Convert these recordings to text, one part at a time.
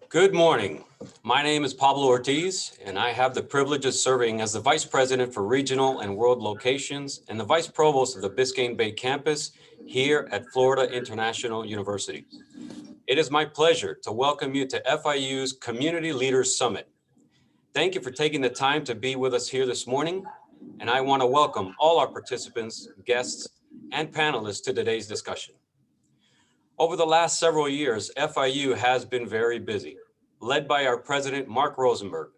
Good morning. My name is Pablo Ortiz, and I have the privilege of serving as the Vice President for Regional and World Locations and the Vice Provost of the Biscayne Bay campus here at Florida International University. It is my pleasure to welcome you to FIU's Community Leaders Summit. Thank you for taking the time to be with us here this morning, and I want to welcome all our participants, guests, and panelists to today's discussion. Over the last several years, FIU has been very busy, led by our president, Mark Rosenberg.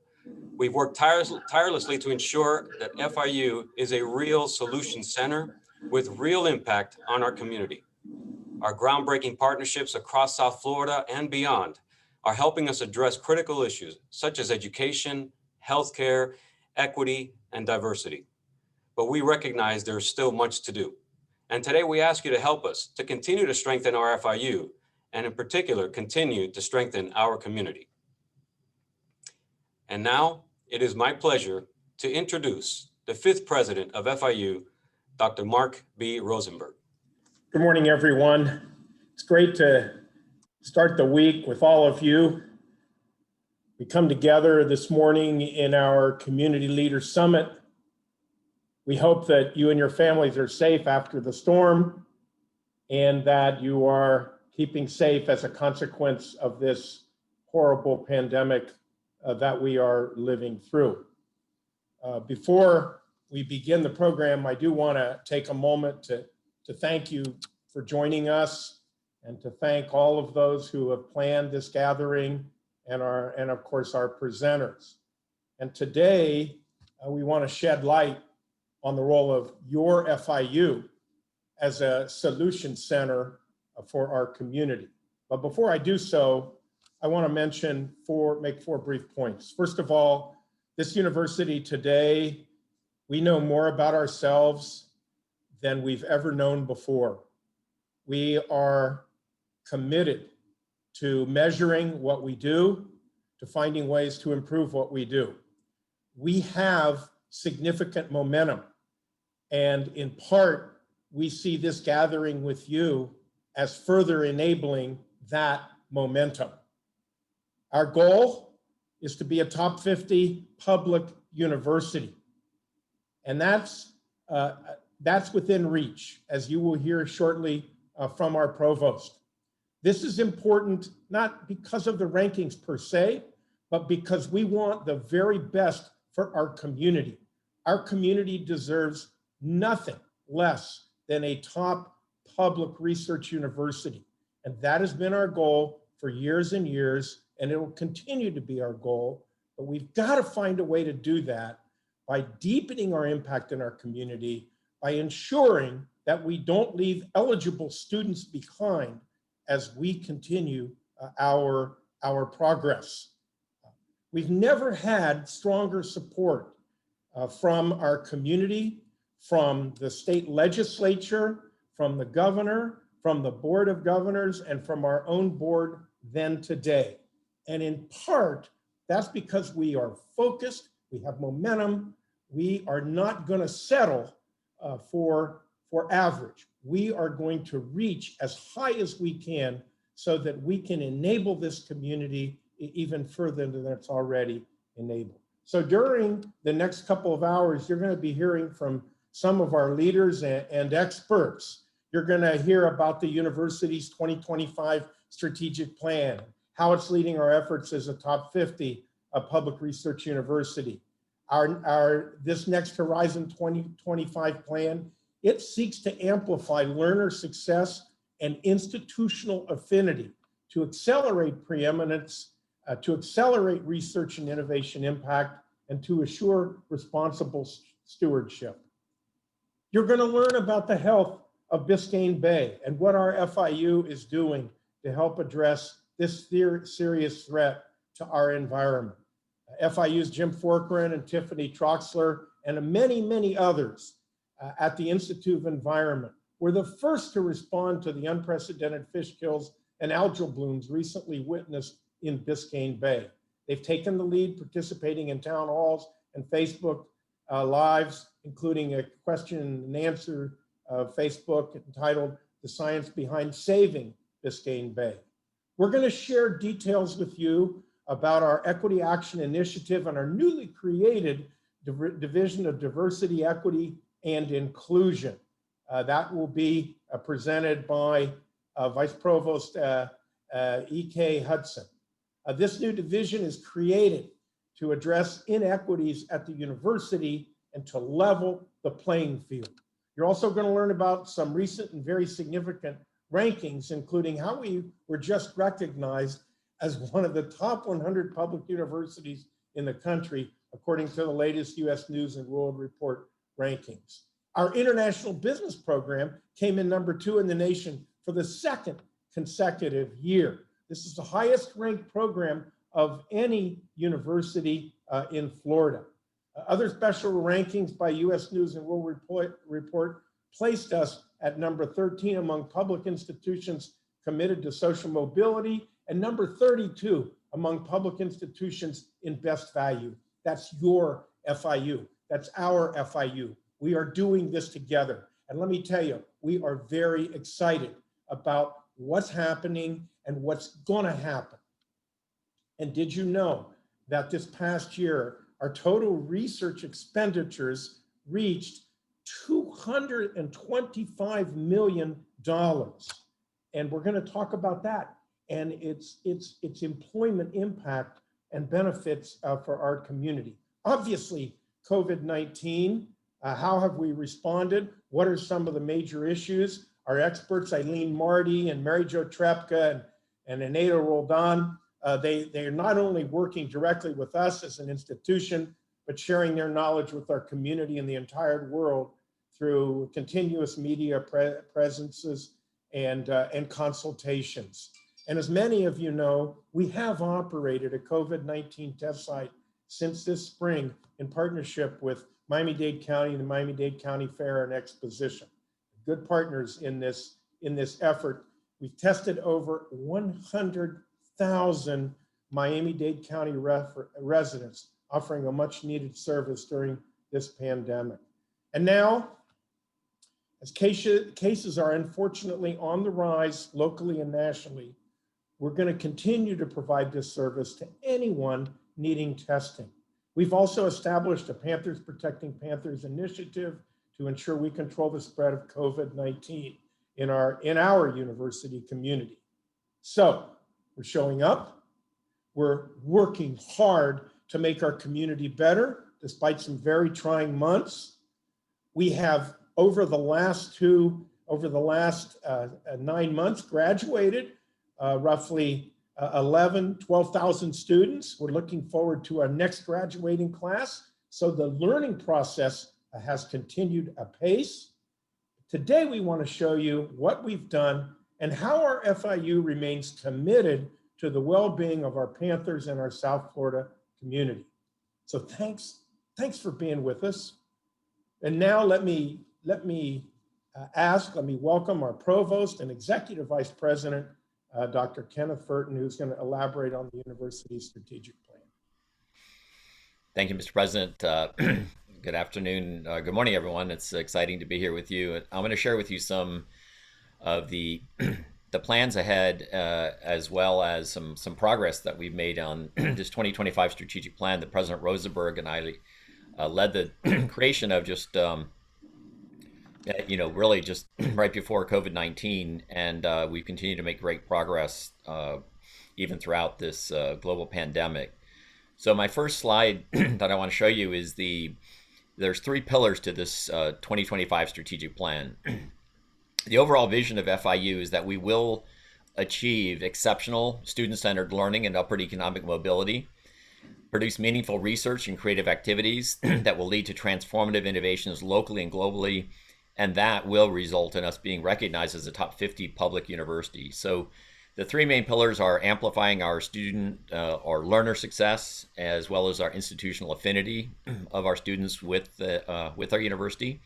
We've worked tirelessly to ensure that FIU is a real solution center with real impact on our community. Our groundbreaking partnerships across South Florida and beyond are helping us address critical issues such as education, healthcare, equity, and diversity. But we recognize there's still much to do. And today we ask you to help us to continue to strengthen our FIU, and in particular, continue to strengthen our community. And now it is my pleasure to introduce the 5th president of FIU, Dr. Mark B. Rosenberg. Good morning, everyone. It's great to start the week with all of you. We come together this morning in our Community Leaders Summit. We hope that you and your families are safe after the storm and that you are keeping safe as a consequence of this horrible pandemic that we are living through. Before we begin the program, I do want to take a moment to thank you for joining us and to thank all of those who have planned this gathering and of course our presenters. And today we want to shed light on the role of your FIU as a solution center for our community. But before I do so, I want to make four brief points. First of all, this university today, we know more about ourselves than we've ever known before. We are committed to measuring what we do, to finding ways to improve what we do. We have significant momentum. And in part, we see this gathering with you as further enabling that momentum. Our goal is to be a top 50 public university. And that's within reach, as you will hear shortly from our provost. This is important, not because of the rankings per se, but because we want the very best for our community. Our community deserves nothing less than a top public research university. And that has been our goal for years and years, and it will continue to be our goal. But we've got to find a way to do that by deepening our impact in our community, by ensuring that we don't leave eligible students behind as we continue our progress. We've never had stronger support from our community, from the state legislature, from the governor, from the Board of Governors, and from our own board than today. And in part, that's because we are focused, we have momentum, we are not going to settle for average. We are going to reach as high as we can so that we can enable this community even further than it's already enabled. So during the next couple of hours, you're going to be hearing from some of our leaders and experts. You're going to hear about the university's 2025 strategic plan, how it's leading our efforts as a top 50 public research university. This next Horizon 2025 plan, it seeks to amplify learner success and institutional affinity to accelerate preeminence, to accelerate research and innovation impact, and to assure responsible stewardship. You're going to learn about the health of Biscayne Bay and what our FIU is doing to help address this serious threat to our environment. FIU's Jim Forkran and Tiffany Troxler and many, many others at the Institute of Environment were the first to respond to the unprecedented fish kills and algal blooms recently witnessed in Biscayne Bay. They've taken the lead, participating in town halls and Facebook lives, including a question and answer Facebook entitled "The Science Behind Saving Biscayne Bay." We're going to share details with you about our Equity Action Initiative and our newly created Division of Diversity, Equity, and Inclusion. That will be presented by Vice Provost E.K. Hudson. This new division is created to address inequities at the university and to level the playing field. You're also going to learn about some recent and very significant rankings, including how we were just recognized as one of the top 100 public universities in the country, according to the latest U.S. News and World Report rankings. Our international business program came in #2 in the nation for the second consecutive year. This is the highest ranked program of any university in Florida. Other special rankings by U.S. News and World Report placed us at #13 among public institutions committed to social mobility and #32 among public institutions in best value. That's your FIU. That's our FIU. We are doing this together. And let me tell you, we are very excited about what's happening and what's going to happen. And did you know that this past year, our total research expenditures reached $225 million? And we're going to talk about that and its employment impact and benefits for our community. Obviously, COVID-19, how have we responded? What are some of the major issues? Our experts, Eileen Marty and Mary Jo Trepka and Aneta Roldan, they are not only working directly with us as an institution, but sharing their knowledge with our community and the entire world through continuous media presences and consultations. And as many of you know, we have operated a COVID-19 test site since this spring in partnership with Miami-Dade County and the Miami-Dade County Fair and Exposition. Good partners in this effort. We've tested over 100,000 Miami-Dade County residents, offering a much needed service during this pandemic. And now, as cases are unfortunately on the rise locally and nationally, we're going to continue to provide this service to anyone needing testing. We've also established a Panthers Protecting Panthers initiative to ensure we control the spread of COVID-19 in our university community. So we're showing up, we're working hard to make our community better, despite some very trying months. We have over the last 9 months graduated roughly 12,000 students. We're looking forward to our next graduating class. So the learning process has continued apace. Today, we want to show you what we've done and how our FIU remains committed to the well-being of our Panthers and our South Florida community. So thanks for being with us. And now let me welcome our Provost and Executive Vice President, Dr. Kenneth Furton, who's going to elaborate on the university's strategic plan. Thank you, Mr. President. Good afternoon. Good morning, everyone. It's exciting to be here with you. I'm going to share with you some of the plans ahead, as well as some progress that we've made on this 2025 strategic plan that President Rosenberg and I led the creation of just really just right before COVID-19, and we've continued to make great progress even throughout this global pandemic. So my first slide that I want to show you is there's 3 pillars to this 2025 strategic plan. The overall vision of FIU is that we will achieve exceptional student-centered learning and upward economic mobility, produce meaningful research and creative activities that will lead to transformative innovations locally and globally, and that will result in us being recognized as a top 50 public university. So the 3 main pillars are amplifying our student or learner success, as well as our institutional affinity of our students with our university,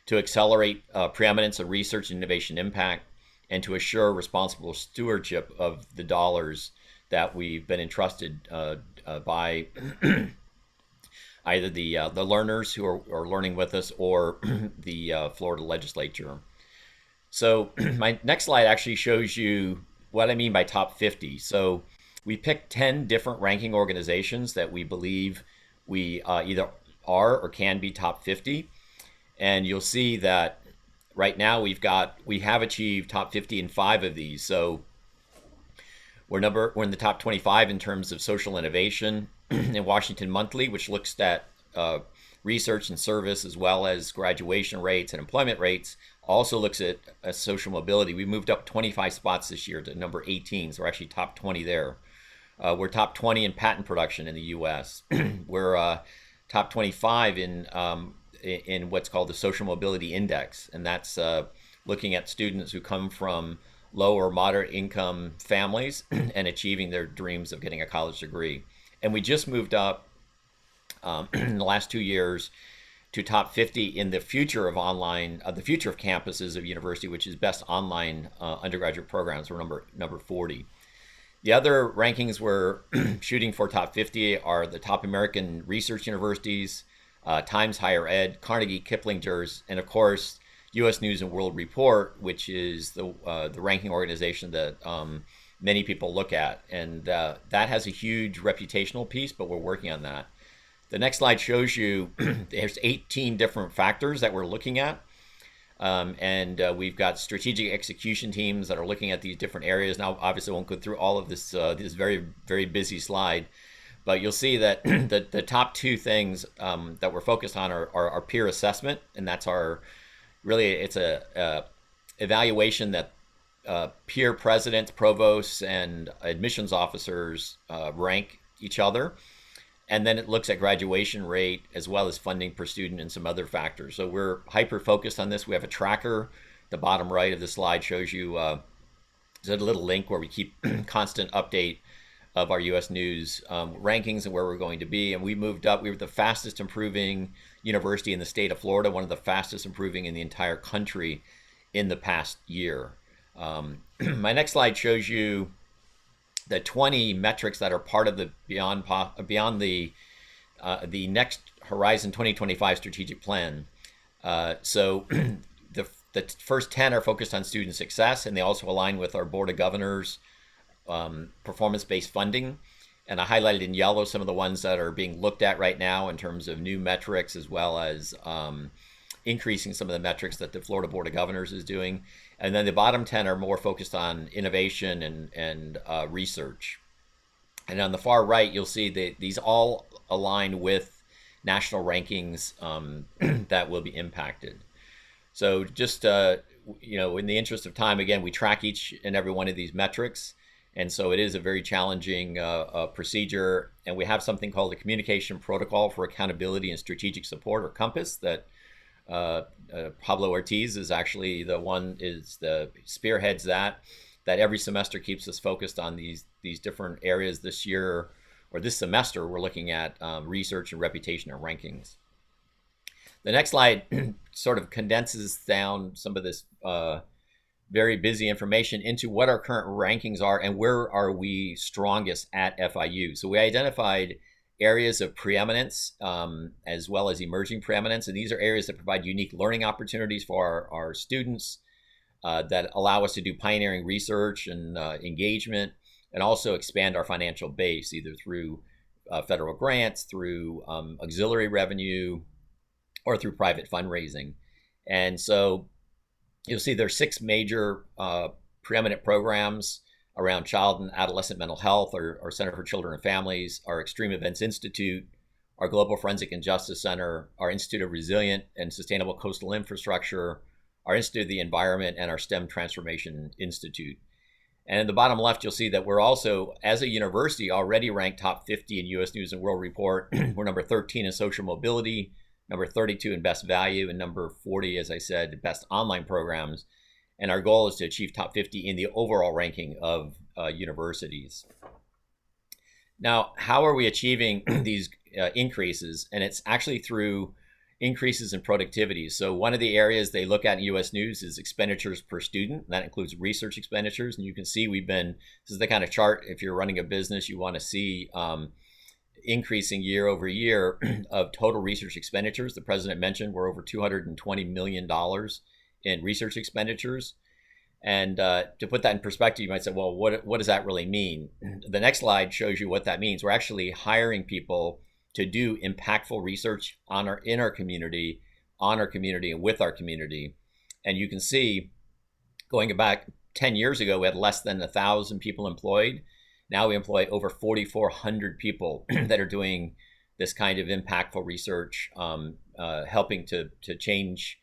to accelerate preeminence of research and innovation impact, and to assure responsible stewardship of the dollars that we've been entrusted by either the learners who are learning with us or the Florida legislature. So my next slide actually shows you what I mean by top 50. So we picked 10 different ranking organizations that we believe we either are or can be top 50. And you'll see that right now we have achieved top 50 in 5 of these. So we're in the top 25 in terms of social innovation in Washington Monthly, which looks at research and service as well as graduation rates and employment rates. Also looks at social mobility. We moved up 25 spots this year to number 18, so we're actually top 20 there. We're top 20 in patent production in the U.S. We're top 25 in what's called the Social Mobility Index, and that's looking at students who come from low or moderate income families and achieving their dreams of getting a college degree. And we just moved up in the last 2 years to top 50 in the future of online, the future of campuses of university, which is best online undergraduate programs. We're number 40. The other rankings we're shooting for top 50 are the top American research universities, Times Higher Ed, Carnegie, Kiplinger's, and of course, U.S. News and World Report, which is the ranking organization that many people look at. And that has a huge reputational piece, but we're working on that. The next slide shows you there's 18 different factors that we're looking at. We've got strategic execution teams that are looking at these different areas. Now, obviously, I won't go through all of this very, very busy slide, but you'll see that the top 2 things that we're focused on are our peer assessment, and that's it's a evaluation that peer presidents, provosts, and admissions officers rank each other. And then it looks at graduation rate as well as funding per student and some other factors. So we're hyper focused on this. We have a tracker. The bottom right of the slide shows you there's a little link where we keep constant update of our U.S. News rankings and where we're going to be. And we moved up. We were the fastest improving university in the state of Florida, one of the fastest improving in the entire country in the past year. My next slide shows you the 20 metrics that are part of the beyond the next Horizon 2025 strategic plan. So the first 10 are focused on student success, and they also align with our Board of Governors performance-based funding. And I highlighted in yellow some of the ones that are being looked at right now in terms of new metrics, as well as increasing some of the metrics that the Florida Board of Governors is doing. And then the bottom 10 are more focused on innovation and research. And on the far right, you'll see that these all align with national rankings that will be impacted. So just, in the interest of time, again, we track each and every one of these metrics. And so it is a very challenging procedure. And we have something called the Communication Protocol for Accountability and Strategic Support, or COMPASS, that Pablo Ortiz is actually the spearheads that every semester keeps us focused on these different areas. This year, or this semester, we're looking at research and reputation and rankings. The next slide sort of condenses down some of this very busy information into what our current rankings are and where are we strongest at FIU. So we identified areas of preeminence as well as emerging preeminence. And these are areas that provide unique learning opportunities for our students that allow us to do pioneering research and engagement, and also expand our financial base, either through federal grants, through auxiliary revenue, or through private fundraising. And so you'll see there's 6 major preeminent programs around child and adolescent mental health, our Center for Children and Families, our Extreme Events Institute, our Global Forensic and Justice Center, our Institute of Resilient and Sustainable Coastal Infrastructure, our Institute of the Environment, and our STEM Transformation Institute. And in the bottom left, you'll see that we're also, as a university, already ranked top 50 in U.S. News and World Report. We're number 13 in social mobility, number 32 in best value, and number 40, as I said, best online programs. And our goal is to achieve top 50 in the overall ranking of universities. Now, how are we achieving these increases? And it's actually through increases in productivity. So one of the areas they look at in U.S. News is expenditures per student. That includes research expenditures. And you can see this is the kind of chart, if you're running a business, you want to see increasing year over year of total research expenditures. The president mentioned we're over $220 million in research expenditures. And to put that in perspective, you might say, well, what does that really mean? The next slide shows you what that means. We're actually hiring people to do impactful research in our community, on our community, and with our community. And you can see, going back 10 years ago, we had less than 1,000 people employed. Now we employ over 4,400 people that are doing this kind of impactful research, helping to change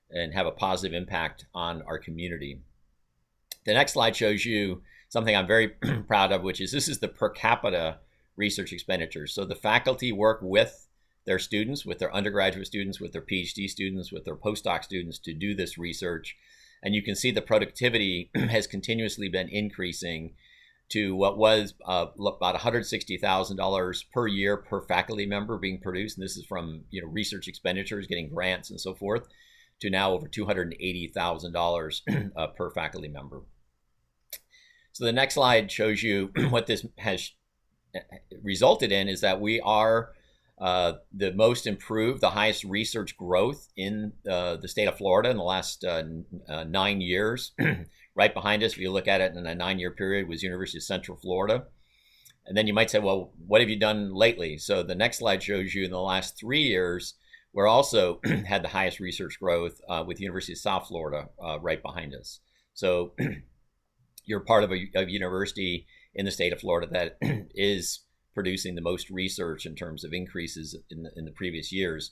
and have a positive impact on our community. The next slide shows you something I'm very proud of, which is this is the per capita research expenditures. So the faculty work with their students, with their undergraduate students, with their PhD students, with their postdoc students to do this research. And you can see the productivity has continuously been increasing to what was about $160,000 per year per faculty member being produced. And this is from research expenditures, getting grants and so forth, to now over $280,000 per faculty member. So the next slide shows you what this has resulted in is that we are the most improved, the highest research growth in the state of Florida in the last 9 years. Right behind us, if you look at it in a 9-year period, was University of Central Florida. And then you might say, well, what have you done lately? So the next slide shows you in the last 3 years, we're also had the highest research growth with University of South Florida right behind us. So you're part of a university in the state of Florida that is producing the most research in terms of increases in the previous years.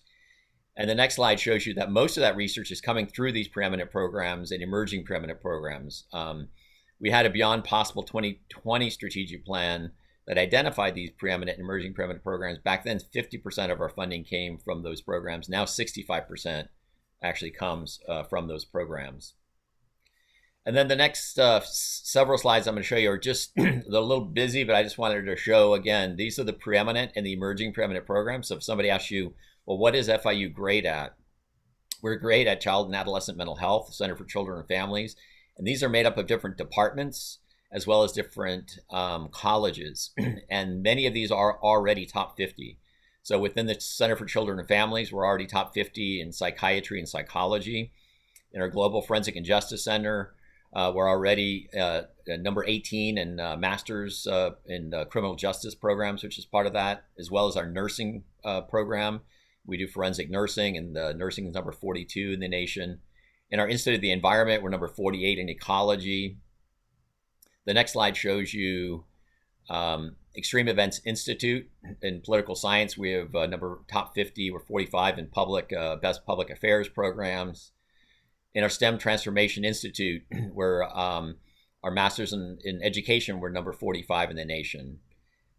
And the next slide shows you that most of that research is coming through these preeminent programs and emerging preeminent programs. We had a Beyond Possible 2020 strategic plan that identified these preeminent and emerging preeminent programs. Back then, 50% of our funding came from those programs. Now 65% actually comes from those programs. And then the next several slides I'm going to show you are just a little busy, but I just wanted to show, again, these are the preeminent and the emerging preeminent programs. So if somebody asks you, well, what is FIU great at? We're great at child and adolescent mental health, Center for Children and Families. And these are made up of different departments as well as different colleges. And many of these are already top 50. So within the Center for Children and Families, we're already top 50 in psychiatry and psychology. In our Global Forensic and Justice Center, we're already number 18 in masters in criminal justice programs, which is part of that, as well as our nursing program. We do forensic nursing, and nursing is number 42 in the nation. In our Institute of the Environment, we're number 48 in ecology. The next slide shows you Extreme Events Institute in political science. We have top 50, we're 45 in best public affairs programs. In our STEM Transformation Institute, where our masters in education, we're number 45 in the nation.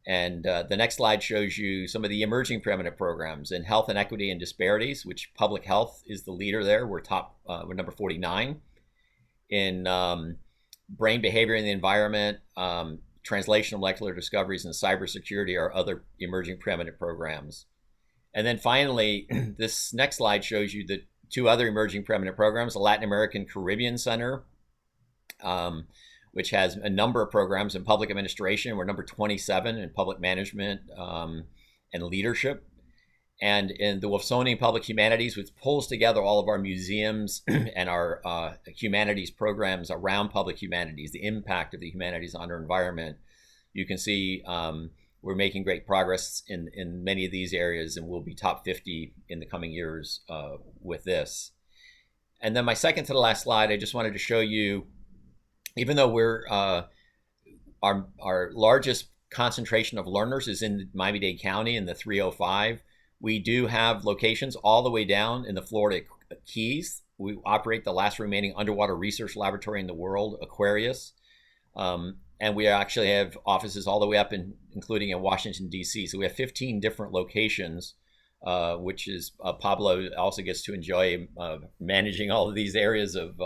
And the next slide shows you some of the emerging preeminent programs in health and equity and disparities, which public health is the leader there. We're number 49. In brain behavior in the environment, translational molecular discoveries, and cybersecurity are other emerging preeminent programs. And then finally, this next slide shows you the 2 other emerging preeminent programs, the Latin American Caribbean Center, which has a number of programs in public administration. We're number 27 in public management and leadership. And in the Wilsonian Public Humanities, which pulls together all of our museums and our humanities programs around public humanities, the impact of the humanities on our environment, you can see we're making great progress in many of these areas, and we'll be top 50 in the coming years with this. And then my second to the last slide, I just wanted to show you, even though we're our largest concentration of learners is in Miami-Dade County in the 305, we do have locations all the way down in the Florida Keys. We operate the last remaining underwater research laboratory in the world, Aquarius. And we actually have offices all the way up including in Washington, D.C. So we have 15 different locations, which is Pablo also gets to enjoy managing all of these areas of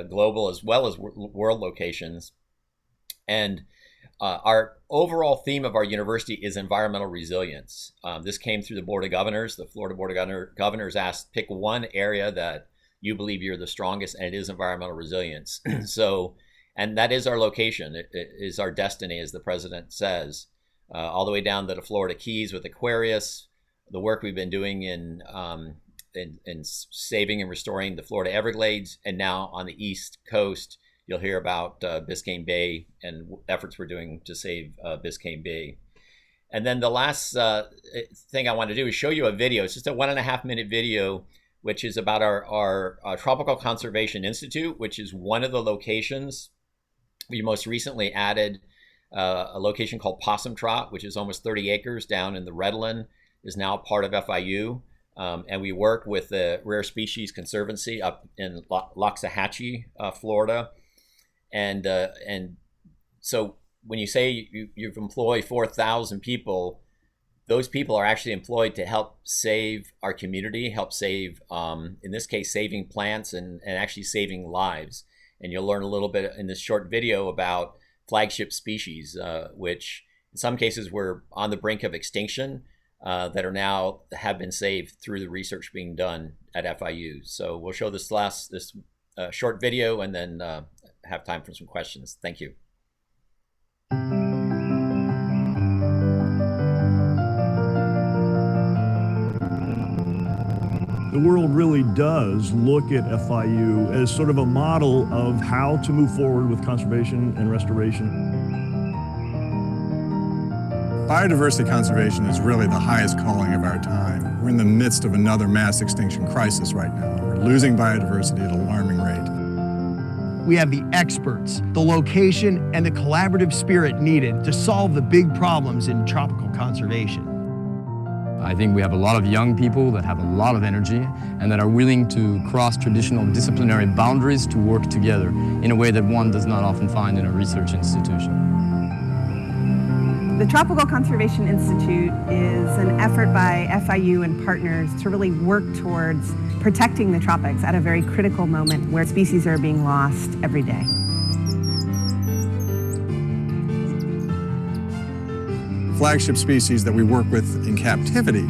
global as well as world locations. And our overall theme of our university is environmental resilience. This came through the Board of Governors. The Florida Board of Governors asked, pick one area that you believe you're the strongest, and it is environmental resilience. So, and that is our location. It is our destiny, as the president says, all the way down to the Florida Keys with Aquarius, the work we've been doing in in saving and restoring the Florida Everglades. And now on the East Coast, you'll hear about Biscayne Bay and efforts we're doing to save Biscayne Bay. And then the last thing I want to do is show you a video. It's just a 1.5 minute video, which is about our Tropical Conservation Institute, which is one of the locations. We most recently added a location called Possum Trot, which is almost 30 acres down in the Redland, is now part of FIU. And we work with the Rare Species Conservancy up in Loxahatchee, Florida. And so when you say you've employed 4,000 people, those people are actually employed to help save our community, help save, in this case, saving plants and actually saving lives. And you'll learn a little bit in this short video about flagship species, which in some cases were on the brink of extinction, that are now have been saved through the research being done at FIU. So we'll show this short video and then have time for some questions. Thank you. The world really does look at FIU as sort of a model of how to move forward with conservation and restoration. Biodiversity conservation is really the highest calling of our time. We're in the midst of another mass extinction crisis right now. We're losing biodiversity at an alarming rate. We have the experts, the location, and the collaborative spirit needed to solve the big problems in tropical conservation. I think we have a lot of young people that have a lot of energy and that are willing to cross traditional disciplinary boundaries to work together in a way that one does not often find in a research institution. The Tropical Conservation Institute is an effort by FIU and partners to really work towards protecting the tropics at a very critical moment where species are being lost every day. Flagship species that we work with in captivity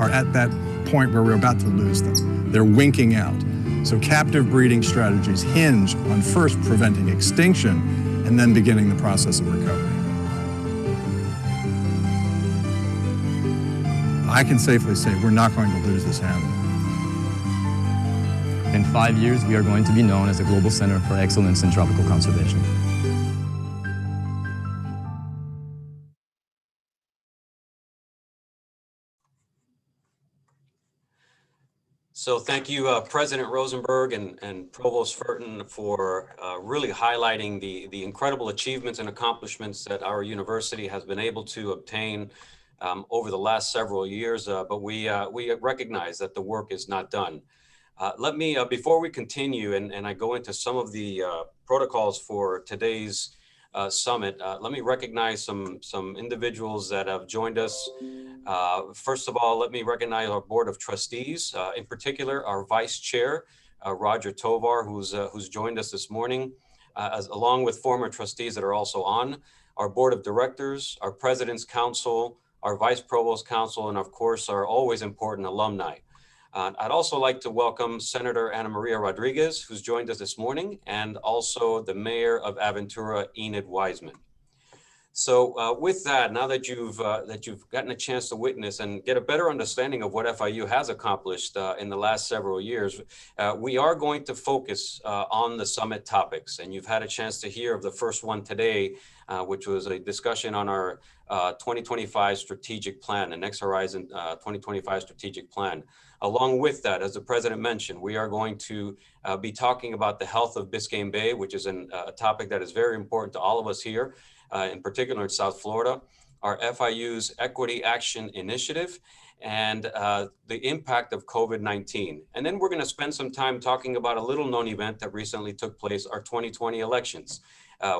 are at that point where we're about to lose them. They're winking out. So captive breeding strategies hinge on first preventing extinction and then beginning the process of recovery. I can safely say we're not going to lose this animal. In 5 years, we are going to be known as a global center for excellence in tropical conservation. So thank you, President Rosenberg and Provost Furton, for really highlighting the incredible achievements and accomplishments that our university has been able to obtain over the last several years. But we recognize that the work is not done. Let me, before we continue and I go into some of the protocols for today's summit, let me recognize some individuals that have joined us. First of all, let me recognize our Board of Trustees, in particular, our Vice Chair, Roger Tovar, who's joined us this morning, along with former trustees that are also on, our Board of Directors, our President's Council, our Vice Provost Council, and of course, our always important alumni. I'd also like to welcome Senator Ana Maria Rodriguez, who's joined us this morning, and also the Mayor of Aventura, Enid Wiseman. So with that, now that you've gotten a chance to witness and get a better understanding of what FIU has accomplished in the last several years, we are going to focus on the summit topics. And you've had a chance to hear of the first one today, which was a discussion on our 2025 strategic plan, the Next Horizon 2025 strategic plan. Along with that, as the President mentioned, we are going to be talking about the health of Biscayne Bay, which is a topic that is very important to all of us here. In particular in South Florida, our FIU's Equity Action Initiative, and the impact of COVID-19. And then we're going to spend some time talking about a little known event that recently took place, our 2020 elections,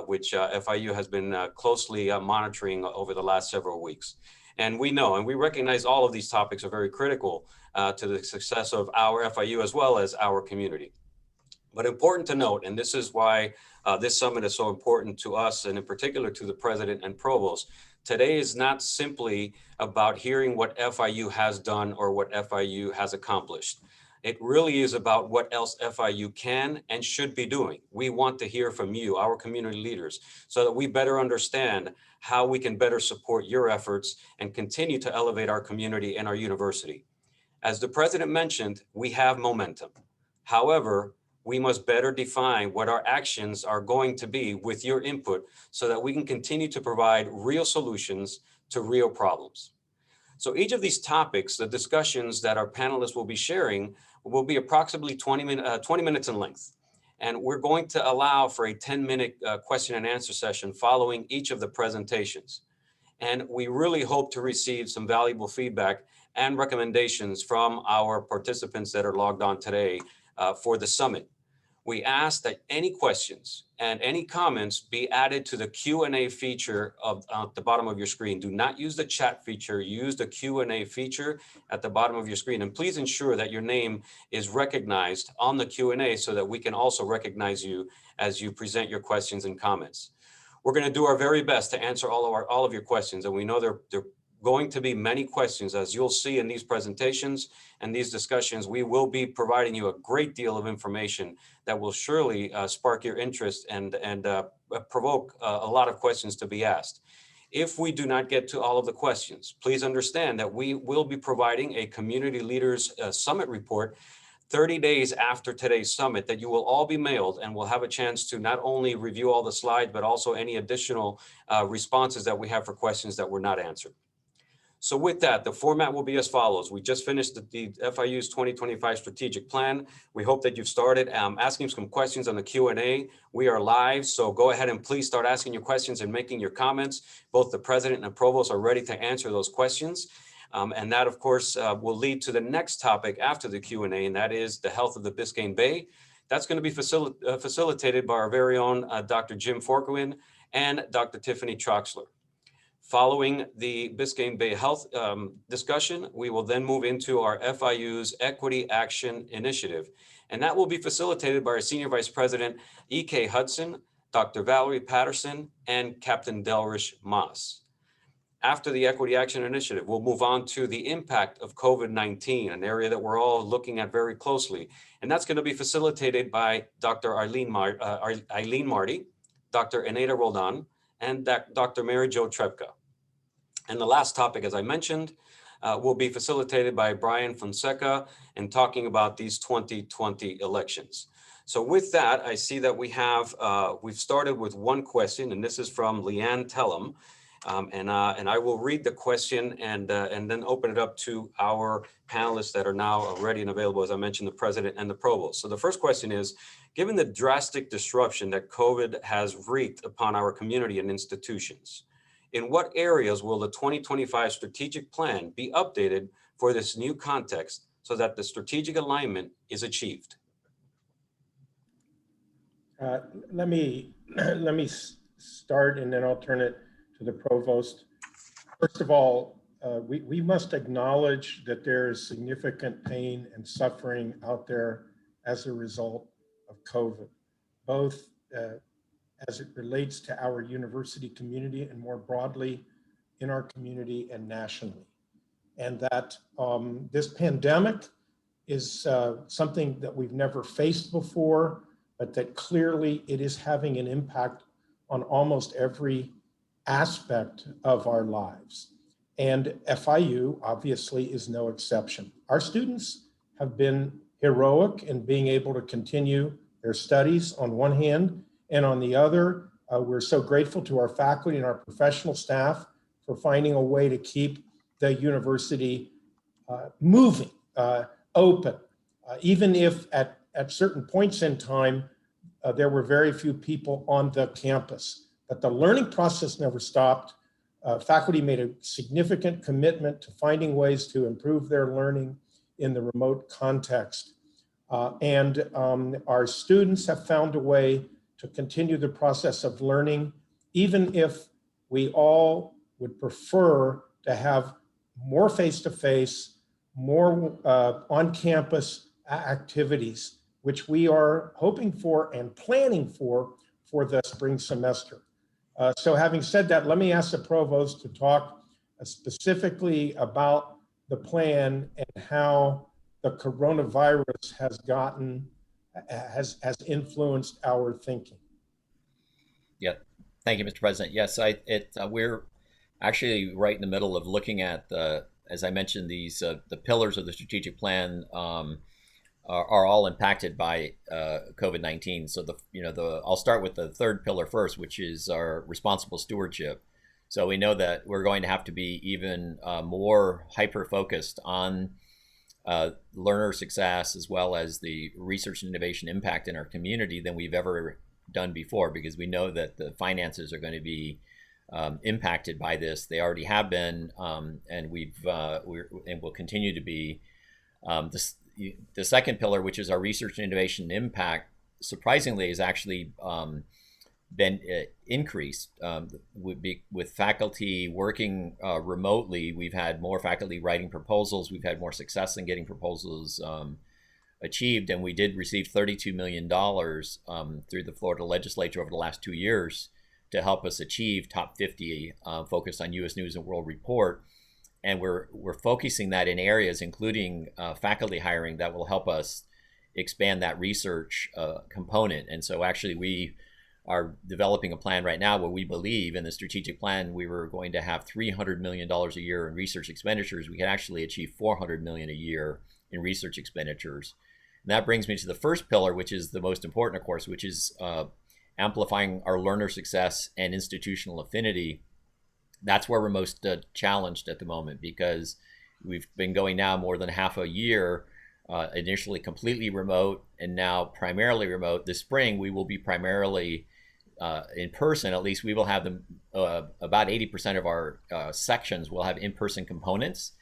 which FIU has been closely monitoring over the last several weeks. And we know and we recognize all of these topics are very critical to the success of our FIU as well as our community. But important to note, and this is why this summit is so important to us, and in particular to the President and Provost, today is not simply about hearing what FIU has done or what FIU has accomplished. It really is about what else FIU can and should be doing. We want to hear from you, our community leaders, so that we better understand how we can better support your efforts and continue to elevate our community and our university. As the president mentioned, we have momentum. However, we must better define what our actions are going to be with your input so that we can continue to provide real solutions to real problems. So each of these topics, the discussions that our panelists will be sharing, will be approximately 20 minutes in length. And we're going to allow for a 10-minute question and answer session following each of the presentations. And we really hope to receive some valuable feedback and recommendations from our participants that are logged on today for the summit. We ask that any questions and any comments be added to the Q&A feature at the bottom of your screen. Do not use the chat feature, use the Q&A feature at the bottom of your screen. And please ensure that your name is recognized on the Q&A so that we can also recognize you as you present your questions and comments. We're going to do our very best to answer all of your questions, and we know they're going to be many questions. As you'll see in these presentations and these discussions, we will be providing you a great deal of information that will surely spark your interest and provoke a lot of questions to be asked. If we do not get to all of the questions, please understand that we will be providing a Community Leaders Summit report 30 days after today's summit that you will all be mailed, and will have a chance to not only review all the slides, but also any additional responses that we have for questions that were not answered. So with that, the format will be as follows. We just finished the FIU's 2025 strategic plan. We hope that you've started asking some questions on the Q&A. We are live, so go ahead and please start asking your questions and making your comments. Both the president and the provost are ready to answer those questions. And that, of course, will lead to the next topic after the Q&A, and that is the health of the Biscayne Bay. That's going to be facilitated by our very own Dr. Jim Forkowin and Dr. Tiffany Troxler. Following the Biscayne Bay Health discussion, we will then move into our FIU's Equity Action Initiative, and that will be facilitated by our Senior Vice President, E.K. Hudson, Dr. Valerie Patterson, and Captain Delrish Moss. After the Equity Action Initiative, we'll move on to the impact of COVID-19, an area that we're all looking at very closely. And that's going to be facilitated by Dr. Eileen Marty, Dr. Aneta Roldan, and Dr. Mary Jo Trepka. And the last topic, as I mentioned, will be facilitated by Brian Fonseca and talking about these 2020 elections. So with that, I see that we've started with one question, and this is from Leanne Tellum. And I will read the question and then open it up to our panelists that are now ready and available, as I mentioned, the president and the provost. So the first question is, given the drastic disruption that COVID has wreaked upon our community and institutions, in what areas will the 2025 strategic plan be updated for this new context so that the strategic alignment is achieved? Let me start, and then I'll turn it to the provost. First of all, we must acknowledge that there is significant pain and suffering out there as a result of COVID, both as it relates to our university community and more broadly in our community and nationally. And that this pandemic is something that we've never faced before, but that clearly it is having an impact on almost every aspect of our lives. And FIU obviously is no exception. Our students have been heroic in being able to continue their studies on one hand, and on the other, we're so grateful to our faculty and our professional staff for finding a way to keep the university moving, open, even if at certain points in time, there were very few people on the campus. But the learning process never stopped. Faculty made a significant commitment to finding ways to improve their learning in the remote context. And our students have found a way to continue the process of learning, even if we all would prefer to have more face-to-face, more on-campus activities, which we are hoping for and planning for the spring semester. So having said that, let me ask the provost to talk specifically about the plan and how the coronavirus has influenced our thinking. Yeah, thank you, Mr. President. Yes, we're actually right in the middle of looking at the as I mentioned, these the pillars of the strategic plan are all impacted by COVID-19. So I'll start with the third pillar first, which is our responsible stewardship. So we know that we're going to have to be even more hyper-focused on learner success as well as the research and innovation impact in our community than we've ever done before, because we know that the finances are going to be impacted by this. They already have been, and will continue to be. The second pillar, which is our research and innovation impact, surprisingly has actually been increased. With faculty working remotely, we've had more faculty writing proposals. We've had more success in getting proposals achieved, and we did receive $32 million through the Florida legislature over the last 2 years to help us achieve top 50 focused on U.S. News and World Report. And we're focusing that in areas including faculty hiring that will help us expand that research component. And so actually we are developing a plan right now where we believe in the strategic plan we were going to have $300 million a year in research expenditures. We can actually achieve $400 million a year in research expenditures. And that brings me to the first pillar, which is the most important, of course, which is amplifying our learner success and institutional affinity. That's where we're most challenged at the moment, because we've been going now more than half a year, initially completely remote and now primarily remote. This spring, we will be primarily in person. At least we will have them, about 80% of our sections will have in-person components.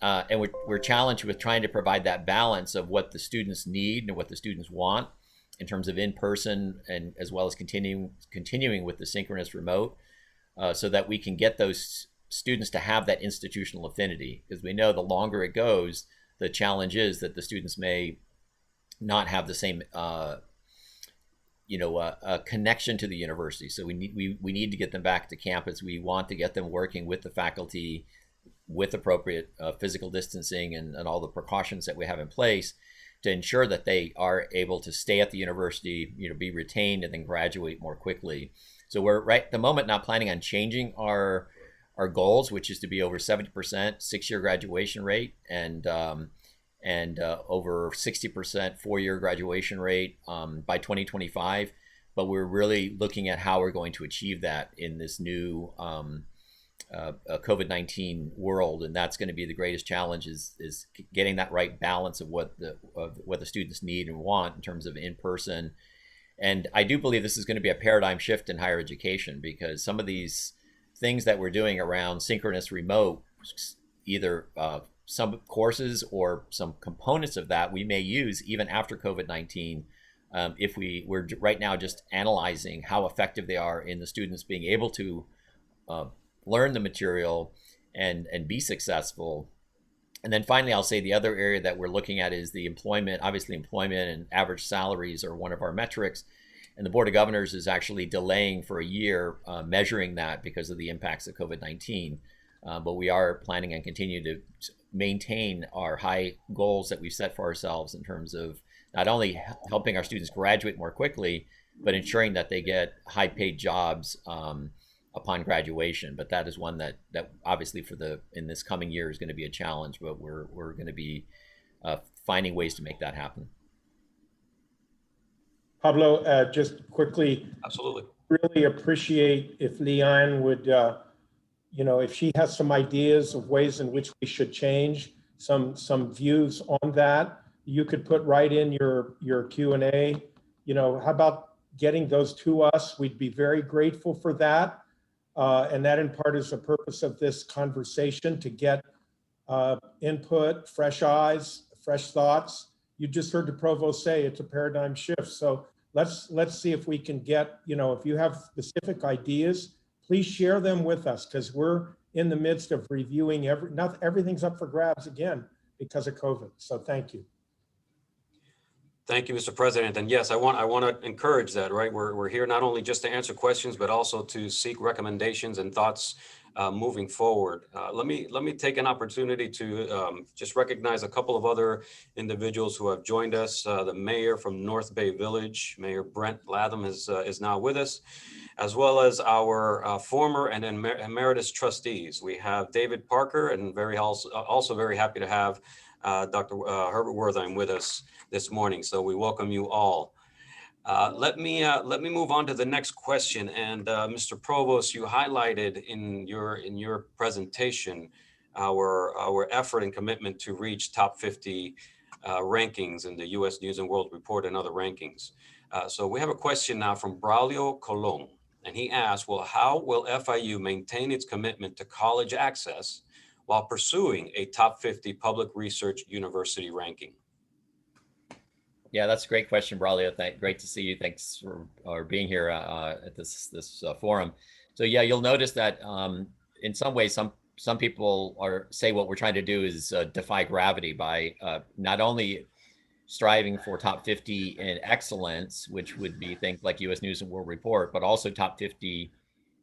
And we're challenged with trying to provide that balance of what the students need and what the students want in terms of in-person, and as well as continuing with the synchronous remote, so that we can get those students to have that institutional affinity. Because we know the longer it goes, the challenge is that the students may not have the same connection to the university. So we need to get them back to campus. We want to get them working with the faculty with appropriate physical distancing and all the precautions that we have in place to ensure that they are able to stay at the university, be retained, and then graduate more quickly. So we're right at the moment not planning on changing our goals, which is to be over 70% 6-year graduation rate and over 60% 4-year graduation rate by 2025. But we're really looking at how we're going to achieve that in this new COVID-19 world, and that's going to be the greatest challenge is getting that right balance of what the students need and want in terms of in-person. And I do believe this is going to be a paradigm shift in higher education, because some of these things that we're doing around synchronous remote, either some courses or some components of that we may use even after COVID-19, if we're right now just analyzing how effective they are in the students being able to learn the material and be successful. And then finally, I'll say the other area that we're looking at is the employment. Obviously, employment and average salaries are one of our metrics. And the Board of Governors is actually delaying for a year measuring that because of the impacts of COVID-19. But we are planning on continuing to maintain our high goals that we've set for ourselves in terms of not only helping our students graduate more quickly, but ensuring that they get high-paid jobs upon graduation. But that is one that obviously in this coming year is going to be a challenge, but we're going to be finding ways to make that happen. Pablo, just quickly. Absolutely. Really appreciate if Leanne would, if she has some ideas of ways in which we should change, some views on that, you could put right in your Q&A. How about getting those to us? We'd be very grateful for that. And that in part is the purpose of this conversation, to get input, fresh eyes, fresh thoughts. You just heard the provost say it's a paradigm shift. So let's see if we can get, if you have specific ideas, please share them with us, because we're in the midst of reviewing everything's up for grabs again because of COVID. So thank you. Thank you, Mr. President. And yes, I want to encourage that, right? We're here not only just to answer questions, but also to seek recommendations and thoughts moving forward. Let me take an opportunity to just recognize a couple of other individuals who have joined us. The mayor from North Bay Village, Mayor Brent Latham, is now with us, as well as our former and emeritus trustees. We have David Parker, and also very happy to have Dr. Herbert Wertheim with us this morning. So we welcome you all. Let me move on to the next question. And Mr. Provost, you highlighted in your presentation our effort and commitment to reach top 50 rankings in the U.S. News and World Report and other rankings. So we have a question now from Braulio Colon, and he asks, well, how will FIU maintain its commitment to college access while pursuing a top 50 public research university ranking? Yeah, that's a great question, Braulio. Great to see you. Thanks for being here at this forum. So yeah, you'll notice that in some ways, some people say what we're trying to do is defy gravity by not only striving for top 50 in excellence, which would be things like U.S. News and World Report, but also top 50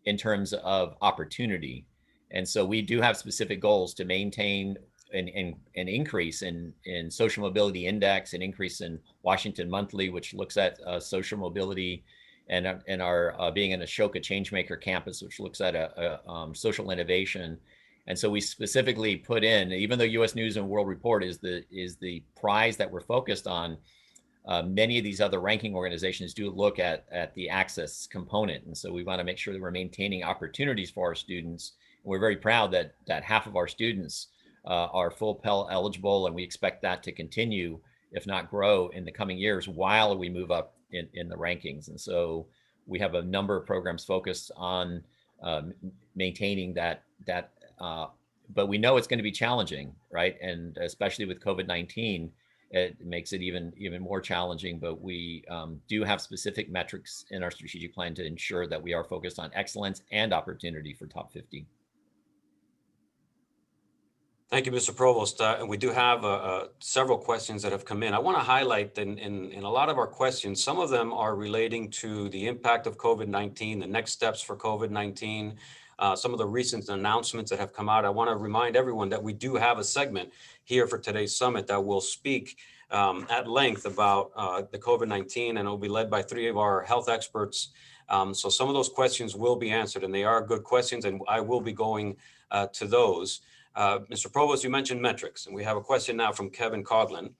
in terms of opportunity. And so we do have specific goals to maintain an increase in social mobility index, an increase in Washington Monthly, which looks at social mobility, and our being an Ashoka Changemaker campus, which looks at social innovation. And so we specifically put in, even though U.S. News and World Report is the prize that we're focused on, many of these other ranking organizations do look at the access component. And so we want to make sure that we're maintaining opportunities for our students. And we're very proud that half of our students are full Pell eligible, and we expect that to continue, if not grow, in the coming years while we move up in the rankings. And so we have a number of programs focused on maintaining that, but we know it's going to be challenging, right? And especially with COVID-19, it makes it even more challenging, but we do have specific metrics in our strategic plan to ensure that we are focused on excellence and opportunity for top 50. Thank you, Mr. Provost. And we do have several questions that have come in. I want to highlight in a lot of our questions, some of them are relating to the impact of COVID-19, the next steps for COVID-19, some of the recent announcements that have come out. I want to remind everyone that we do have a segment here for today's summit that will speak at length about the COVID-19, and it will be led by 3 of our health experts. So some of those questions will be answered, and they are good questions, and I will be going to those. Mr. Provost, you mentioned metrics, and we have a question now from Kevin Coughlin.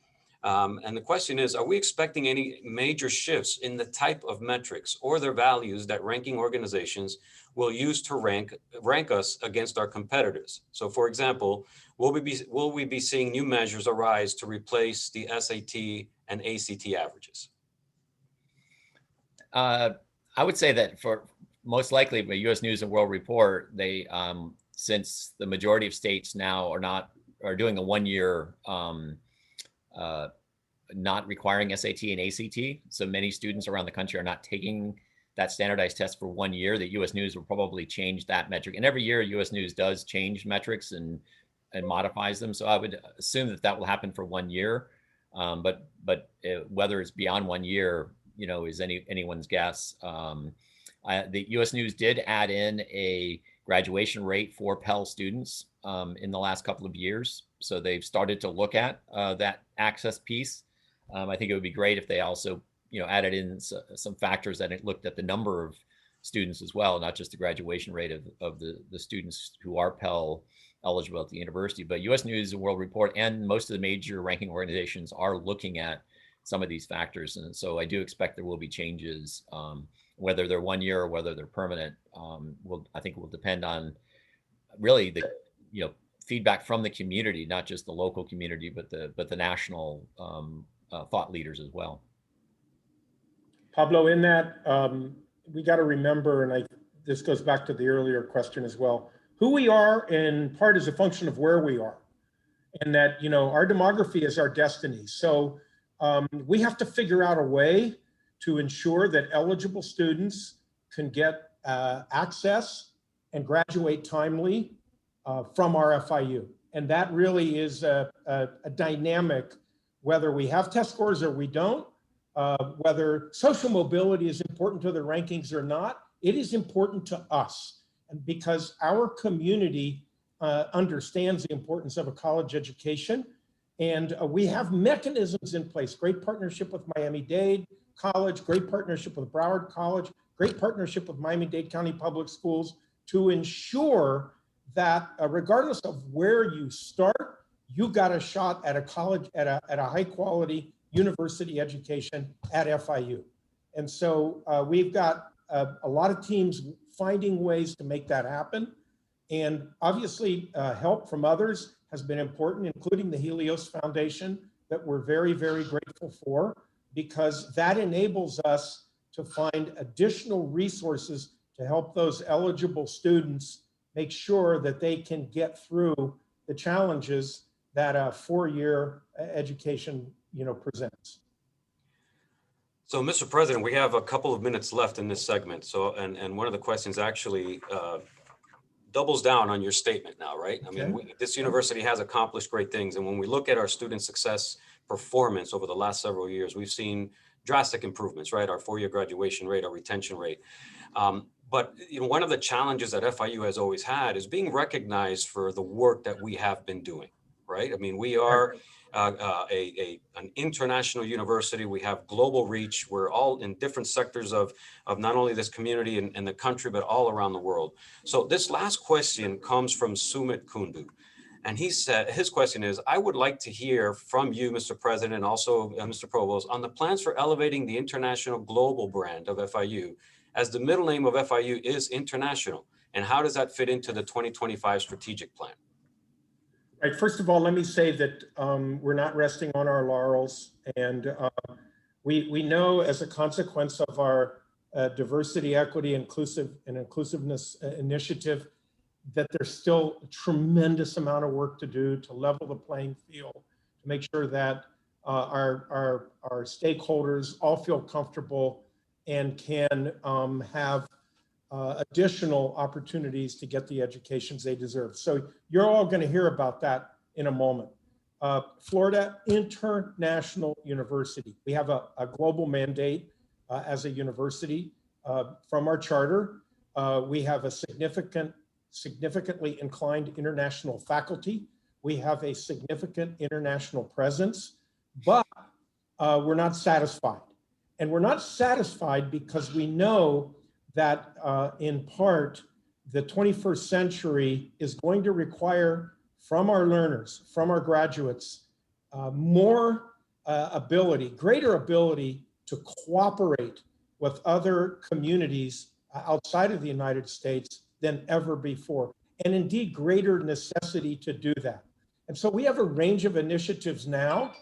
And the question is, are we expecting any major shifts in the type of metrics or their values that ranking organizations will use to rank us against our competitors? So for example, will we be seeing new measures arise to replace the SAT and ACT averages? I would say that for most likely the U.S. News and World Report, they since the majority of states now are doing a 1 year not requiring SAT and ACT. So many students around the country are not taking that standardized test for 1 year. The U.S. News will probably change that metric. And every year U.S. News does change metrics and modifies them. So I would assume that will happen for 1 year. But whether it's beyond 1 year, is anyone's guess. The U.S. News did add in a graduation rate for Pell students in the last couple of years. So they've started to look at that access piece. I think it would be great if they also, added in some factors that it looked at the number of students as well, not just the graduation rate of the students who are Pell eligible at the university. But U.S. News and World Report and most of the major ranking organizations are looking at some of these factors. And so I do expect there will be changes, whether they're 1 year or whether they're permanent. I think will depend on really the feedback from the community, not just the local community, but the national thought leaders as well. Pablo, in that, we got to remember, and this goes back to the earlier question as well, who we are in part is a function of where we are, and that, our demography is our destiny. So we have to figure out a way to ensure that eligible students can get access and graduate timely from our FIU. And that really is a dynamic, whether we have test scores or we don't, whether social mobility is important to the rankings or not, it is important to us. and because our community understands the importance of a college education. And we have mechanisms in place, great partnership with Miami-Dade College, great partnership with Broward College, great partnership with Miami-Dade County Public Schools to ensure that regardless of where you start, you got a shot at a college, at a high quality university education at FIU. And so we've got a lot of teams finding ways to make that happen. And obviously help from others has been important, including the Helios Foundation that we're very, very grateful for, because that enables us to find additional resources to help those eligible students make sure that they can get through the challenges that a four-year education, presents. So, Mr. President, we have a couple of minutes left in this segment. So, and one of the questions actually doubles down on your statement now, right? I mean, this university has accomplished great things. And when we look at our student success performance over the last several years, we've seen drastic improvements, right? Our four-year graduation rate, our retention rate. But one of the challenges that FIU has always had is being recognized for the work that we have been doing, right? I mean, we are an international university. We have global reach. We're all in different sectors of not only this community and the country, but all around the world. So this last question comes from Sumit Kundu. And he said, his question is, I would like to hear from you, Mr. President, and also Mr. Provost, on the plans for elevating the international global brand of FIU, as the middle name of FIU is international. And how does that fit into the 2025 strategic plan? Right. First of all, let me say that we're not resting on our laurels. And we know as a consequence of our diversity, equity, inclusiveness initiative, that there's still a tremendous amount of work to do to level the playing field, to make sure that our stakeholders all feel comfortable and can have additional opportunities to get the educations they deserve. So you're all going to hear about that in a moment. Florida International University. We have a global mandate as a university from our charter. We have a significantly inclined international faculty. We have a significant international presence, but we're not satisfied. And we're not satisfied because we know that in part, the 21st century is going to require from our learners, from our graduates, more greater ability to cooperate with other communities outside of the United States than ever before, and indeed greater necessity to do that. And so we have a range of initiatives now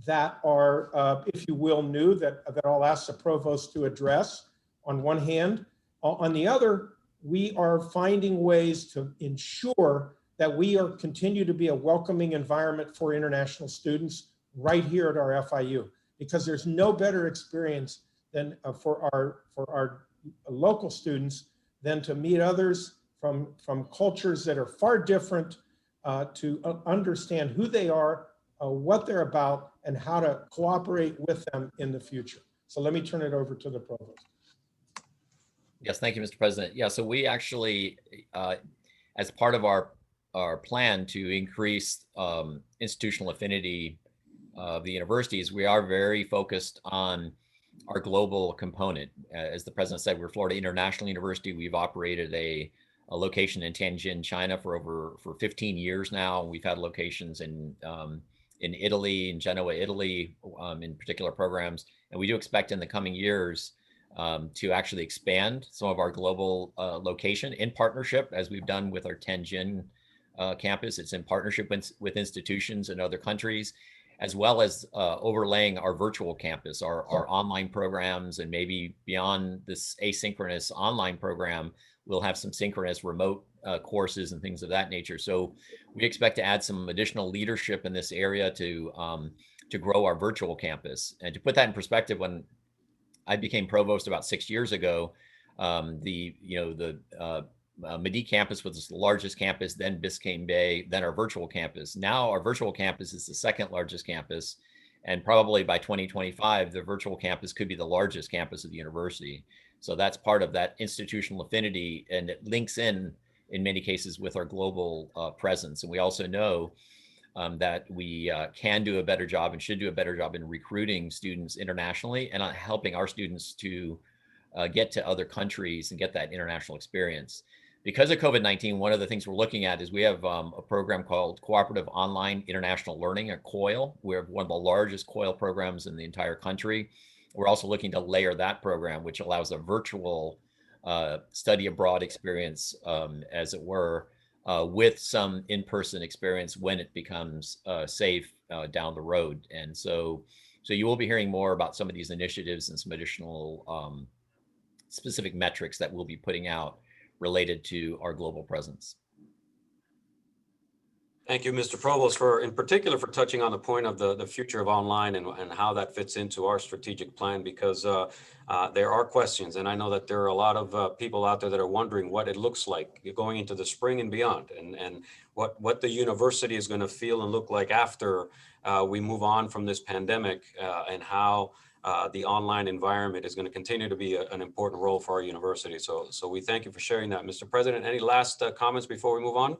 that are, if you will, new, that I'll ask the provost to address on one hand. On the other, we are finding ways to ensure that we continue to be a welcoming environment for international students right here at our FIU, because there's no better experience than for our local students than to meet others from cultures that are far different, to understand who they are, what they're about, and how to cooperate with them in the future. So let me turn it over to the provost. Yes, thank you, Mr. President. Yeah, so we actually, as part of our plan to increase institutional affinity of the universities, we are very focused on our global component. As the president said, we're Florida International University. We've operated a location in Tianjin, China for 15 years now. We've had locations in Italy, in Genoa, Italy, in particular programs. And we do expect in the coming years to actually expand some of our global location in partnership, as we've done with our Tianjin campus. It's in partnership with institutions in other countries, as well as overlaying our virtual campus, our online programs, and maybe beyond this asynchronous online program, we'll have some synchronous remote courses and things of that nature. So we expect to add some additional leadership in this area to grow our virtual campus. And to put that in perspective, when I became provost about 6 years ago, the Medici campus was the largest campus, then Biscayne Bay, then our virtual campus. Now our virtual campus is the second largest campus, and probably by 2025, the virtual campus could be the largest campus of the university. So that's part of that institutional affinity, and it links in many cases with our global presence. And we also know that we can do a better job and should do a better job in recruiting students internationally and helping our students to get to other countries and get that international experience. Because of COVID-19, one of the things we're looking at is we have a program called Cooperative Online International Learning, or COIL. We're one of the largest COIL programs in the entire country. We're also looking to layer that program, which allows a virtual study abroad experience, as it were, with some in-person experience when it becomes safe down the road. And so you will be hearing more about some of these initiatives and some additional specific metrics that we'll be putting out related to our global presence. Thank you, Mr. Provost, in particular for touching on the point of the future of online and how that fits into our strategic plan, because there are questions, and I know that there are a lot of people out there that are wondering what it looks like going into the spring and beyond, and what the university is going to feel and look like after we move on from this pandemic, and how the online environment is going to continue to be an important role for our university. So we thank you for sharing that, Mr. President. Any last comments before we move on?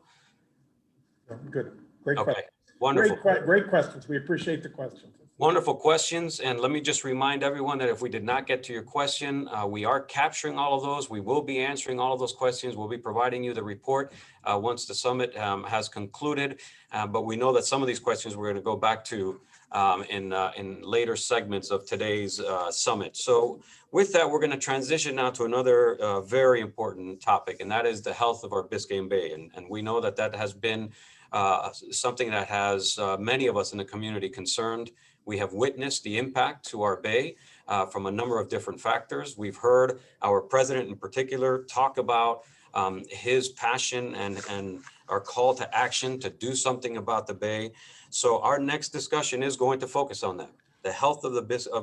Good. Great Okay, question. wonderful. Great questions. We appreciate the questions. Wonderful questions. And let me just remind everyone that if we did not get to your question, we are capturing all of those. We will be answering all of those questions. We'll be providing you the report once the summit has concluded. But we know that some of these questions we're going to go back to in later segments of today's summit. So with that, we're going to transition now to another very important topic, and that is the health of our Biscayne Bay. And we know that that has been something that has many of us in the community concerned. We have witnessed the impact to our bay from a number of different factors. We've heard our president in particular talk about his passion and our call to action to do something about the bay. So our next discussion is going to focus on that. The health of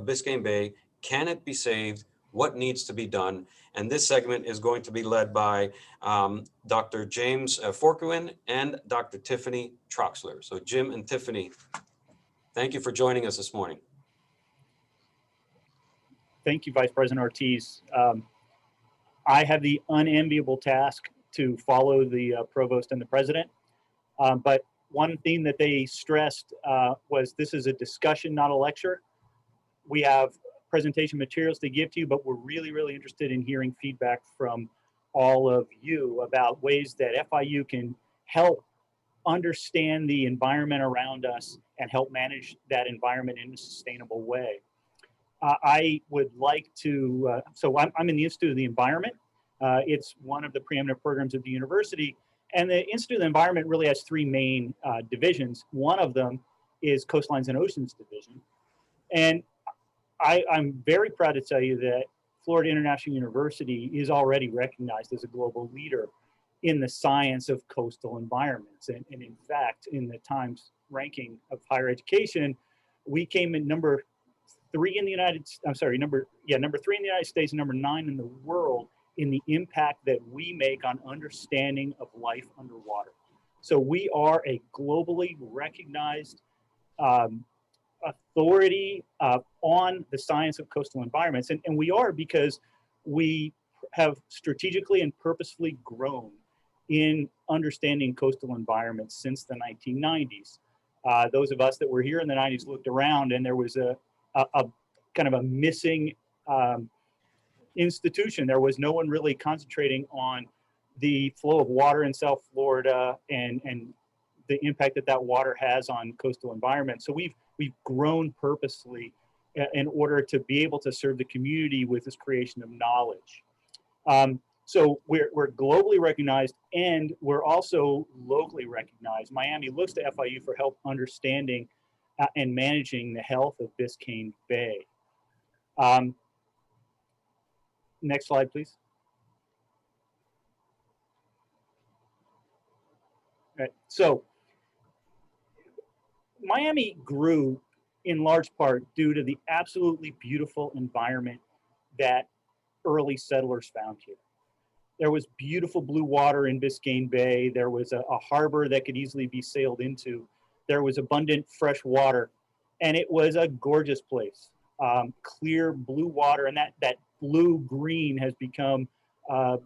Biscayne Bay. Can it be saved? What needs to be done? And this segment is going to be led by Dr. James Forquin and Dr. Tiffany Troxler. So Jim and Tiffany, thank you for joining us this morning. Thank you, Vice President Ortiz. I have the unenviable task to follow the provost and the president. But one thing that they stressed was this is a discussion, not a lecture. We have presentation materials to give to you, but we're really, really interested in hearing feedback from all of you about ways that FIU can help understand the environment around us and help manage that environment in a sustainable way. I would like to, so I'm in the Institute of the Environment. It's one of the preeminent programs of the university. And the Institute of the Environment really has three main divisions. One of them is Coastlines and Oceans Division. And I'm very proud to tell you that Florida International University is already recognized as a global leader in the science of coastal environments. And in fact, in the Times ranking of higher education, we came in number 3 in the United States, number 3 in the United States, number 9 in the world in the impact that we make on understanding of life underwater. So we are a globally recognized authority on the science of coastal environments. And we are because we have strategically and purposefully grown in understanding coastal environments since the 1990s. Those of us that were here in the 90s looked around and there was a kind of a missing institution. There was no one really concentrating on the flow of water in South Florida and the impact that water has on coastal environments. So we've grown purposely in order to be able to serve the community with this creation of knowledge. So we're globally recognized and we're also locally recognized. Miami looks to FIU for help understanding and managing the health of Biscayne Bay. Next slide, please. All right, so Miami grew in large part due to the absolutely beautiful environment that early settlers found here. There was beautiful blue water in Biscayne Bay. There was a harbor that could easily be sailed into. There was abundant fresh water, and it was a gorgeous place. Clear blue water, and that blue-green has become a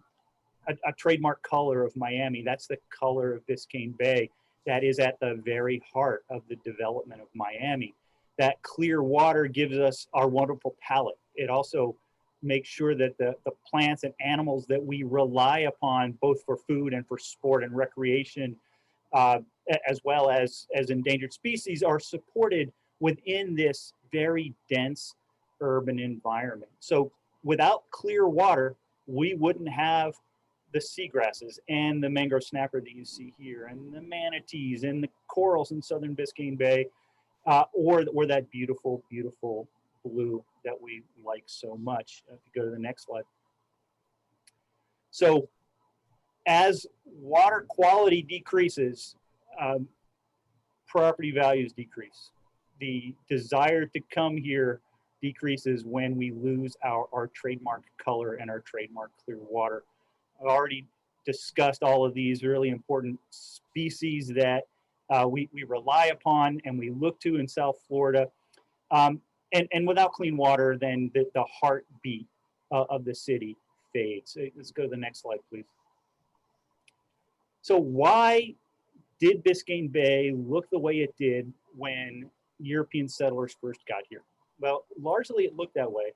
trademark color of Miami. That's the color of Biscayne Bay. That is at the very heart of the development of Miami. That clear water gives us our wonderful palate. It also makes sure that the plants and animals that we rely upon, both for food and for sport and recreation, as well as endangered species, are supported within this very dense urban environment. So without clear water, we wouldn't have the seagrasses and the mangrove snapper that you see here, and the manatees and the corals in southern Biscayne Bay, or that beautiful, beautiful blue that we like so much. If you go to the next slide. So as water quality decreases, property values decrease. The desire to come here decreases when we lose our trademark color and our trademark clear water. I've already discussed all of these really important species that we rely upon and we look to in South Florida. And without clean water, then the heartbeat of the city fades. Let's go to the next slide, please. So why did Biscayne Bay look the way it did when European settlers first got here? Well, largely it looked that way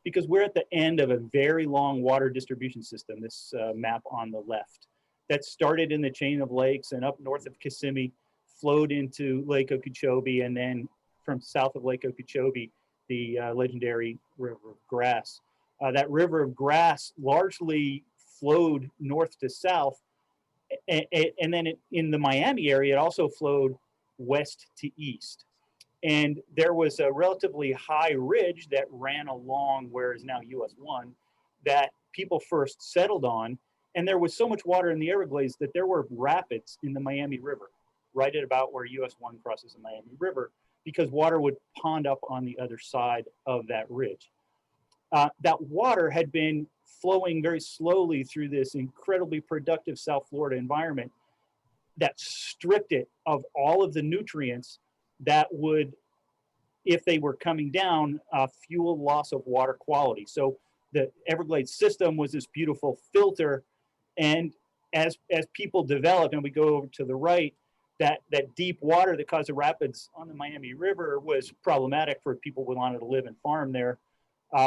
because we're at the end of a very long water distribution system, this map on the left, that started in the chain of lakes and up north of Kissimmee, flowed into Lake Okeechobee, and then from south of Lake Okeechobee, the legendary River of Grass. That River of Grass largely flowed north to south, and then in the Miami area, it also flowed west to east. And there was a relatively high ridge that ran along where is now US 1 that people first settled on. And there was so much water in the Everglades that there were rapids in the Miami River, right at about where US 1 crosses the Miami River, because water would pond up on the other side of that ridge. That water had been flowing very slowly through this incredibly productive South Florida environment that stripped it of all of the nutrients that would, if they were coming down, fuel loss of water quality. So the Everglades system was this beautiful filter, and as people developed, and we go over to the right, that deep water that caused the rapids on the Miami River was problematic for people who wanted to live and farm there.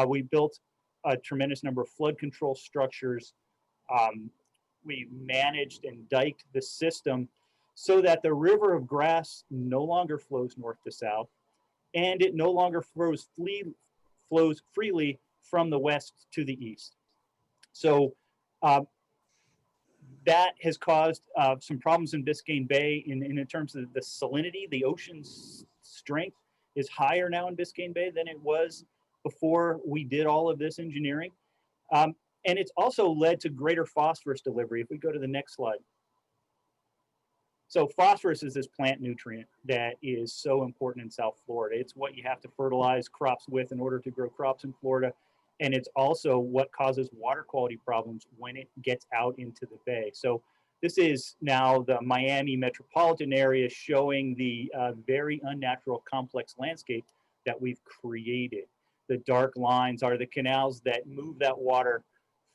We built a tremendous number of flood control structures. We managed and diked the system so that the River of Grass no longer flows north to south, and it no longer flows freely from the west to the east. So that has caused some problems in Biscayne Bay in terms of the salinity. The ocean's strength is higher now in Biscayne Bay than it was before we did all of this engineering. And it's also led to greater phosphorus delivery. If we go to the next slide. So phosphorus is this plant nutrient that is so important in South Florida. It's what you have to fertilize crops with in order to grow crops in Florida. And it's also what causes water quality problems when it gets out into the bay. So this is now the Miami metropolitan area showing the very unnatural complex landscape that we've created. The dark lines are the canals that move that water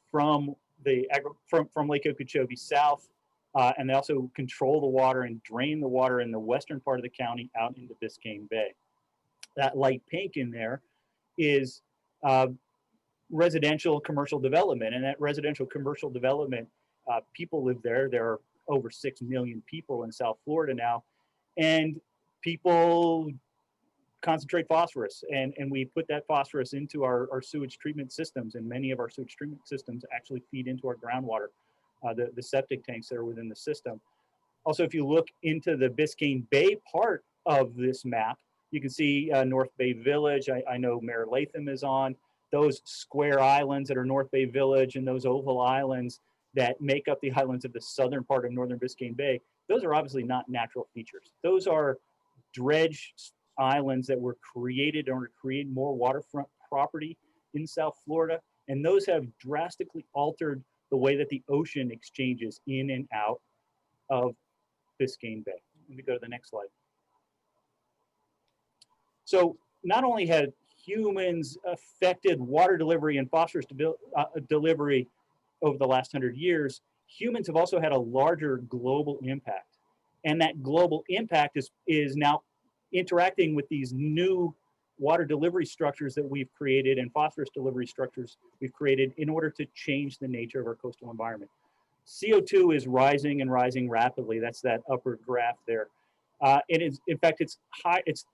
from Lake Okeechobee south, and they also control the water and drain the water in the western part of the county out into Biscayne Bay. That light pink in there is residential commercial development, and that residential commercial development, people live there. There are over 6 million people in South Florida now, and people concentrate phosphorus, and we put that phosphorus into our sewage treatment systems, and many of our sewage treatment systems actually feed into our groundwater, the septic tanks that are within the system. Also, if you look into the Biscayne Bay part of this map, you can see North Bay Village. I know Mayor Latham is on. Those square islands that are North Bay Village and those oval islands that make up the islands of the southern part of northern Biscayne Bay, those are obviously not natural features. Those are dredge islands that were created in order to create more waterfront property in South Florida, and those have drastically altered the way that the ocean exchanges in and out of Biscayne Bay. Let me go to the next slide. So not only had humans affected water delivery and phosphorus delivery over the last 100 years, humans have also had a larger global impact. And that global impact is now interacting with these new water delivery structures that we've created and phosphorus delivery structures we've created in order to change the nature of our coastal environment. CO2 is rising and rising rapidly. That's that upper graph there. It is, in fact, it's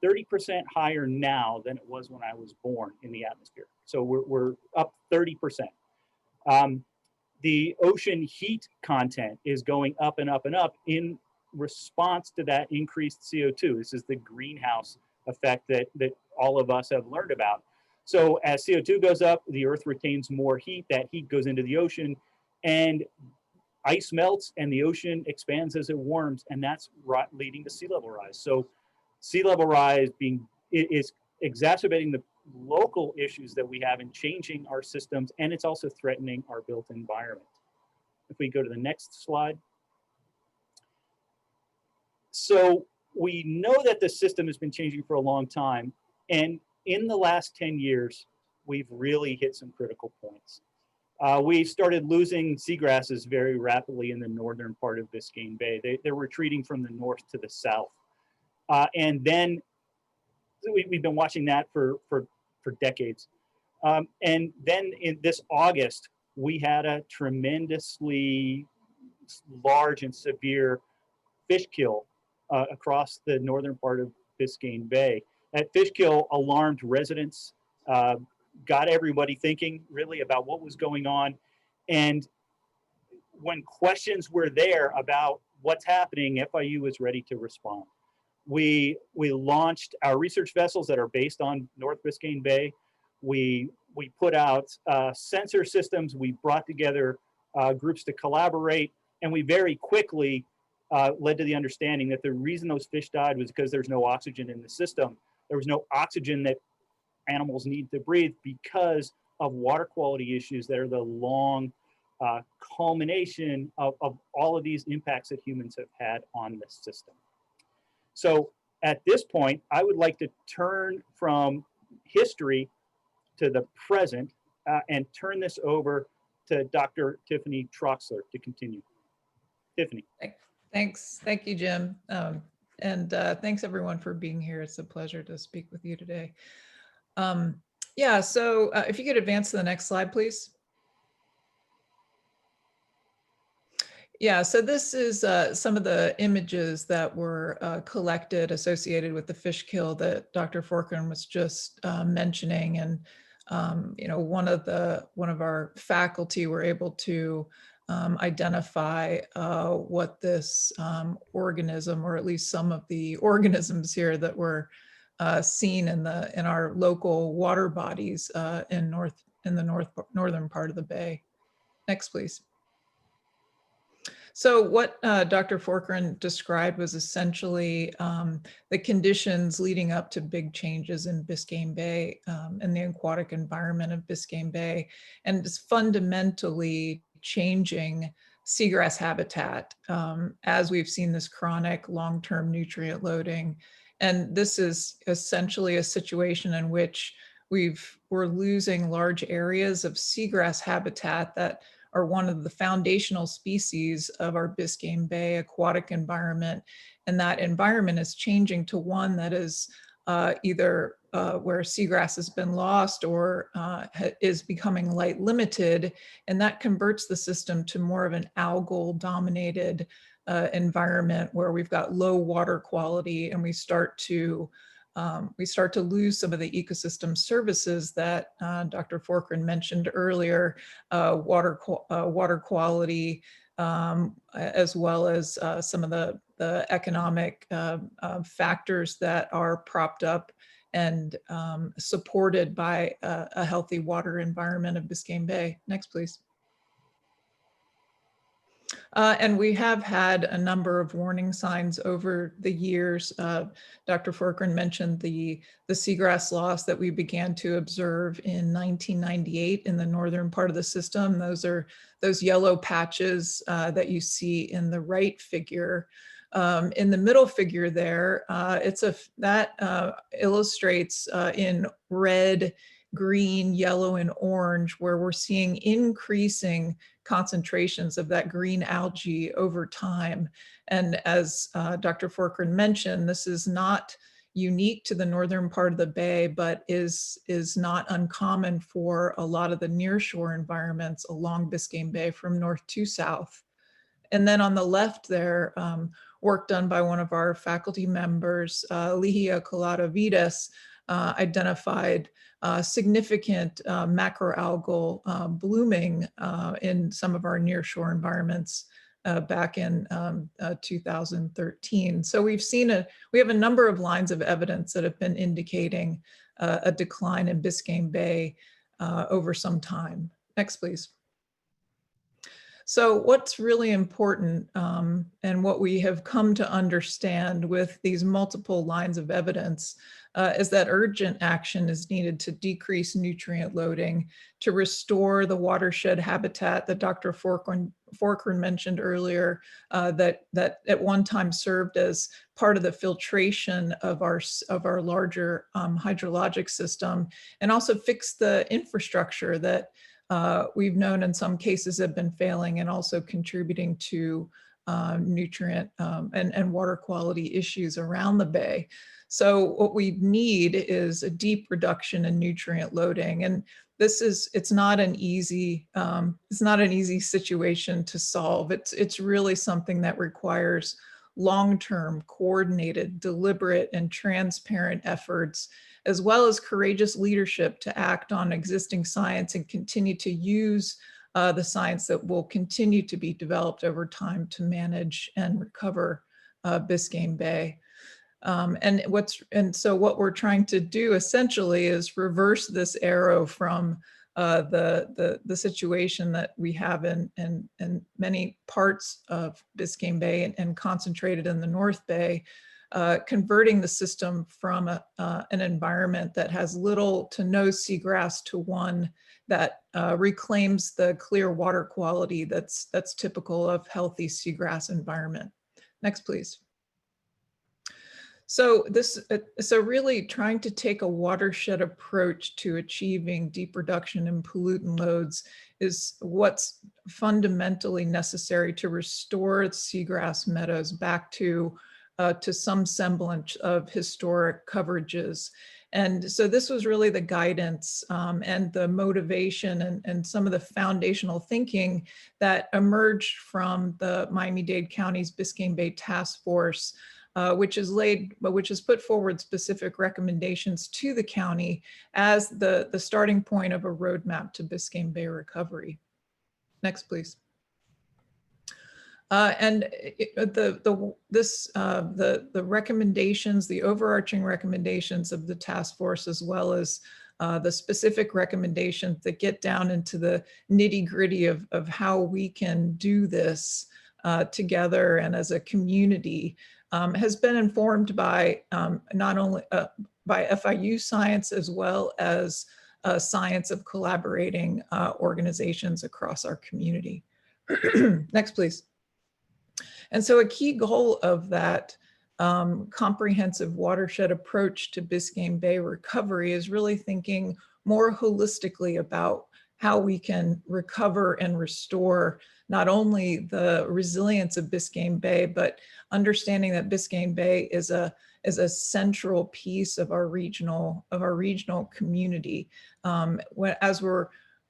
30% higher now than it was when I was born in the atmosphere. So we're up 30%. The ocean heat content is going up and up and up in response to that increased CO2. This is the greenhouse effect that all of us have learned about. So as CO2 goes up, the Earth retains more heat. That heat goes into the ocean, and ice melts and the ocean expands as it warms, and that's leading to sea level rise. So sea level rise is exacerbating the local issues that we have in changing our systems, and it's also threatening our built environment. If we go to the next slide. So we know that the system has been changing for a long time, and in the last 10 years, we've really hit some critical points. We started losing seagrasses very rapidly in the northern part of Biscayne Bay. They're retreating from the north to the south. And then we've been watching that for decades. And then in this August, we had a tremendously large and severe fish kill across the northern part of Biscayne Bay. That fish kill alarmed residents, got everybody thinking really about what was going on. And when questions were there about what's happening, FIU was ready to respond. We launched our research vessels that are based on North Biscayne Bay. We put out sensor systems. We brought together groups to collaborate, and we very quickly led to the understanding that the reason those fish died was because there's no oxygen in the system. There was no oxygen that animals need to breathe because of water quality issues that are the long culmination of all of these impacts that humans have had on the system. So at this point, I would like to turn from history to the present and turn this over to Dr. Tiffany Troxler to continue. Tiffany. Thanks. Thank you, Jim. And thanks everyone for being here. It's a pleasure to speak with you today. Yeah, so if you could advance to the next slide, please. Yeah, so this is some of the images that were collected associated with the fish kill that Dr. Forkin was just mentioning. And you know, one of our faculty were able to identify what this organism, or at least some of the organisms here that were seen in our local water bodies in the northern part of the bay. Next, please. So what Dr. Forkin described was essentially the conditions leading up to big changes in Biscayne Bay and the aquatic environment of Biscayne Bay, and it's fundamentally changing seagrass habitat as we've seen this chronic long-term nutrient loading. And this is essentially a situation in which we're losing large areas of seagrass habitat that are one of the foundational species of our Biscayne Bay aquatic environment. And that environment is changing to one that is either where seagrass has been lost or is becoming light limited. And that converts the system to more of an algal dominated environment where we've got low water quality, and we start to lose some of the ecosystem services that Dr. Forkin mentioned earlier, water quality, as well as some of the economic factors that are propped up and supported by a healthy water environment of Biscayne Bay. Next, please. And we have had a number of warning signs over the years. Dr. Forkin mentioned the seagrass loss that we began to observe in 1998 in the northern part of the system. Those are those yellow patches that you see in the right figure. In the middle figure there, that illustrates in red, green, yellow, and orange, where we're seeing increasing concentrations of that green algae over time. And as Dr. Forkern mentioned, this is not unique to the northern part of the bay, but is not uncommon for a lot of the nearshore environments along Biscayne Bay from north to south. And then on the left there, work done by one of our faculty members, Lihia Colado-Vides, identified significant macroalgal blooming in some of our nearshore environments back in 2013. So we have a number of lines of evidence that have been indicating a decline in Biscayne Bay over some time. Next, please. So what's really important and what we have come to understand with these multiple lines of evidence is that urgent action is needed to decrease nutrient loading, to restore the watershed habitat that Dr. Forkern mentioned earlier, that at one time served as part of the filtration of our larger hydrologic system, and also fix the infrastructure that we've known in some cases have been failing and also contributing to nutrient and water quality issues around the bay. So what we need is a deep reduction in nutrient loading. And it's not an easy situation to solve. It's really something that requires long-term, coordinated, deliberate, and transparent efforts, as well as courageous leadership to act on existing science and continue to use the science that will continue to be developed over time to manage and recover Biscayne Bay. So what we're trying to do essentially is reverse this arrow from the situation that we have in many parts of Biscayne Bay and concentrated in the North Bay, converting the system from an environment that has little to no seagrass to one that reclaims the clear water quality that's typical of healthy seagrass environment. Next, please. So really trying to take a watershed approach to achieving deep reduction in pollutant loads is what's fundamentally necessary to restore seagrass meadows back to some semblance of historic coverages. And so this was really the guidance and the motivation and some of the foundational thinking that emerged from the Miami-Dade County's Biscayne Bay Task Force, which has put forward specific recommendations to the county as the starting point of a roadmap to Biscayne Bay recovery. Next, please. The recommendations, the overarching recommendations of the task force, as well as the specific recommendations that get down into the nitty-gritty of how we can do this together and as a community, has been informed by not only by FIU science, as well as science of collaborating organizations across our community. Next, please. And so a key goal of that comprehensive watershed approach to Biscayne Bay recovery is really thinking more holistically about how we can recover and restore not only the resilience of Biscayne Bay, but understanding that Biscayne Bay is a central piece of our regional community.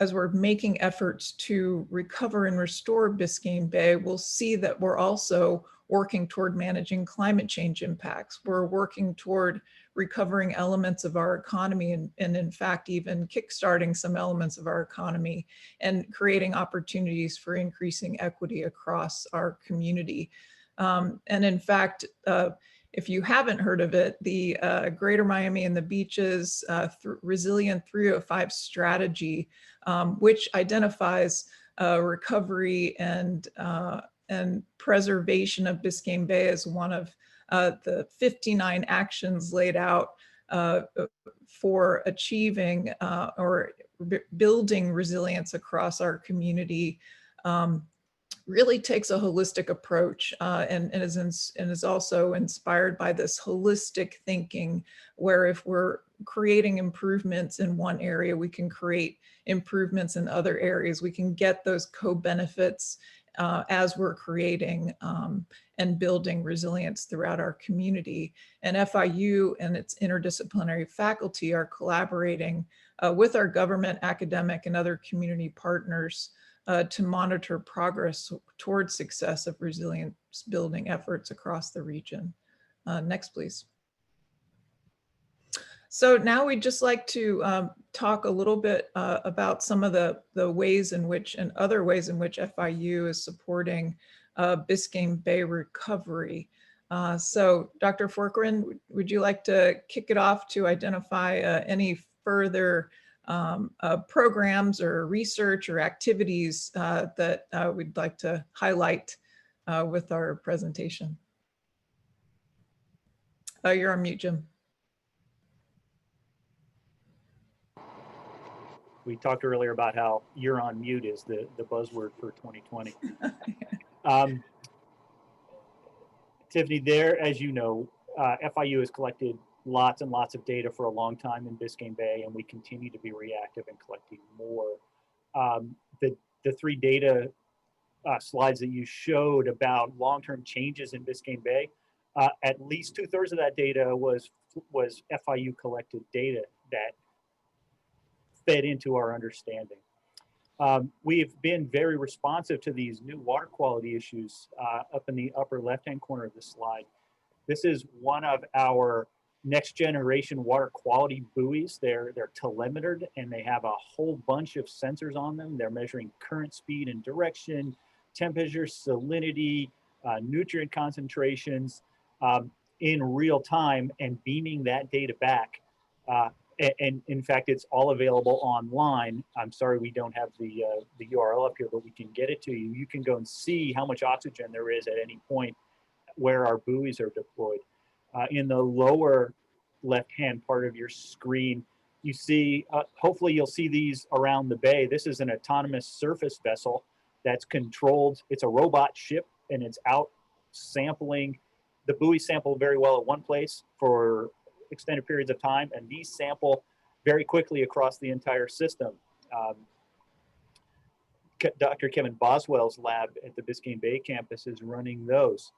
As we're making efforts to recover and restore Biscayne Bay, we'll see that we're also working toward managing climate change impacts. We're working toward recovering elements of our economy and in fact, even kickstarting some elements of our economy and creating opportunities for increasing equity across our community. And in fact, if you haven't heard of it, the Greater Miami and the Beaches Resilient 305 strategy, which identifies recovery and preservation of Biscayne Bay as one of the 59 actions laid out for achieving or building resilience across our community, really takes a holistic approach and is also inspired by this holistic thinking, where if we're creating improvements in one area, we can create improvements in other areas. We can get those co-benefits as we're creating and building resilience throughout our community. And FIU and its interdisciplinary faculty are collaborating with our government, academic, and other community partners to monitor progress towards success of resilience building efforts across the region. Next, please. So now we'd just like to talk a little bit about some of the ways in which and other ways in which FIU is supporting Biscayne Bay recovery. So Dr. Forkran, would you like to kick it off to identify any further programs or research or activities that we'd like to highlight with our presentation? You're on mute, Jim. We talked earlier about how "you're on mute" is the buzzword for 2020. Tiffany, there, as you know, FIU has collected lots and lots of data for a long time in Biscayne Bay, and we continue to be reactive in collecting more. The three data slides that you showed about long-term changes in Biscayne Bay, at least 2/3 of that data was FIU collected data that fed into our understanding. We've been very responsive to these new water quality issues up in the upper left-hand corner of the slide. This is one of our next generation water quality buoys. They're telemetered and they have a whole bunch of sensors on them. They're measuring current speed and direction, temperature, salinity, nutrient concentrations in real time and beaming that data back. And in fact, it's all available online. I'm sorry we don't have the URL up here, but we can get it to you. You can go and see how much oxygen there is at any point where our buoys are deployed. In the lower left-hand part of your screen, you see, hopefully you'll see these around the bay. This is an autonomous surface vessel that's controlled. It's a robot ship and it's out sampling. The buoys sample very well at one place for extended periods of time, and these sample very quickly across the entire system. Dr. Kevin Boswell's lab at the Biscayne Bay campus is running those.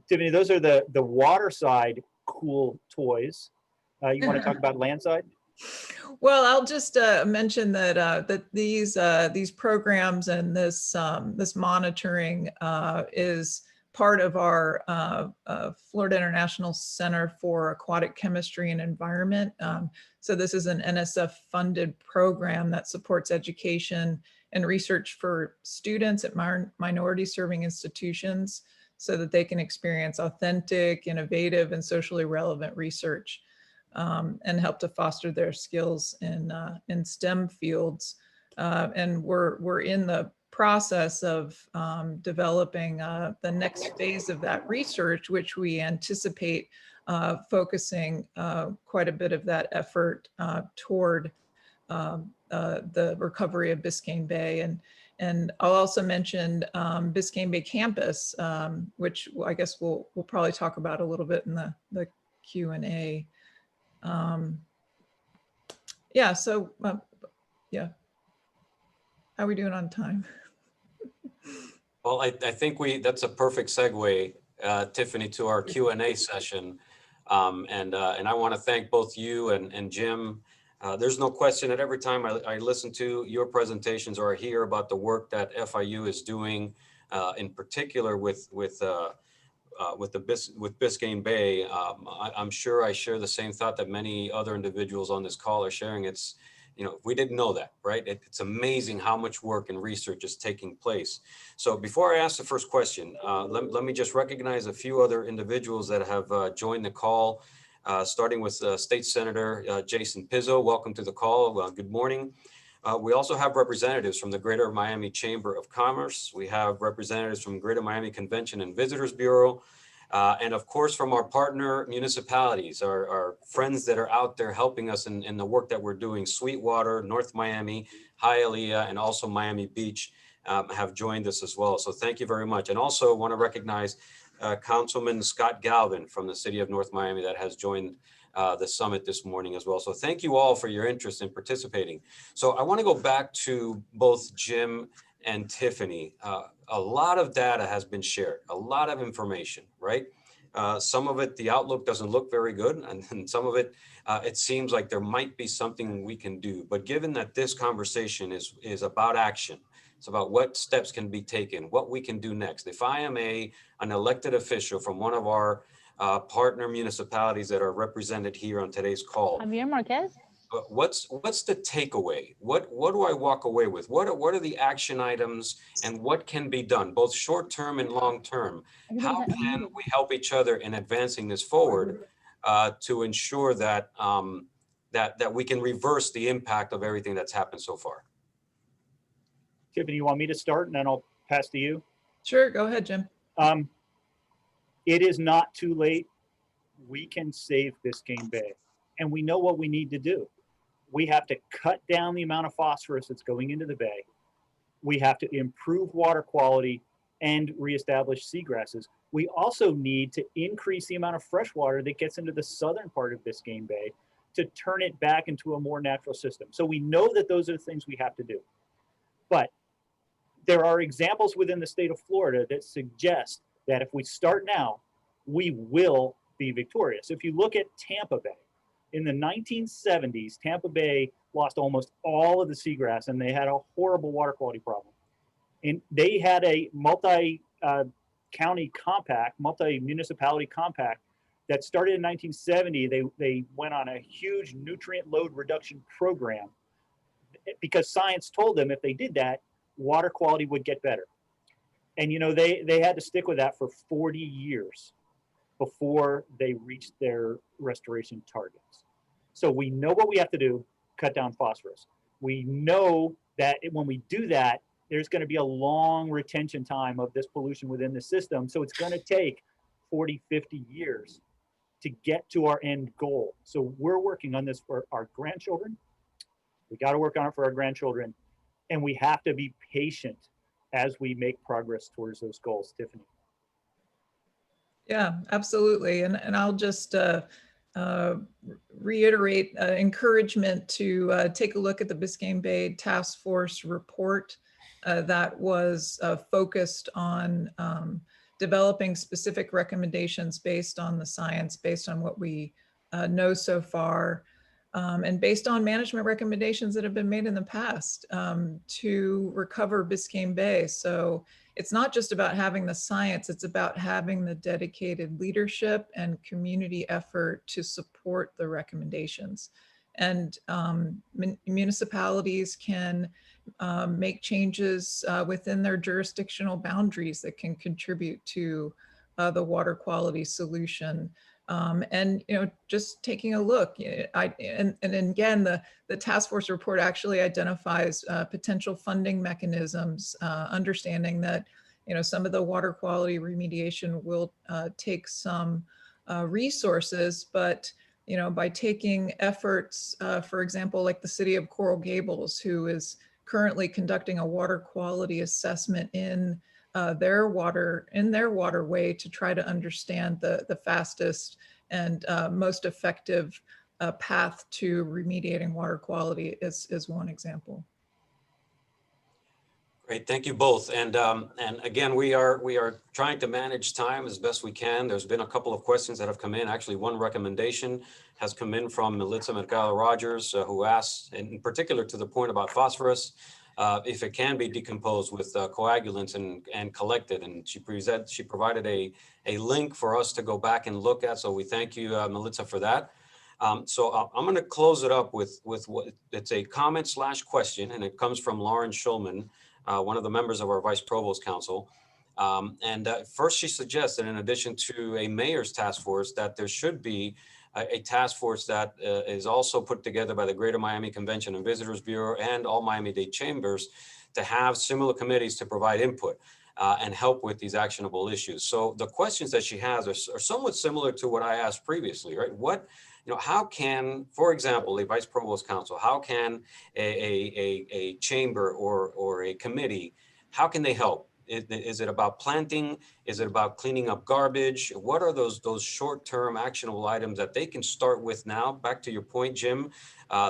Tiffany, those are the water side cool toys. You want to talk about land side? Well, I'll just mention that that these programs and this monitoring is part of our Florida International Center for Aquatic Chemistry and Environment. So this is an NSF-funded program that supports education and research for students at minority-serving institutions so that they can experience authentic, innovative, and socially relevant research and help to foster their skills in STEM fields. And we're in the process of developing the next phase of that research, which we anticipate focusing quite a bit of that effort toward the recovery of Biscayne Bay. And I'll also mention Biscayne Bay campus, which I guess we'll probably talk about a little bit in the Q&A. Yeah, so yeah. How are we doing on time? Well, I think that's a perfect segue, Tiffany, to our Q&A session. And I want to thank both you and Jim. There's no question that every time I listen to your presentations or I hear about the work that FIU is doing, in particular with Biscayne Bay, I'm sure I share the same thought that many other individuals on this call are sharing. It's, we didn't know that, right? It's amazing how much work and research is taking place. So before I ask the first question, let me just recognize a few other individuals that have joined the call, starting with State Senator Jason Pizzo. Welcome to the call. Good morning. We also have representatives from the Greater Miami Chamber of Commerce. We have representatives from Greater Miami Convention and Visitors Bureau. And of course, from our partner municipalities, our friends that are out there helping us in the work that we're doing, Sweetwater, North Miami, Hialeah, and also Miami Beach. have joined us as well. So thank you very much. And also want to recognize Councilman Scott Galvin from the city of North Miami that has joined the summit this morning as well. So thank you all for your interest in participating. So I want to go back to both Jim and Tiffany. A lot of data has been shared, a lot of information, right? Some of it, the outlook doesn't look very good. And some of it, it seems like there might be something we can do. But given that this conversation is about action, it's about what steps can be taken, what we can do next. If I am an elected official from one of our partner municipalities that are represented here on today's call, Javier Marquez. What's the takeaway? What do I walk away with? What are the action items and what can be done, both short term and long term? How can we help each other in advancing this forward to ensure that that we can reverse the impact of everything that's happened so far? Tiffany, you want me to start and then I'll pass to you? Sure, go ahead, Jim. It is not too late. We can save Biscayne Bay, and we know what we need to do. We have to cut down the amount of phosphorus that's going into the bay. We have to improve water quality and reestablish seagrasses. We also need to increase the amount of fresh water that gets into the southern part of Biscayne Bay to turn it back into a more natural system. So we know that those are the things we have to do. But there are examples within the state of Florida that suggest that if we start now, we will be victorious. If you look at Tampa Bay, in the 1970s, Tampa Bay lost almost all of the seagrass and they had a horrible water quality problem. And they had a multi-county compact, multi-municipality compact that started in 1970. They went on a huge nutrient load reduction program because science told them if they did that, water quality would get better. And you know, they had to stick with that for 40 years before they reached their restoration targets. So we know what we have to do, cut down phosphorus. We know that when we do that, there's going to be a long retention time of this pollution within the system. So it's going to take 40, 50 years to get to our end goal. So we're working on this for our grandchildren. We got to work on it for our grandchildren. And we have to be patient as we make progress towards those goals, Tiffany. Yeah, absolutely. And I'll just reiterate encouragement to take a look at the Biscayne Bay Task Force report that was focused on developing specific recommendations based on the science, based on what we know so far, and based on management recommendations that have been made in the past to recover Biscayne Bay. So it's not just about having the science, it's about having the dedicated leadership and community effort to support the recommendations. And municipalities can make changes within their jurisdictional boundaries that can contribute to the water quality solution. And you know, just taking a look, and again, the task force report actually identifies potential funding mechanisms, understanding that you know some of the water quality remediation will take some resources, but you know, by taking efforts, for example, like the city of Coral Gables, who is currently conducting a water quality assessment in their waterway to try to understand the fastest and most effective path to remediating water quality is one example. Great, thank you both. And again, we are trying to manage time as best we can. There's been a couple of questions that have come in. Actually, one recommendation has come in from Melissa Mercado Rogers, who asked, in particular to the point about phosphorus, if it can be decomposed with coagulants and collected. And she provided a link for us to go back and look at. So we thank you, Melissa, for that. So I'm going to close it up with what it's a comment/question, and it comes from Lauren Schulman, one of the members of our Vice Provost Council. First, she suggested, in addition to a mayor's task force, that there should be a task force that is also put together by the Greater Miami Convention and Visitors Bureau and all Miami-Dade chambers to have similar committees to provide input and help with these actionable issues. So the questions that she has are somewhat similar to what I asked previously, right? How can, for example, a Vice Provost Council, how can a chamber or a committee how can they help? Is it about planting? Is it about cleaning up garbage? What are those short-term actionable items that they can start with now? Back to your point, Jim,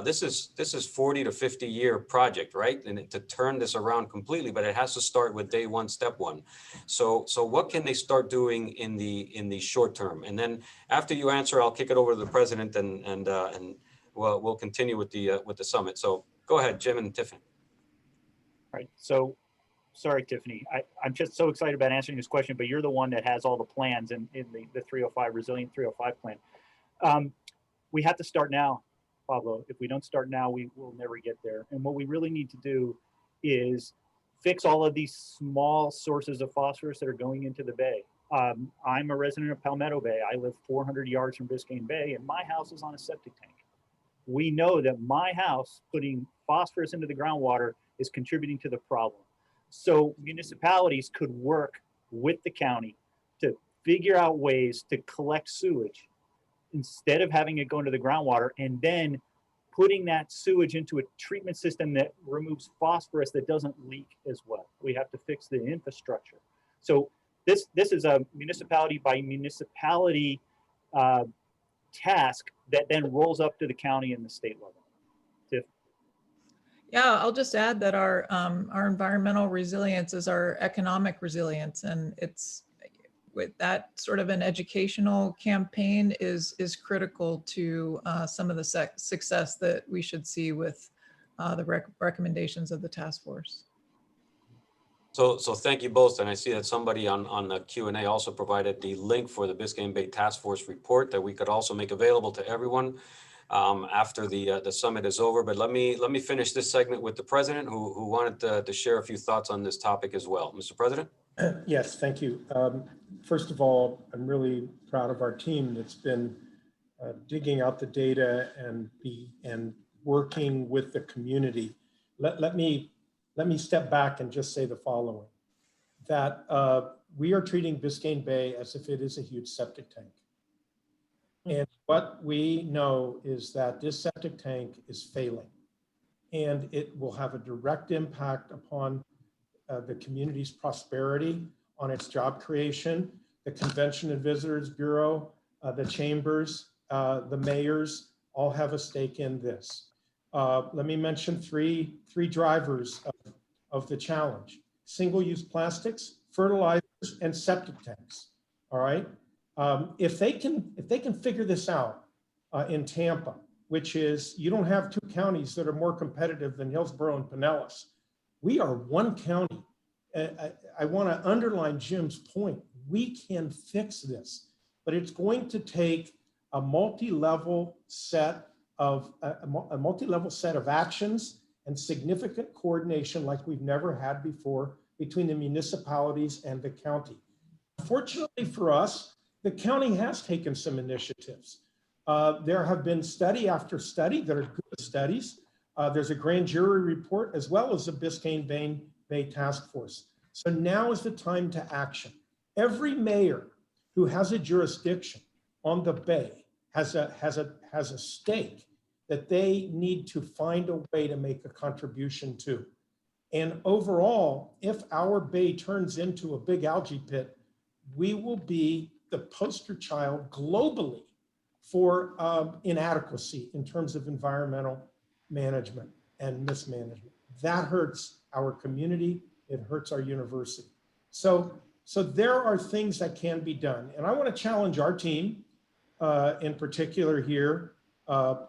this is 40 to 50 year project, right? And to turn this around completely, but it has to start with day one, step one. So what can they start doing in the short term? And then after you answer, I'll kick it over to the president, and we'll continue with the summit. So go ahead, Jim and Tiffany. All right. So, sorry, Tiffany. I'm just so excited about answering this question, but you're the one that has all the plans in the 305 Resilient 305 plan. We have to start now, Pablo. If we don't start now, we will never get there. And what we really need to do is fix all of these small sources of phosphorus that are going into the bay. I'm a resident of Palmetto Bay. I live 400 yards from Biscayne Bay, and my house is on a septic tank. We know that my house putting phosphorus into the groundwater is contributing to the problem. So municipalities could work with the county to figure out ways to collect sewage instead of having it go into the groundwater, and then putting that sewage into a treatment system that removes phosphorus that doesn't leak as well. We have to fix the infrastructure. So this is a municipality by municipality task that then rolls up to the county and the state level. Tiff? Yeah, I'll just add that our environmental resilience is our economic resilience, and it's with that sort of an educational campaign is critical to some of the success that we should see with the recommendations of the task force. So thank you both, and I see that somebody on the Q&A also provided the link for the Biscayne Bay Task Force report that we could also make available to everyone after the summit is over. But let me finish this segment with the president, who wanted to share a few thoughts on this topic as well. Mr. President? Yes, thank you. First of all, I'm really proud of our team that's been digging out the data and working with the community. Let me step back and just say the following, that we are treating Biscayne Bay as if it is a huge septic tank. And what we know is that this septic tank is failing, and it will have a direct impact upon the community's prosperity, on its job creation. The Convention and Visitors Bureau, the chambers, the mayors all have a stake in this. Let me mention three drivers of the challenge: single-use plastics, fertilizers, and septic tanks. All right. If they can figure this out in Tampa, which is, you don't have two counties that are more competitive than Hillsborough and Pinellas. We are one county. I want to underline Jim's point. We can fix this, but it's going to take a multi-level set of actions and significant coordination like we've never had before between the municipalities and the county. Fortunately for us, the county has taken some initiatives. There have been study after study that are good studies. There's a grand jury report as well as a Biscayne Bay task force. So now is the time to action. Every mayor who has a jurisdiction on the Bay has a stake that they need to find a way to make a contribution to. And overall, if our Bay turns into a big algae pit, we will be the poster child globally for inadequacy in terms of environmental management and mismanagement. That hurts our community, it hurts our university. So there are things that can be done. And I want to challenge our team in particular here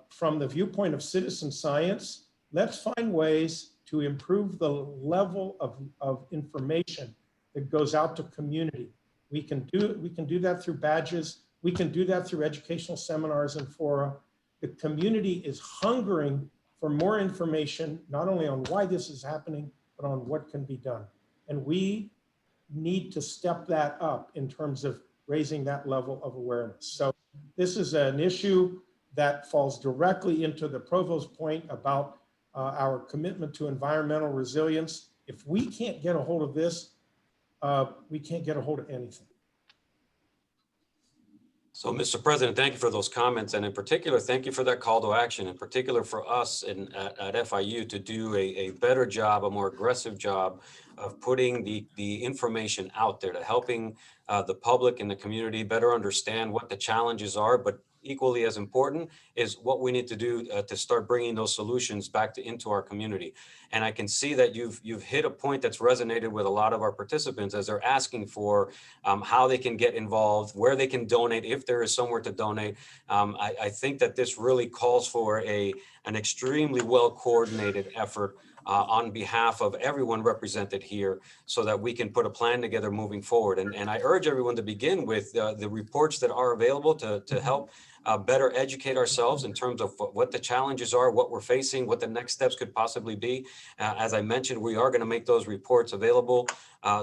from the viewpoint of citizen science. Let's find ways to improve the level of information that goes out to community. We can do that through badges. We can do that through educational seminars and fora. The community is hungering for more information, not only on why this is happening, but on what can be done. And we need to step that up in terms of raising that level of awareness. So this is an issue that falls directly into the provost's point about our commitment to environmental resilience. If we can't get a hold of this, we can't get a hold of anything. So, Mr. President, thank you for those comments. And in particular, thank you for that call to action, in particular for us at FIU to do a better job, a more aggressive job of putting the information out there, to helping the public and the community better understand what the challenges are, but equally as important is what we need to do to start bringing those solutions back into our community. And I can see that you've hit a point that's resonated with a lot of our participants as they're asking for how they can get involved, where they can donate, if there is somewhere to donate. I think that this really calls for an extremely well coordinated effort on behalf of everyone represented here, so that we can put a plan together moving forward. And I urge everyone to begin with the reports that are available to help better educate ourselves in terms of what the challenges are, what we're facing, what the next steps could possibly be. As I mentioned, we are going to make those reports available.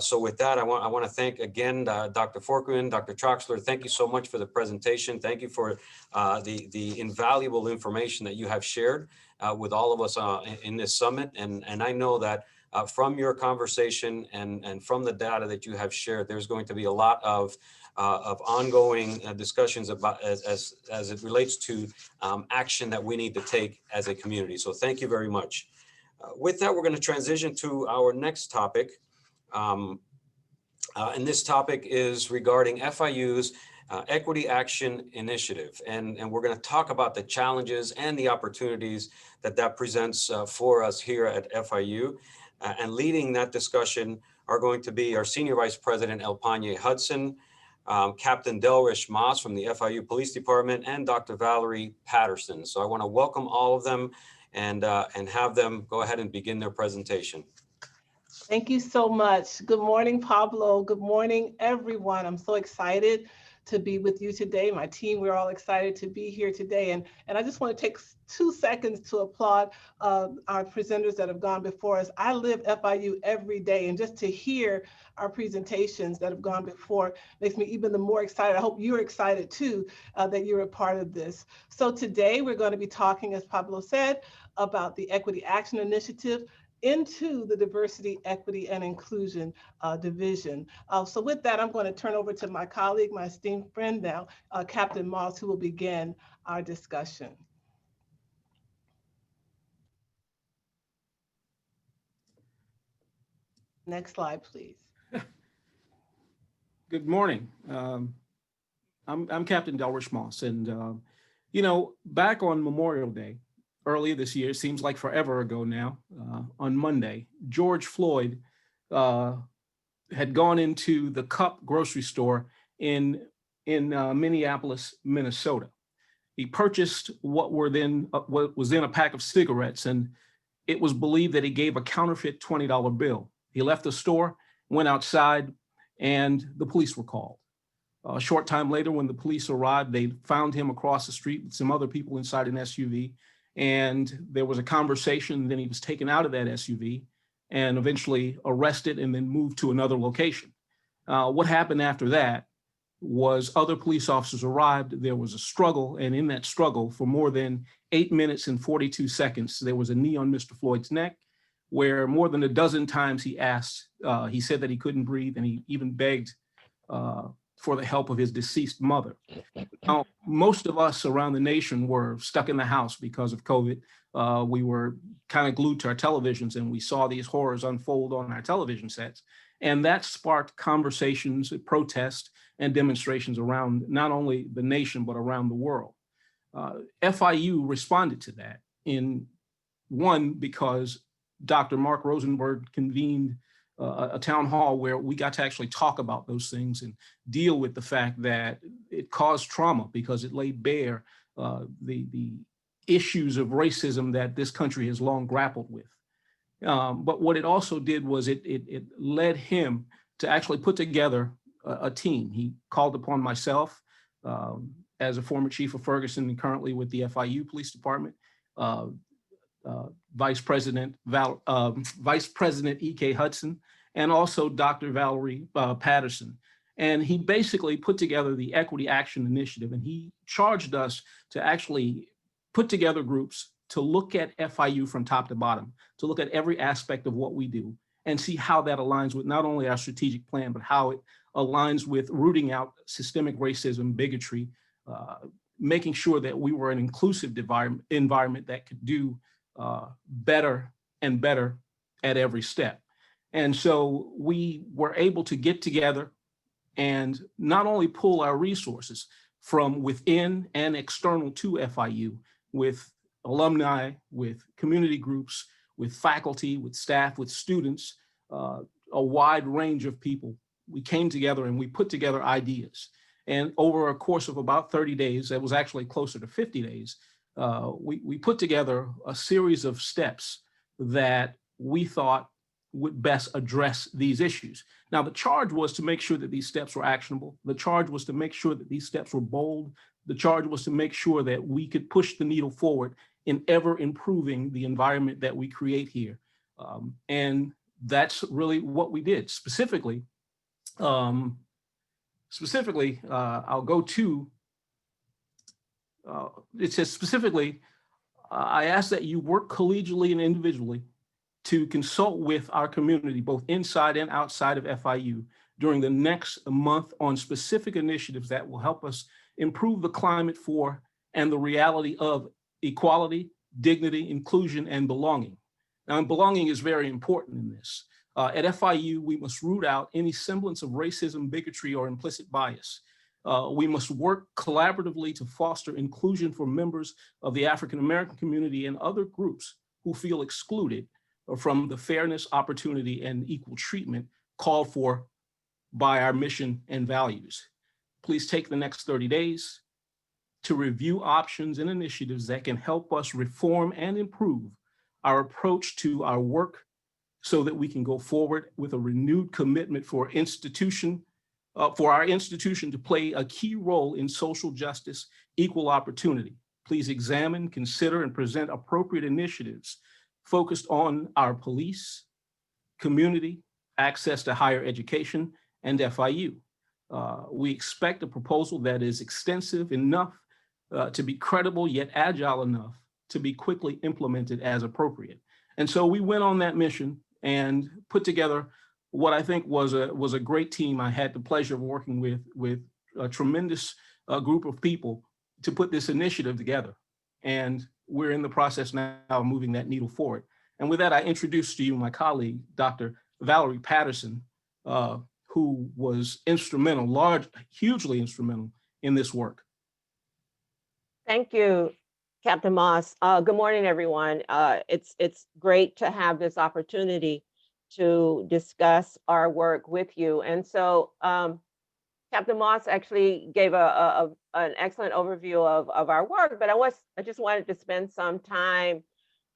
So with that, I want to thank again Dr. Forkman, Dr. Troxler. Thank you so much for the presentation. Thank you for the invaluable information that you have shared with all of us in this summit. And I know that from your conversation and from the data that you have shared, there's going to be a lot of ongoing discussions about as it relates to action that we need to take as a community. So thank you very much. With that, we're going to transition to our next topic. And this topic is regarding FIU's Equity Action Initiative. And we're going to talk about the challenges and the opportunities that presents for us here at FIU. And leading that discussion are going to be our Senior Vice President, Elpanye Hudson, Captain Delrish Moss from the FIU Police Department, and Dr. Valerie Patterson. So I want to welcome all of them and have them go ahead and begin their presentation. Thank you so much. Good morning, Pablo. Good morning, everyone. I'm so excited to be with you today. My team, we're all excited to be here today. And I just want to take 2 seconds to applaud our presenters that have gone before us. I live FIU every day, and just to hear our presentations that have gone before makes me even the more excited. I hope you're excited too, that you're a part of this. So today we're going to be talking, as Pablo said, about the Equity Action Initiative into the Diversity, Equity, and Inclusion Division. So with that, I'm going to turn over to my colleague, my esteemed friend now, Captain Moss, who will begin our discussion. Next slide, please. Good morning. I'm Captain Delrish Moss, and you know, back on Memorial Day, earlier this year, seems like forever ago now, on Monday, George Floyd had gone into the Cup grocery store in Minneapolis, Minnesota. He purchased what was in a pack of cigarettes, and it was believed that he gave a counterfeit $20 bill. He left the store, went outside, and the police were called. A short time later, when the police arrived, they found him across the street with some other people inside an SUV. And there was a conversation, then he was taken out of that SUV and eventually arrested and then moved to another location. What happened after that was other police officers arrived, there was a struggle, and in that struggle for more than 8 minutes and 42 seconds, there was a knee on Mr. Floyd's neck, where more than a dozen times he said that he couldn't breathe, and he even begged for the help of his deceased mother. Now, most of us around the nation were stuck in the house because of COVID. We were kind of glued to our televisions, and we saw these horrors unfold on our television sets. And that sparked conversations, protests, and demonstrations around not only the nation, but around the world. FIU responded to that because Dr. Mark Rosenberg convened a town hall where we got to actually talk about those things and deal with the fact that it caused trauma because it laid bare the issues of racism that this country has long grappled with. But what it also did was it led him to actually put together a team. He called upon myself as a former chief of Ferguson and currently with the FIU Police Department, Vice President E.K. Hudson, and also Dr. Valerie Patterson. And he basically put together the Equity Action Initiative, and he charged us to actually put together groups to look at FIU from top to bottom, to look at every aspect of what we do and see how that aligns with not only our strategic plan, but how it aligns with rooting out systemic racism, bigotry, making sure that we were an inclusive environment that could do better and better at every step. And so we were able to get together and not only pull our resources from within and external to FIU with alumni, with community groups, with faculty, with staff, with students, a wide range of people. We came together and we put together ideas. And over a course of about 30 days, that was actually closer to 50 days, we put together a series of steps that we thought would best address these issues. Now, the charge was to make sure that these steps were actionable. The charge was to make sure that these steps were bold. The charge was to make sure that we could push the needle forward in ever improving the environment that we create here. And that's really what we did. Specifically, I'll go to, it says specifically, I ask that you work collegially and individually to consult with our community, both inside and outside of FIU, during the next month on specific initiatives that will help us improve the climate for and the reality of equality, dignity, inclusion, and belonging. Now, and belonging is very important in this. At FIU, we must root out any semblance of racism, bigotry, or implicit bias. We must work collaboratively to foster inclusion for members of the African American community and other groups who feel excluded from the fairness, opportunity, and equal treatment called for by our mission and values. Please take the next 30 days to review options and initiatives that can help us reform and improve our approach to our work so that we can go forward with a renewed commitment for our institution to play a key role in social justice, equal opportunity. Please examine, consider, and present appropriate initiatives focused on our police, community, access to higher education, and FIU. We expect a proposal that is extensive enough to be credible yet agile enough to be quickly implemented as appropriate. And so we went on that mission and put together what I think was a great team. I had the pleasure of working with a tremendous group of people to put this initiative together. And we're in the process now of moving that needle forward. And with that, I introduce to you my colleague, Dr. Valerie Patterson, who was instrumental, hugely instrumental in this work. Thank you, Captain Moss. Good morning, everyone. It's great to have this opportunity to discuss our work with you. And so Captain Moss actually gave an excellent overview of our work, but I just wanted to spend some time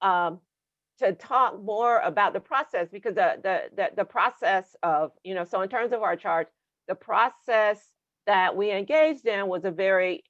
to talk more about the process, because the process of, so in terms of our charge, the process that we engaged in was a very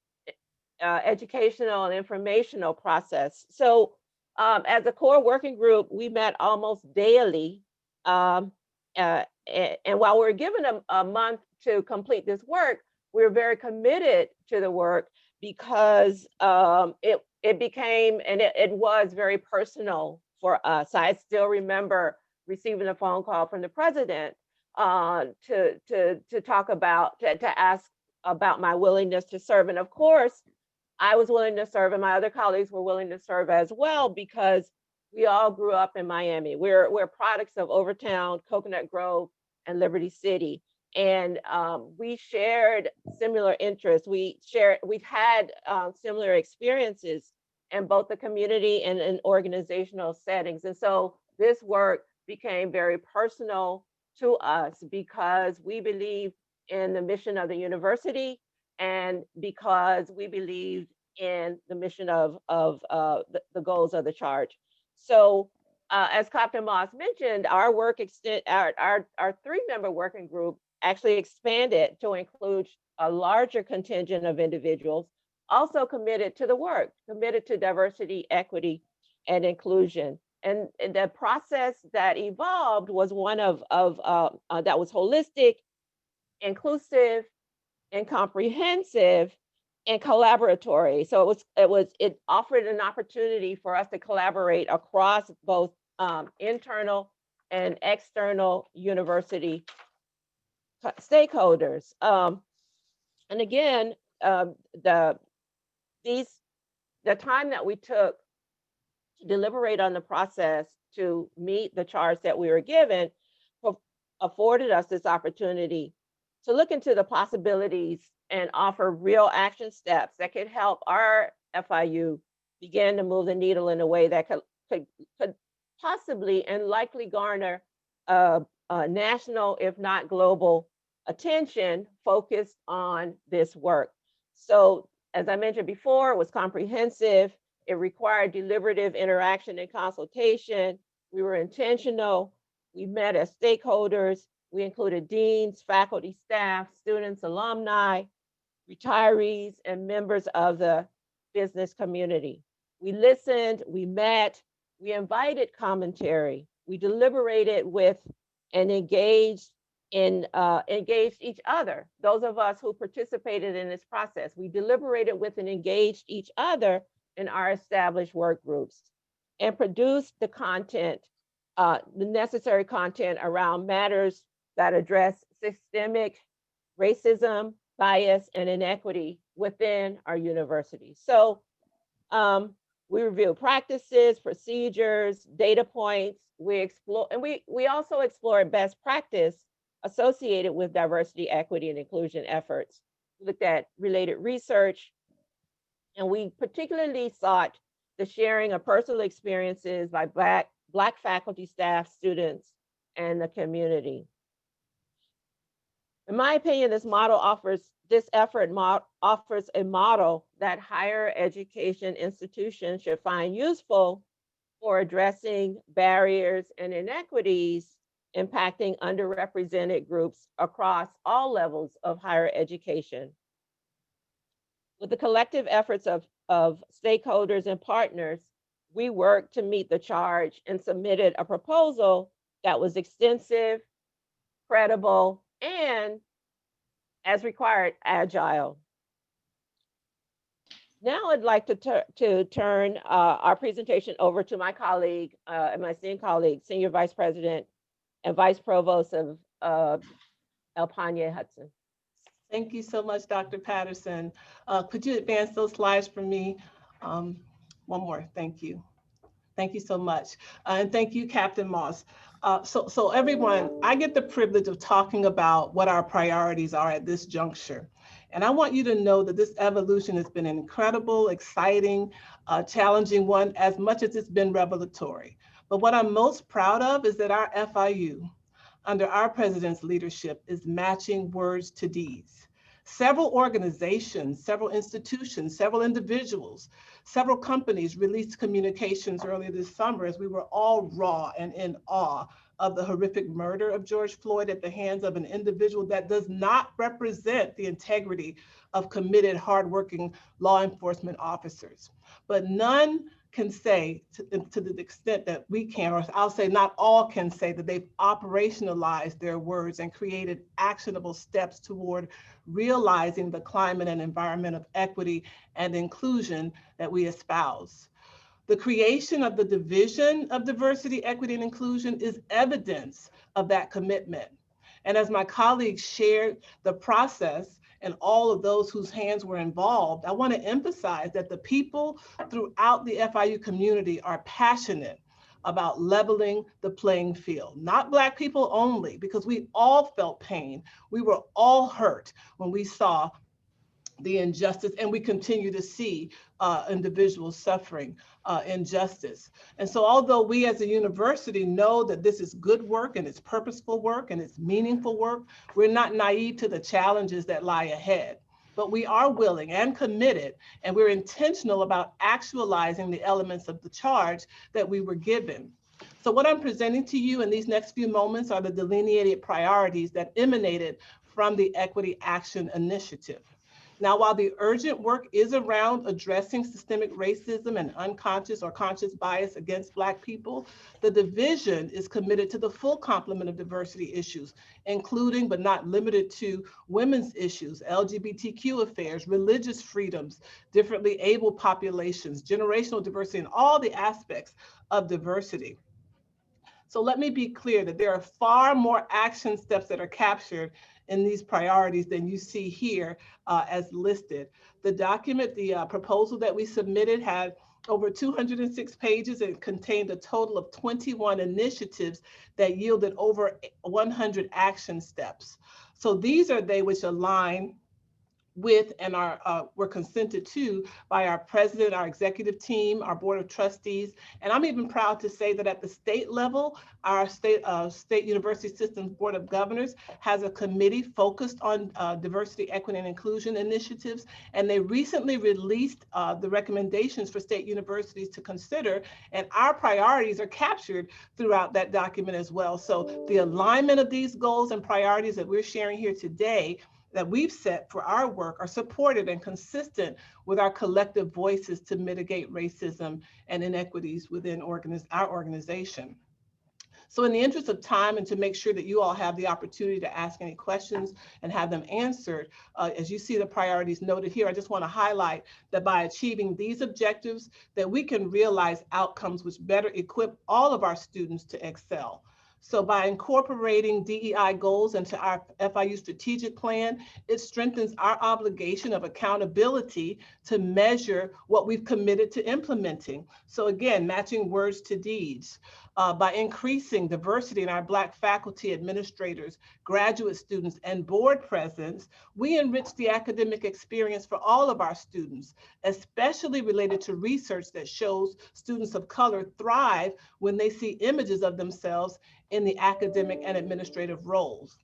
educational and informational process. So as a core working group, we met almost daily. And while we're given a month to complete this work, we're very committed to the work because it became, and it was very personal for us. I still remember receiving a phone call from the president to talk about, to ask about my willingness to serve. And of course, I was willing to serve, and my other colleagues were willing to serve as well, because we all grew up in Miami. We're products of Overtown, Coconut Grove, and Liberty City. And we shared similar interests. We've had similar experiences in both the community and in organizational settings. And so this work became very personal to us because we believe in the mission of the university, and because we believed in the mission of the goals of the charge. So as Captain Moss mentioned, our work our 3-member working group actually expanded to include a larger contingent of individuals also committed to the work, committed to diversity, equity, and inclusion. And the process that evolved was one of that was holistic, inclusive, and comprehensive, and collaboratory. So it offered an opportunity for us to collaborate across both internal and external university stakeholders. And again, the time that we took to deliberate on the process to meet the charge that we were given afforded us this opportunity to look into the possibilities and offer real action steps that could help our FIU begin to move the needle in a way that could possibly and likely garner a national, if not global, attention focused on this work. So, as I mentioned before, it was comprehensive. It required deliberative interaction and consultation. We were intentional. We met as stakeholders. We included deans, faculty, staff, students, alumni, retirees, and members of the business community. We listened, we met, we invited commentary, we deliberated with and engaged each other. Those of us who participated in this process, we deliberated with and engaged each other in our established work groups and produced the content, the necessary content around matters that address systemic racism, bias, and inequity within our university. So we review practices, procedures, data points. We explore, and we also explore best practice associated with diversity, equity, and inclusion efforts. We looked at related research, and we particularly sought the sharing of personal experiences by Black faculty, staff, students, and the community. In my opinion, this effort offers a model that higher education institutions should find useful for addressing barriers and inequities impacting underrepresented groups across all levels of higher education. With the collective efforts of stakeholders and partners, we worked to meet the charge and submitted a proposal that was extensive, credible, and, as required, agile. Now I'd like to turn our presentation over to my colleague, my esteemed colleague, Senior Vice President and Vice Provost of Elpania Hudson. Thank you so much, Dr. Patterson. Could you advance those slides for me? One more, thank you. Thank you so much. And thank you, Captain Moss. So everyone, I get the privilege of talking about what our priorities are at this juncture. And I want you to know that this evolution has been an incredible, exciting, challenging one, as much as it's been revelatory. But what I'm most proud of is that our FIU, under our president's leadership, is matching words to deeds. Several organizations, several institutions, several individuals, several companies released communications earlier this summer as we were all raw and in awe of the horrific murder of George Floyd at the hands of an individual that does not represent the integrity of committed, hardworking law enforcement officers. But none can say, to the extent that we can, or I'll say not all can say, that they've operationalized their words and created actionable steps toward realizing the climate and environment of equity and inclusion that we espouse. The creation of the Division of Diversity, Equity, and Inclusion is evidence of that commitment. And as my colleagues shared the process and all of those whose hands were involved, I want to emphasize that the people throughout the FIU community are passionate about leveling the playing field. Not Black people only, because we all felt pain. We were all hurt when we saw the injustice, and we continue to see individuals suffering injustice. And so although we as a university know that this is good work and it's purposeful work and it's meaningful work, we're not naive to the challenges that lie ahead. But we are willing and committed, and we're intentional about actualizing the elements of the charge that we were given. So what I'm presenting to you in these next few moments are the delineated priorities that emanated from the Equity Action Initiative. Now, while the urgent work is around addressing systemic racism and unconscious or conscious bias against Black people, the division is committed to the full complement of diversity issues, including but not limited to women's issues, LGBTQ affairs, religious freedoms, differently able populations, generational diversity, and all the aspects of diversity. So let me be clear that there are far more action steps that are captured in these priorities than you see here as listed. The document, the proposal that we submitted had over 206 pages and contained a total of 21 initiatives that yielded over 100 action steps. So these are they which align with and were consented to by our president, our executive team, our board of trustees. And I'm even proud to say that at the state level, our state university systems board of governors has a committee focused on diversity, equity, and inclusion initiatives. And they recently released the recommendations for state universities to consider, and our priorities are captured throughout that document as well. So the alignment of these goals and priorities that we're sharing here today that we've set for our work are supported and consistent with our collective voices to mitigate racism and inequities within our organization. So in the interest of time and to make sure that you all have the opportunity to ask any questions and have them answered, as you see the priorities noted here, I just want to highlight that by achieving these objectives, that we can realize outcomes which better equip all of our students to excel. So by incorporating DEI goals into our FIU strategic plan, it strengthens our obligation of accountability to measure what we've committed to implementing. So again, matching words to deeds. By increasing diversity in our Black faculty, administrators, graduate students, and board presence, we enrich the academic experience for all of our students, especially related to research that shows students of color thrive when they see images of themselves in the academic and administrative roles.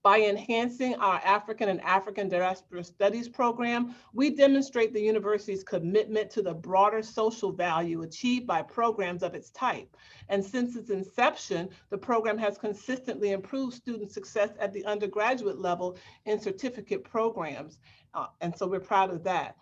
By enhancing our African and African Diaspora Studies program, we demonstrate the university's commitment to the broader social value achieved by programs of its type. And since its inception, the program has consistently improved student success at the undergraduate level in certificate programs. And so we're proud of that.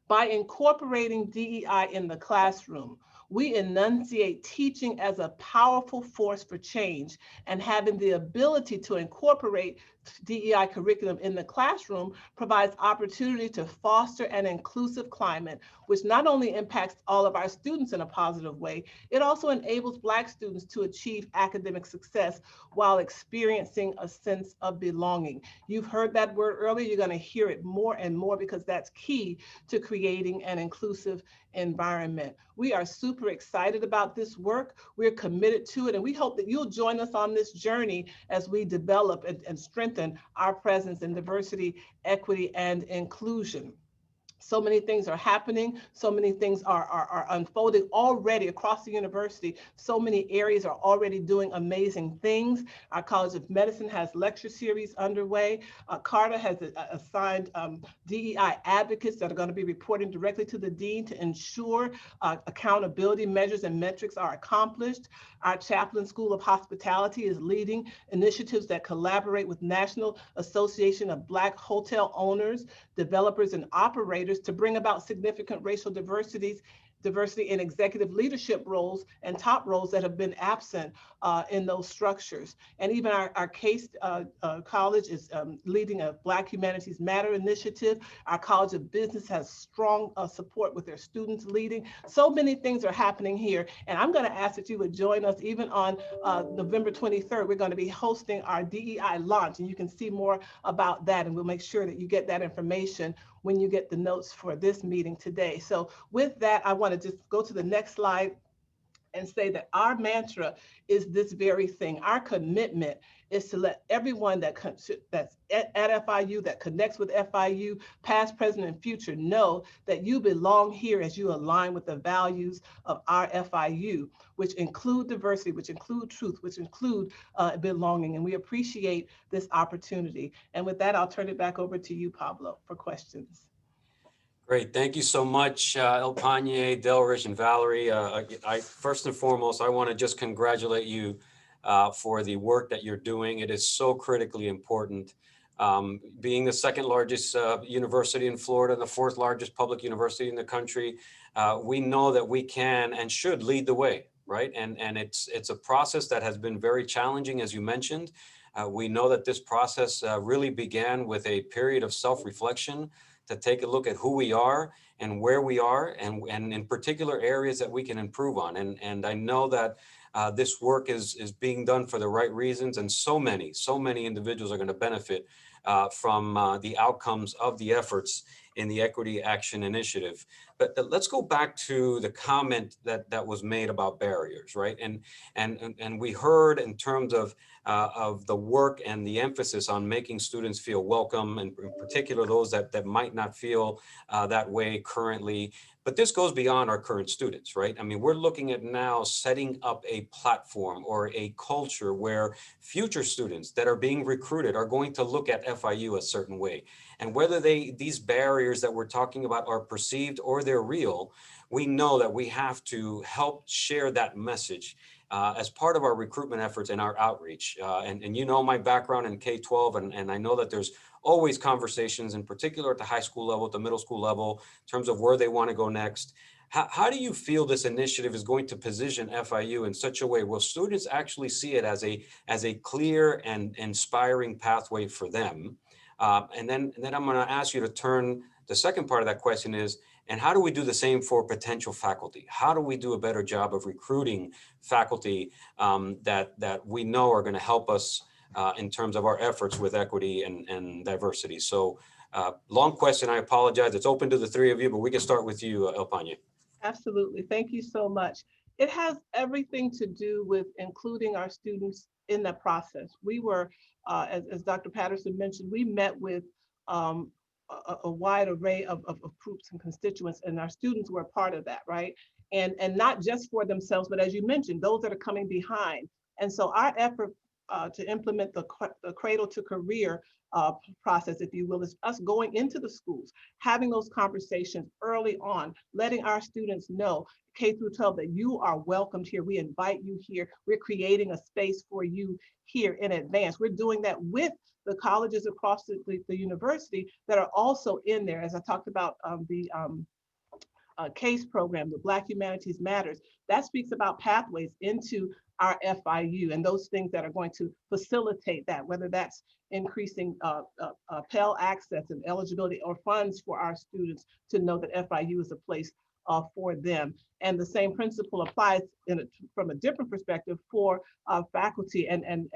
By incorporating DEI in the classroom, we enunciate teaching as a powerful force for change, and having the ability to incorporate DEI curriculum in the classroom provides opportunity to foster an inclusive climate, which not only impacts all of our students in a positive way, it also enables Black students to achieve academic success while experiencing a sense of belonging. You've heard that word earlier, you're going to hear it more and more because that's key to creating an inclusive environment. We are super excited about this work. We're committed to it, and we hope that you'll join us on this journey as we develop and strengthen our presence in diversity, equity, and inclusion. So many things are happening. So many things are unfolding already across the university. So many areas are already doing amazing things. Our College of Medicine has lecture series underway. Carter has assigned DEI advocates that are going to be reporting directly to the dean to ensure accountability measures and metrics are accomplished. Our Chaplain School of Hospitality is leading initiatives that collaborate with National Association of Black Hotel Owners, Developers, and Operators to bring about significant racial diversity in executive leadership roles and top roles that have been absent in those structures. And even our Case College is leading a Black Humanities Matter initiative. Our College of Business has strong support with their students leading. So many things are happening here. And I'm going to ask that you would join us even on November 23rd. We're going to be hosting our DEI launch, and you can see more about that. And we'll make sure that you get that information when you get the notes for this meeting today. So with that, I want to just go to the next slide and say that our mantra is this very thing. Our commitment is to let everyone that's at FIU, that connects with FIU, past, present, and future, know that you belong here as you align with the values of our FIU, which include diversity, which include truth, which include belonging. And we appreciate this opportunity. And with that, I'll turn it back over to you, Pablo, for questions. Great. Thank you so much, Elpanye, Delrich, and Valerie. First and foremost, I want to just congratulate you for the work that you're doing. It is so critically important. Being the second largest university in Florida and the fourth largest public university in the country, we know that we can and should lead the way, right? And it's a process that has been very challenging, as you mentioned. We know that this process really began with a period of self-reflection to take a look at who we are and where we are, and in particular areas that we can improve on. And I know that this work is being done for the right reasons, and so many individuals are going to benefit from the outcomes of the efforts in the Equity Action Initiative. But let's go back to the comment that was made about barriers, right? And we heard in terms of the work and the emphasis on making students feel welcome, and in particular those that might not feel that way currently. But this goes beyond our current students, right? I mean, we're looking at now setting up a platform or a culture where future students that are being recruited are going to look at FIU a certain way. And whether these barriers that we're talking about are perceived or they're real, we know that we have to help share that message as part of our recruitment efforts and our outreach. And you know my background in K-12, and I know that there's always conversations, in particular at the high school level, at the middle school level, in terms of where they want to go next. How do you feel this initiative is going to position FIU in such a way where students actually see it as a clear and inspiring pathway for them? And then I'm going to ask you to turn, the second part of that question is, and how do we do the same for potential faculty? How do we do a better job of recruiting faculty that we know are going to help us in terms of our efforts with equity and diversity? So long question, I apologize. It's open to the three of you, but we can start with you, Elpania. Absolutely. Thank you so much. It has everything to do with including our students in the process. We were, as Dr. Patterson mentioned, we met with a wide array of groups and constituents, and our students were a part of that, right? And not just for themselves, but as you mentioned, those that are coming behind. And so our effort to implement the cradle to career process, if you will, is us going into the schools, having those conversations early on, letting our students know, K through 12, that you are welcomed here. We invite you here. We're creating a space for you here in advance. We're doing that with the colleges across the university that are also in there. As I talked about the CASE program, the Black Humanities Matters, that speaks about pathways into our FIU and those things that are going to facilitate that, whether that's increasing Pell access and eligibility or funds for our students to know that FIU is a place for them. And the same principle applies from a different perspective for faculty and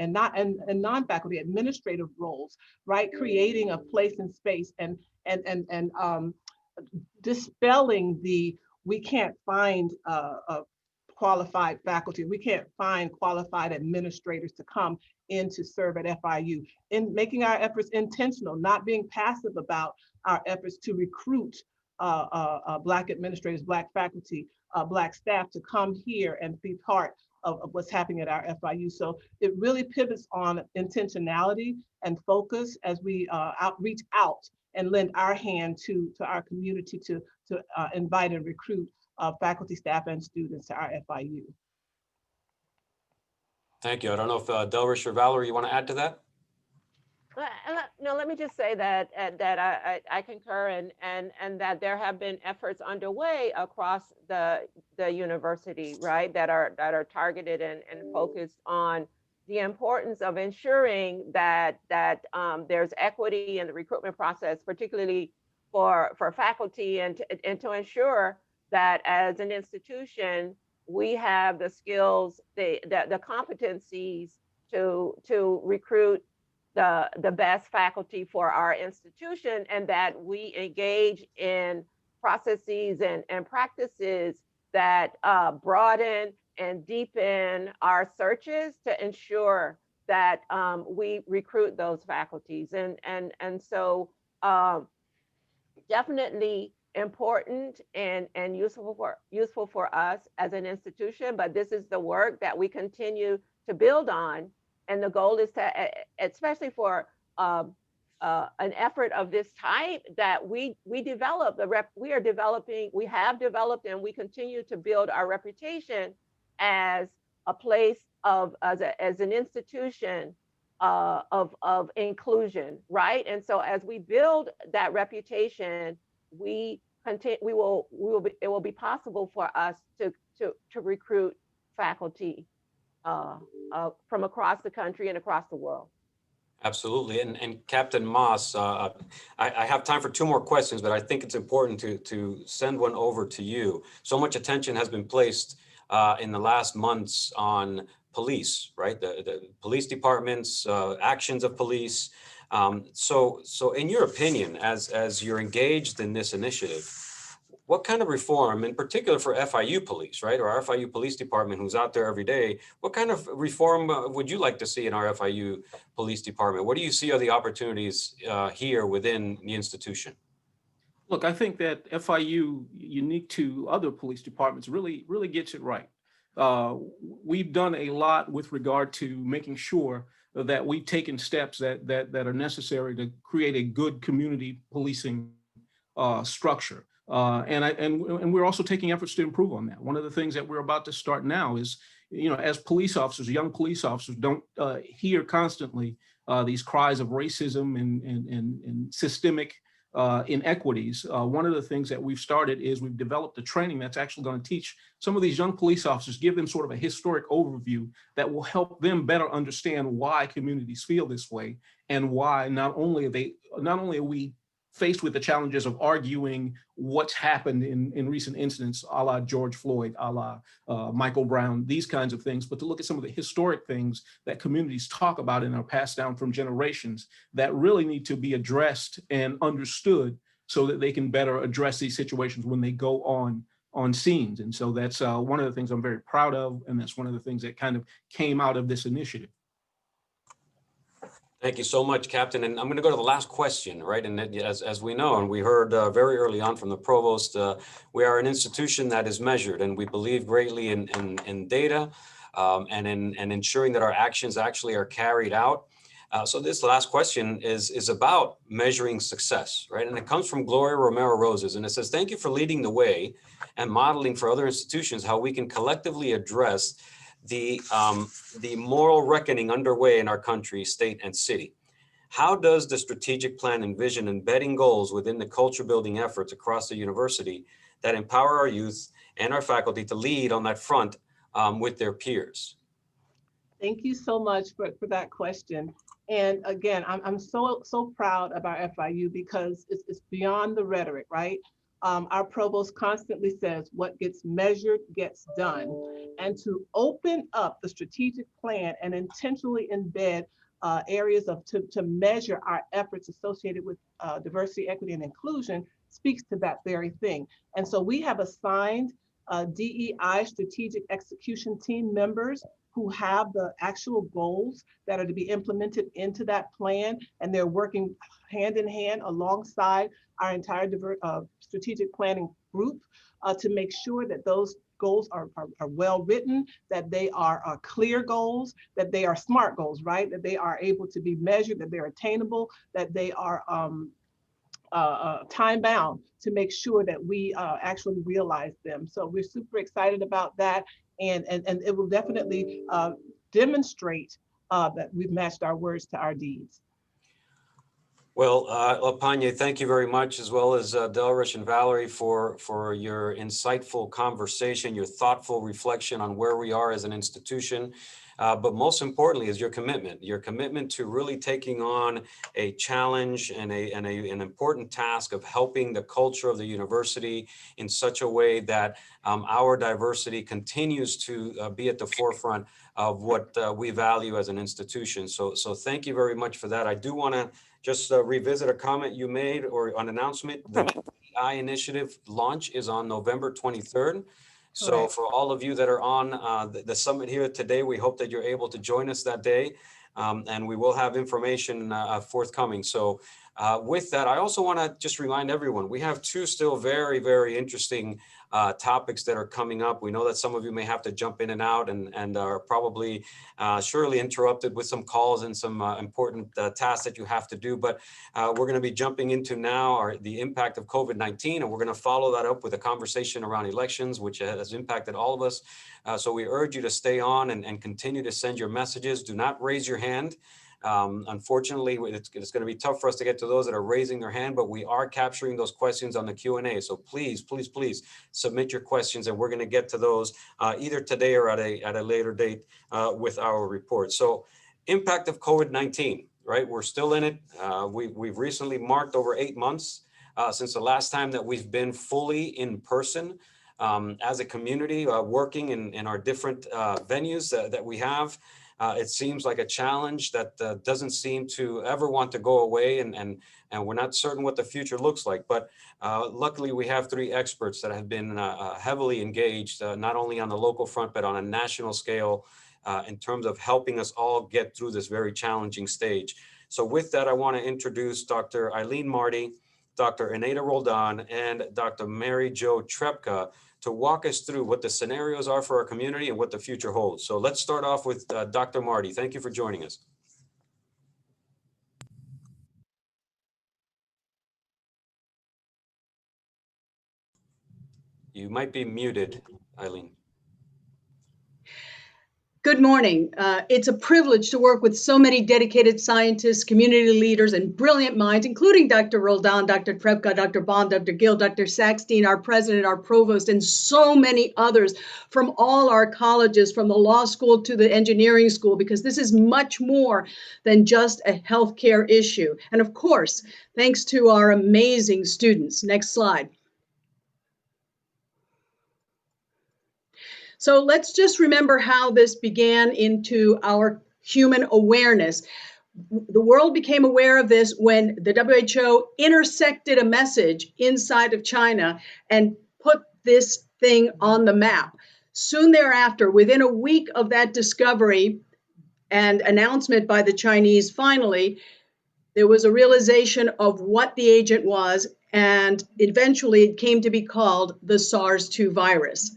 non-faculty administrative roles, right? Creating a place and space and dispelling the we can't find qualified faculty, we can't find qualified administrators to come in to serve at FIU, in making our efforts intentional, not being passive about our efforts to recruit Black administrators, Black faculty, Black staff to come here and be part of what's happening at our FIU. So it really pivots on intentionality and focus as we reach out and lend our hand to our community to invite and recruit faculty, staff, and students to our FIU. Thank you. I don't know if Delrish or Valerie, you want to add to that? No, let me just say that I concur and that there have been efforts underway across the university, right, that are targeted and focused on the importance of ensuring that there's equity in the recruitment process, particularly for faculty, and to ensure that as an institution we have the skills, the competencies to recruit the best faculty for our institution, and that we engage in processes and practices that broaden and deepen our searches to ensure that we recruit those faculties. And so definitely important and useful for us as an institution, but this is the work that we continue to build on. And the goal is to, especially for an effort of this type, that we develop we have developed and we continue to build our reputation as a place as an institution of inclusion, right? And so as we build that reputation, it will be possible for us to recruit faculty from across the country and across the world. Absolutely. And Captain Moss, I have time for two more questions, but I think it's important to send one over to you. So much attention has been placed in the last months on police, right? The police departments, actions of police. So in your opinion, as you're engaged in this initiative, what kind of reform, in particular for FIU police, right, or our FIU police department who's out there every day, what kind of reform would you like to see in our FIU police department? What do you see are the opportunities here within the institution? Look, I think that FIU, unique to other police departments, really gets it right. We've done a lot with regard to making sure that we've taken steps that are necessary to create a good community policing structure. And we're also taking efforts to improve on that. One of the things that we're about to start now is, as police officers, young police officers don't hear constantly these cries of racism and systemic inequities. One of the things that we've started is we've developed a training that's actually going to teach some of these young police officers, give them sort of a historic overview that will help them better understand why communities feel this way, and why not only are we faced with the challenges of arguing what's happened in recent incidents, a la George Floyd, a la Michael Brown, these kinds of things, but to look at some of the historic things that communities talk about and are passed down from generations that really need to be addressed and understood so that they can better address these situations when they go on scenes. And so that's one of the things I'm very proud of, and that's one of the things that kind of came out of this initiative. Thank you so much, Captain. And I'm going to go to the last question, right? And as we know, and we heard very early on from the provost, we are an institution that is measured, and we believe greatly in data and in ensuring that our actions actually are carried out. So this last question is about measuring success, right? And it comes from Gloria Romero Roses, and it says, thank you for leading the way and modeling for other institutions how we can collectively address the moral reckoning underway in our country, state, and city. How does the strategic plan envision embedding goals within the culture building efforts across the university that empower our youth and our faculty to lead on that front with their peers? Thank you so much for that question. And again, I'm so proud of our FIU because it's beyond the rhetoric, right? Our provost constantly says what gets measured gets done. And to open up the strategic plan and intentionally embed areas to measure our efforts associated with diversity, equity, and inclusion speaks to that very thing. And so we have assigned DEI strategic execution team members who have the actual goals that are to be implemented into that plan, and they're working hand in hand alongside our entire strategic planning group to make sure that those goals are well written, that they are clear goals, that they are SMART goals, right? That they are able to be measured, that they're attainable, that they are time bound, to make sure that we actually realize them. So we're super excited about that. And it will definitely demonstrate that we've matched our words to our deeds. Well, Lapanya, thank you very much, as well as Delrish and Valerie for your insightful conversation, your thoughtful reflection on where we are as an institution. But most importantly is your commitment to really taking on a challenge and an important task of helping the culture of the university in such a way that our diversity continues to be at the forefront of what we value as an institution. So thank you very much for that. I do want to just revisit a comment you made, or an announcement. The DEI initiative launch is on November 23rd. So for all of you that are on the summit here today, we hope that you're able to join us that day, and we will have information forthcoming. So with that, I also want to just remind everyone, we have two still very, very interesting topics that are coming up. We know that some of you may have to jump in and out and are probably surely interrupted with some calls and some important tasks that you have to do. But we're going to be jumping into now the impact of COVID-19, and we're going to follow that up with a conversation around elections, which has impacted all of us. So we urge you to stay on and continue to send your messages. Do not raise your hand. Unfortunately, it's going to be tough for us to get to those that are raising their hand, but we are capturing those questions on the Q&A. So please, please, please submit your questions, and we're going to get to those either today or at a later date with our report. So impact of COVID-19, right? We're still in it. We've recently marked over 8 months since the last time that we've been fully in person as a community working in our different venues that we have. It seems like a challenge that doesn't seem to ever want to go away, and we're not certain what the future looks like. But luckily, we have three experts that have been heavily engaged, not only on the local front, but on a national scale in terms of helping us all get through this very challenging stage. So with that, I want to introduce Dr. Eileen Marty, Dr. Aneta Roldan, and Dr. Mary Jo Trepka to walk us through what the scenarios are for our community and what the future holds. So let's start off with Dr. Marty. Thank you for joining us. You might be muted, Eileen. Good morning. It's a privilege to work with so many dedicated scientists, community leaders, and brilliant minds, including Dr. Roldan, Dr. Trepka, Dr. Bond, Dr. Gill, Dr. Sackstein, our president, our provost, and so many others from all our colleges, from the law school to the engineering school, because this is much more than just a healthcare issue. And of course, thanks to our amazing students. Next slide. So let's just remember how this began into our human awareness. The world became aware of this when the WHO intersected a message inside of China and put this thing on the map. Soon thereafter, within a week of that discovery and announcement by the Chinese, finally, there was a realization of what the agent was, and eventually it came to be called the SARS-2 virus.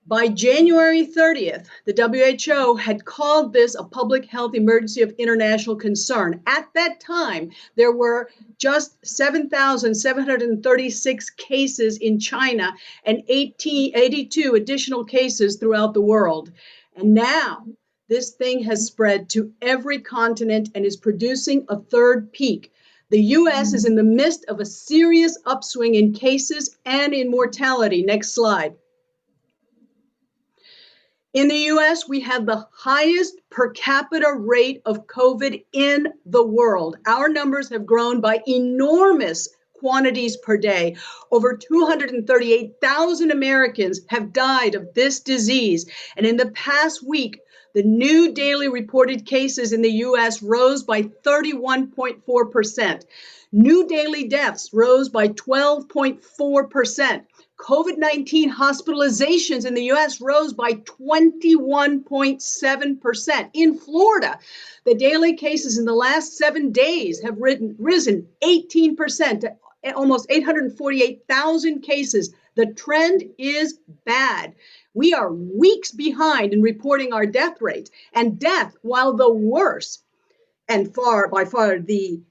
By January 30th, the WHO had called this a public health emergency of international concern. At that time, there were just 7,736 cases in China and 82 additional cases throughout the world. And now this thing has spread to every continent and is producing a third peak. The US is in the midst of a serious upswing in cases and in mortality. Next slide. In the US, we have the highest per capita rate of COVID in the world. Our numbers have grown by enormous quantities per day. Over 238,000 Americans have died of this disease. And in the past week, the new daily reported cases in the US rose by 31.4%. New daily deaths rose by 12.4%. COVID-19 hospitalizations in the US rose by 21.7%. In Florida, the daily cases in the last 7 days have risen 18% to almost 848,000 cases. The trend is bad. We are weeks behind in reporting our death rates, and death, while the worst and by far the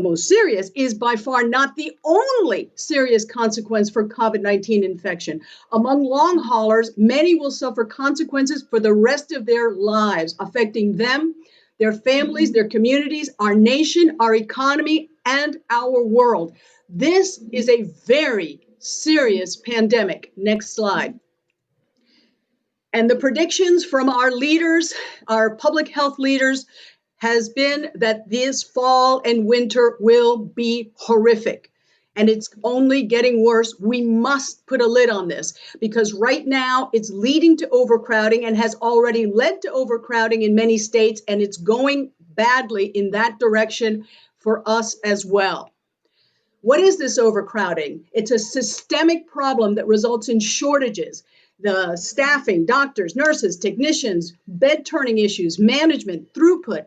most serious, is by far not the only serious consequence for COVID-19 infection. Among long haulers, many will suffer consequences for the rest of their lives, affecting them, their families, their communities, our nation, our economy, and our world. This is a very serious pandemic. Next slide. And the predictions from our leaders, our public health leaders, has been that this fall and winter will be horrific. And it's only getting worse. We must put a lid on this because right now it's leading to overcrowding and has already led to overcrowding in many states, and it's going badly in that direction for us as well. What is this overcrowding? It's a systemic problem that results in shortages. The staffing, doctors, nurses, technicians, bed turning issues, management, throughput,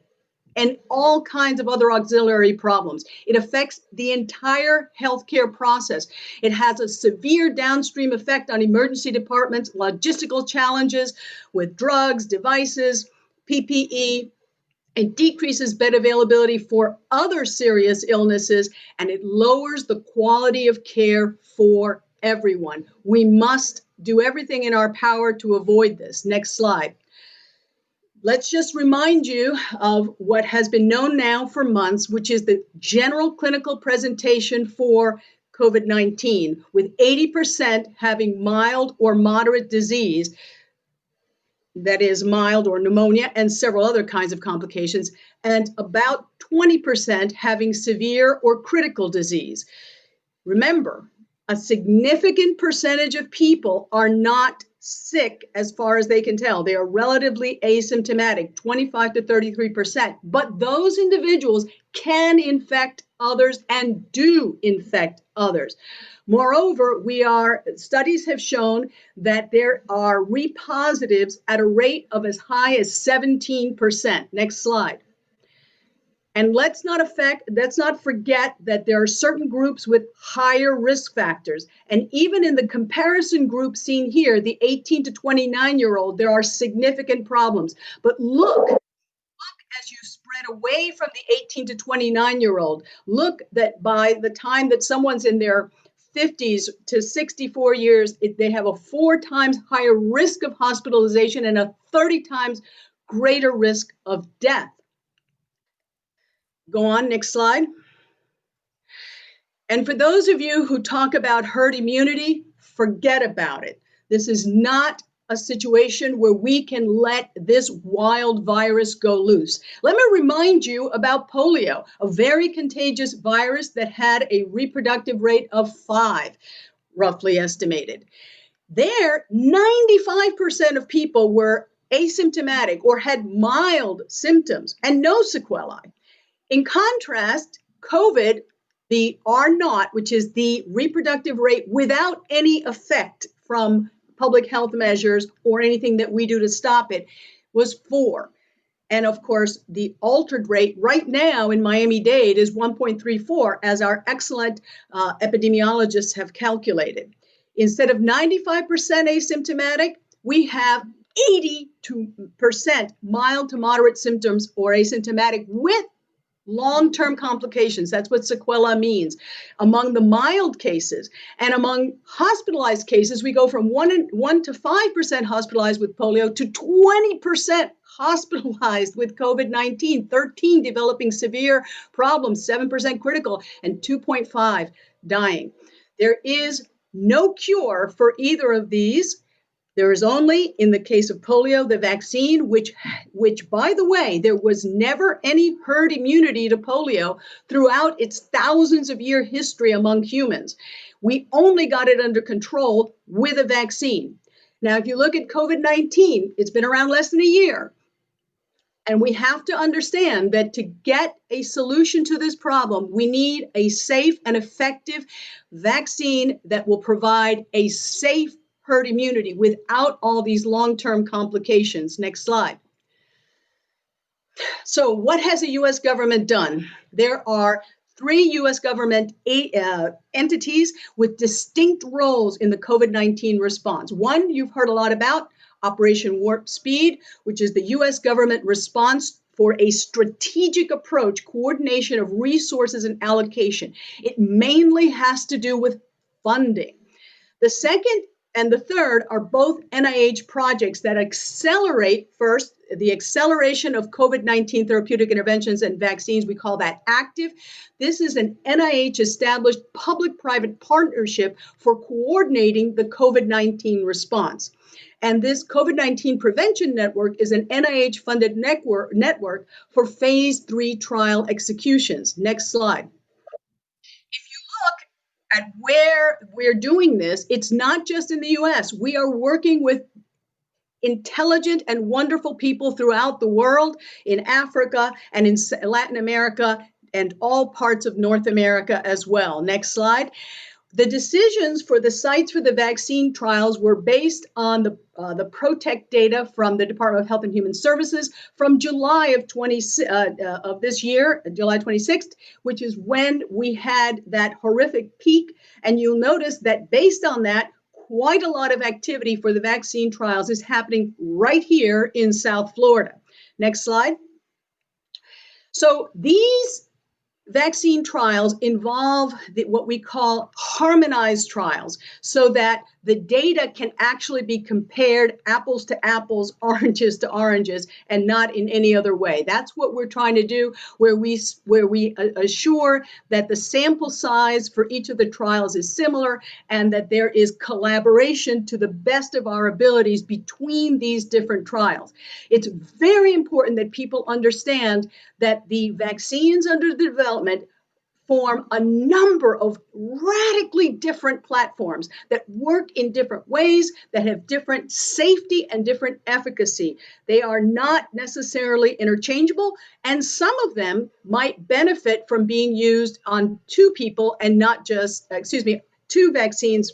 and all kinds of other auxiliary problems. It affects the entire healthcare process. It has a severe downstream effect on emergency departments, logistical challenges with drugs, devices, PPE. It decreases bed availability for other serious illnesses, and it lowers the quality of care for everyone. We must do everything in our power to avoid this. Next slide. Let's just remind you of what has been known now for months, which is the general clinical presentation for COVID-19, with 80% having mild or moderate disease, that is mild or pneumonia and several other kinds of complications, and about 20% having severe or critical disease. Remember, a significant percentage of people are not sick as far as they can tell. They are relatively asymptomatic, 25 to 33%. But those individuals can infect others and do infect others. Moreover, studies have shown that there are repositives at a rate of as high as 17%. Next slide. And let's not forget that there are certain groups with higher risk factors. And even in the comparison group seen here, the 18 to 29-year-old, there are significant problems. But look as you spread away from the 18 to 29-year-old, look that by the time that someone's in their 50s to 64 years, they have a 4 times higher risk of hospitalization and a 30 times greater risk of death. Go on, next slide. And for those of you who talk about herd immunity, forget about it. This is not a situation where we can let this wild virus go loose. Let me remind you about polio, a very contagious virus that had a reproductive rate of 5, roughly estimated. There, 95% of people were asymptomatic or had mild symptoms and no sequelae. In contrast, COVID, the R0, which is the reproductive rate without any effect from public health measures or anything that we do to stop it, was 4. And of course, the altered rate right now in Miami-Dade is 1.34, as our excellent epidemiologists have calculated. Instead of 95% asymptomatic, we have 82% mild to moderate symptoms or asymptomatic with long-term complications. That's what sequela means. Among the mild cases and among hospitalized cases, we go from 1 to 5% hospitalized with polio to 20% hospitalized with COVID-19, 13 developing severe problems, 7% critical, and 2.5 dying. There is no cure for either of these. There is only, in the case of polio, the vaccine, which, by the way, there was never any herd immunity to polio throughout its thousands of year history among humans. We only got it under control with a vaccine. Now, if you look at COVID-19, it's been around less than a year. And we have to understand that to get a solution to this problem, we need a safe and effective vaccine that will provide a safe herd immunity without all these long-term complications. Next slide. So what has the U.S. government done? There are 3 U.S. government entities with distinct roles in the COVID-19 response. One you've heard a lot about, Operation Warp Speed, which is the U.S. government response for a strategic approach, coordination of resources and allocation. It mainly has to do with funding. The second and the third are both NIH projects that accelerate, first, the acceleration of COVID-19 therapeutic interventions and vaccines. We call that ACTIVE. This is an NIH-established public-private partnership for coordinating the COVID-19 response. And this COVID-19 Prevention Network is an NIH-funded network for phase 3 trial executions. Next slide. At where we're doing this, it's not just in the US. We are working with intelligent and wonderful people throughout the world, in Africa and in Latin America and all parts of North America as well. Next slide. The decisions for the sites for the vaccine trials were based on the PROTECT data from the Department of Health and Human Services from July of this year, July 26th, which is when we had that horrific peak. And you'll notice that based on that, quite a lot of activity for the vaccine trials is happening right here in South Florida. Next slide. So these vaccine trials involve what we call harmonized trials, so that the data can actually be compared apples to apples, oranges to oranges, and not in any other way. That's what we're trying to do, where we assure that the sample size for each of the trials is similar and that there is collaboration to the best of our abilities between these different trials. It's very important that people understand that the vaccines under development form a number of radically different platforms that work in different ways, that have different safety and different efficacy. They are not necessarily interchangeable, and some of them might benefit from being used on two people and not just, two vaccines,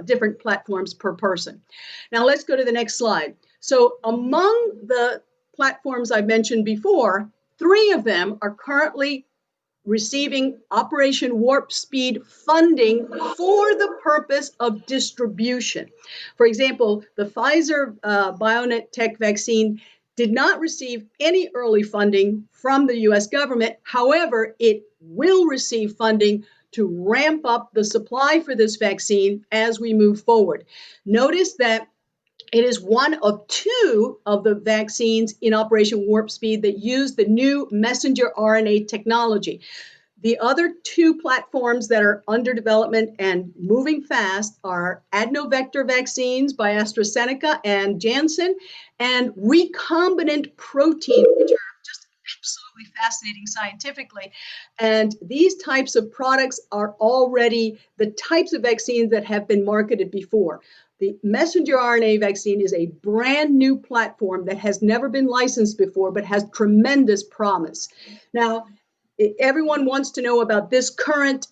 different platforms per person. Now let's go to the next slide. So among the platforms I mentioned before, 3 of them are currently receiving Operation Warp Speed funding for the purpose of distribution. For example, the Pfizer BioNTech vaccine did not receive any early funding from the US government. However, it will receive funding to ramp up the supply for this vaccine as we move forward. Notice that it is one of 2 of the vaccines in Operation Warp Speed that use the new messenger RNA technology. The other 2 platforms that are under development and moving fast are adenovirus vaccines by AstraZeneca and Janssen, and recombinant protein, which are just absolutely fascinating scientifically. And these types of products are already the types of vaccines that have been marketed before. The messenger RNA vaccine is a brand new platform that has never been licensed before, but has tremendous promise. Now, everyone wants to know about this current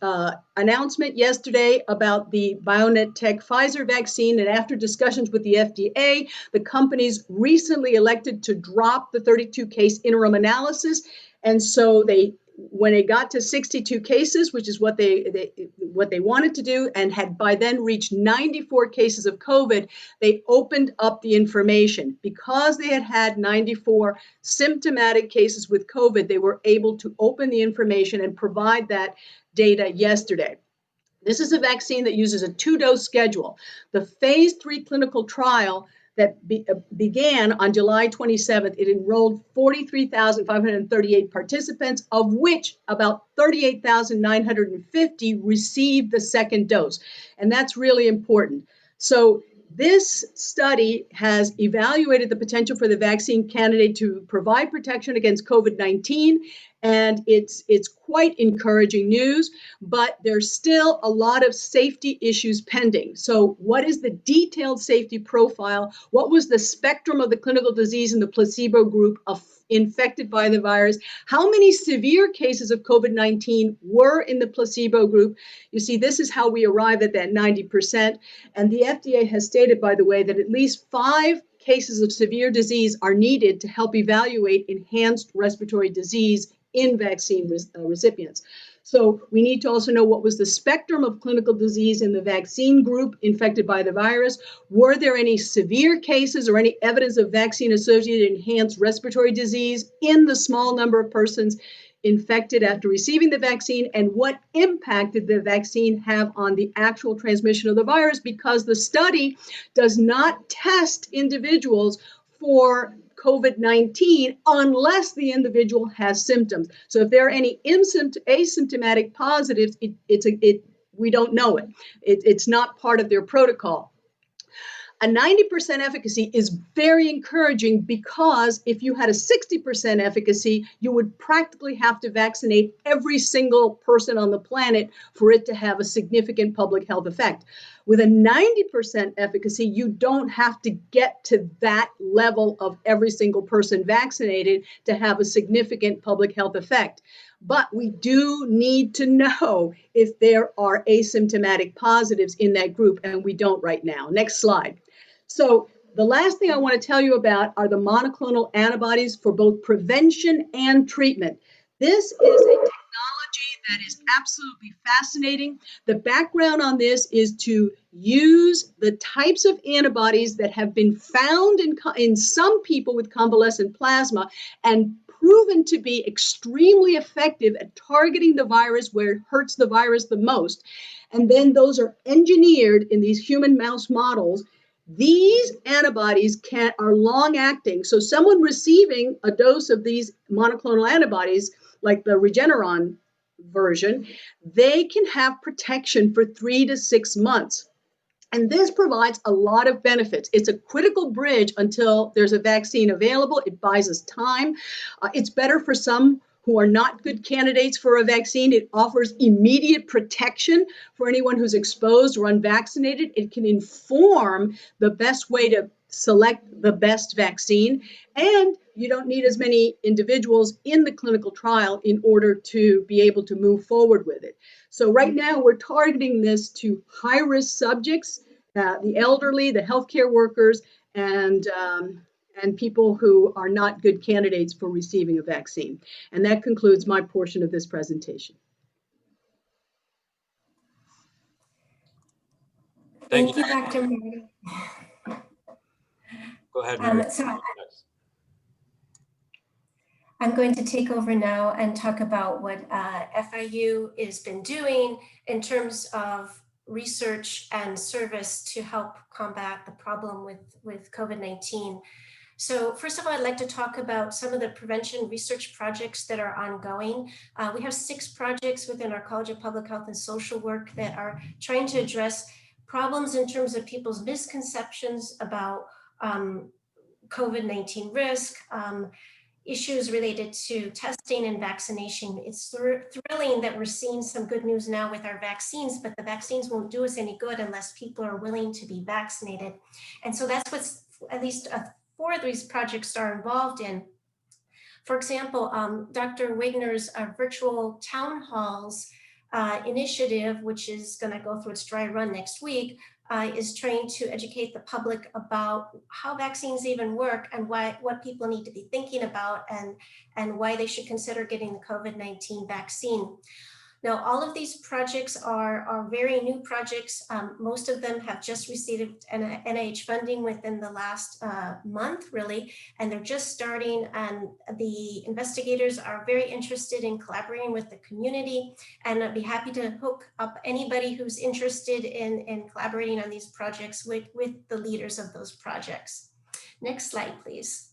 announcement yesterday about the BioNTech Pfizer vaccine. And after discussions with the FDA, the companies recently elected to drop the 32 case interim analysis. And so when it got to 62 cases, which is what they wanted to do, and had by then reached 94 cases of COVID, they opened up the information. Because they had had 94 symptomatic cases with COVID, they were able to open the information and provide that data yesterday. This is a vaccine that uses a 2-dose schedule. The phase 3 clinical trial that began on July 27th, it enrolled 43,538 participants, of which about 38,950 received the second dose. And that's really important. So this study has evaluated the potential for the vaccine candidate to provide protection against COVID-19, and it's quite encouraging news, but there's still a lot of safety issues pending. So what is the detailed safety profile? What was the spectrum of the clinical disease in the placebo group of infected by the virus? How many severe cases of COVID-19 were in the placebo group? You see, this is how we arrive at that 90%. And the FDA has stated, by the way, that at least 5 cases of severe disease are needed to help evaluate enhanced respiratory disease in vaccine recipients. So we need to also know what was the spectrum of clinical disease in the vaccine group infected by the virus. Were there any severe cases or any evidence of vaccine-associated enhanced respiratory disease in the small number of persons infected after receiving the vaccine? And what impact did the vaccine have on the actual transmission of the virus? Because the study does not test individuals for COVID-19 unless the individual has symptoms. So if there are any asymptomatic positives, we don't know it. It's not part of their protocol. A 90% efficacy is very encouraging, because if you had a 60% efficacy, you would practically have to vaccinate every single person on the planet for it to have a significant public health effect. With a 90% efficacy, you don't have to get to that level of every single person vaccinated to have a significant public health effect. But we do need to know if there are asymptomatic positives in that group, and we don't right now. Next slide. So the last thing I want to tell you about are the monoclonal antibodies for both prevention and treatment. This is a technology that is absolutely fascinating. The background on this is to use the types of antibodies that have been found in some people with convalescent plasma and proven to be extremely effective at targeting the virus where it hurts the virus the most. And then those are engineered in these human mouse models. These antibodies are long-acting. So someone receiving a dose of these monoclonal antibodies, like the Regeneron version, they can have protection for 3 to 6 months. And this provides a lot of benefits. It's a critical bridge until there's a vaccine available. It buys us time. It's better for some who are not good candidates for a vaccine. It offers immediate protection for anyone who's exposed or unvaccinated. It can inform the best way to select the best vaccine. And you don't need as many individuals in the clinical trial in order to be able to move forward with it. So right now we're targeting this to high-risk subjects, the elderly, the healthcare workers, and people who are not good candidates for receiving a vaccine. And that concludes my portion of this presentation. Thank you, Dr. Marty. Go ahead. So I'm going to take over now and talk about what FIU has been doing in terms of research and service to help combat the problem with COVID-19. So first of all, I'd like to talk about some of the prevention research projects that are ongoing. We have 6 projects within our College of Public Health and Social Work that are trying to address problems in terms of people's misconceptions about COVID-19 risk, issues related to testing and vaccination. It's thrilling that we're seeing some good news now with our vaccines, but the vaccines won't do us any good unless people are willing to be vaccinated. And so that's what's at least 4 of these projects are involved in. For example, Dr. Wagner's virtual town halls initiative, which is going to go through its dry run next week, is trying to educate the public about how vaccines even work and what people need to be thinking about and why they should consider getting the COVID-19 vaccine. Now, all of these projects are very new projects. Most of them have just received NIH funding within the last month, really, and they're just starting. And the investigators are very interested in collaborating with the community, and I'd be happy to hook up anybody who's interested in collaborating on these projects with the leaders of those projects. Next slide, please.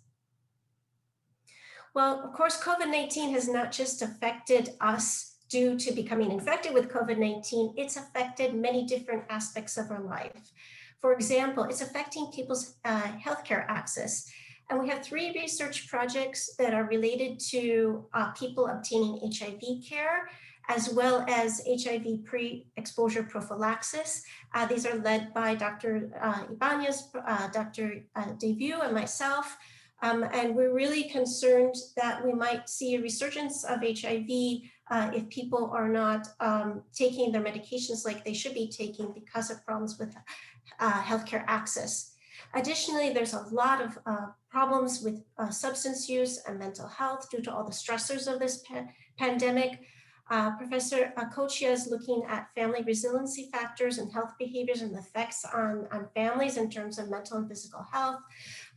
Well, of course, COVID-19 has not just affected us due to becoming infected with COVID-19, it's affected many different aspects of our life. For example, it's affecting people's healthcare access. And we have 3 research projects that are related to people obtaining HIV care, as well as HIV pre-exposure prophylaxis. These are led by Dr. Ibanez, Dr. Devieux, and myself. And we're really concerned that we might see a resurgence of HIV if people are not taking their medications like they should be taking because of problems with healthcare access. Additionally, there's a lot of problems with substance use and mental health due to all the stressors of this pandemic. Professor Kochia is looking at family resiliency factors and health behaviors and the effects on families in terms of mental and physical health.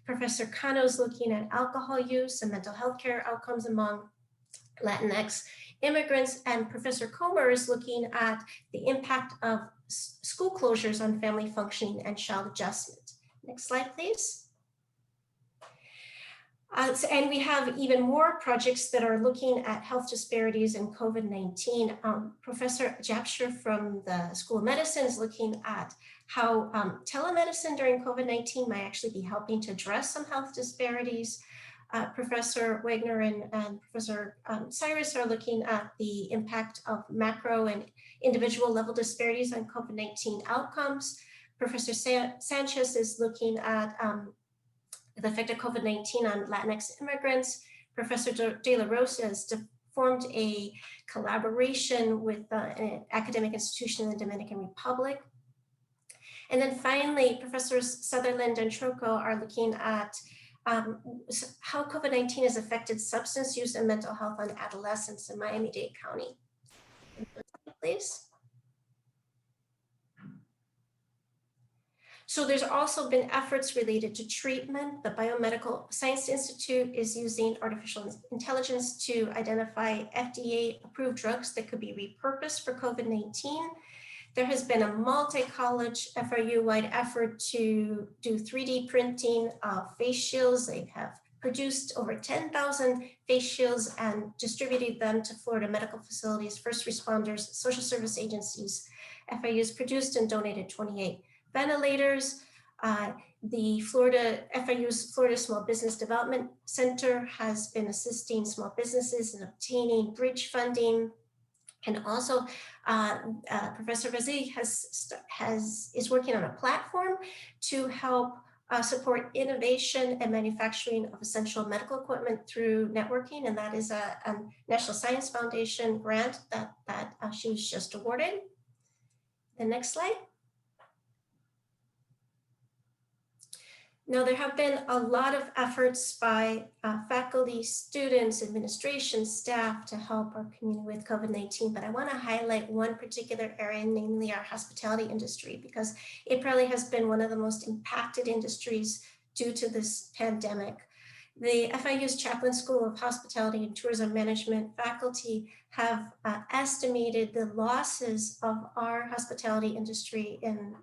Professor Cano is looking at alcohol use and mental health care outcomes among Latinx immigrants, and Professor Comer is looking at the impact of school closures on family functioning and child adjustment. Next slide, please. And we have even more projects that are looking at health disparities in COVID-19. Professor Japsher from the School of Medicine is looking at how telemedicine during COVID-19 might actually be helping to address some health disparities. Professor Wagner and Professor Cyrus are looking at the impact of macro and individual level disparities on COVID-19 outcomes. Professor Sanchez is looking at the effect of COVID-19 on Latinx immigrants. Professor De La Rosa has formed a collaboration with an academic institution in the Dominican Republic. And then finally, Professors Sutherland and Troco are looking at how COVID-19 has affected substance use and mental health on adolescents in Miami-Dade County. Please. So there's also been efforts related to treatment. The Biomedical Science Institute is using artificial intelligence to identify FDA-approved drugs that could be repurposed for COVID-19. There has been a multi-college FIU-wide effort to do 3D printing of face shields. They have produced over 10,000 face shields and distributed them to Florida medical facilities, first responders, social service agencies. FIU has produced and donated 28 ventilators. The FIU's Florida Small Business Development Center has been assisting small businesses in obtaining bridge funding. And also, Professor Razi is working on a platform to help support innovation and manufacturing of essential medical equipment through networking, and that is a National Science Foundation grant that she was just awarded. The next slide. Now, there have been a lot of efforts by faculty, students, administration, staff to help our community with COVID-19, but I want to highlight one particular area, namely our hospitality industry, because it probably has been one of the most impacted industries due to this pandemic. The FIU's Chaplain School of Hospitality and Tourism Management faculty have estimated the losses of our hospitality industry in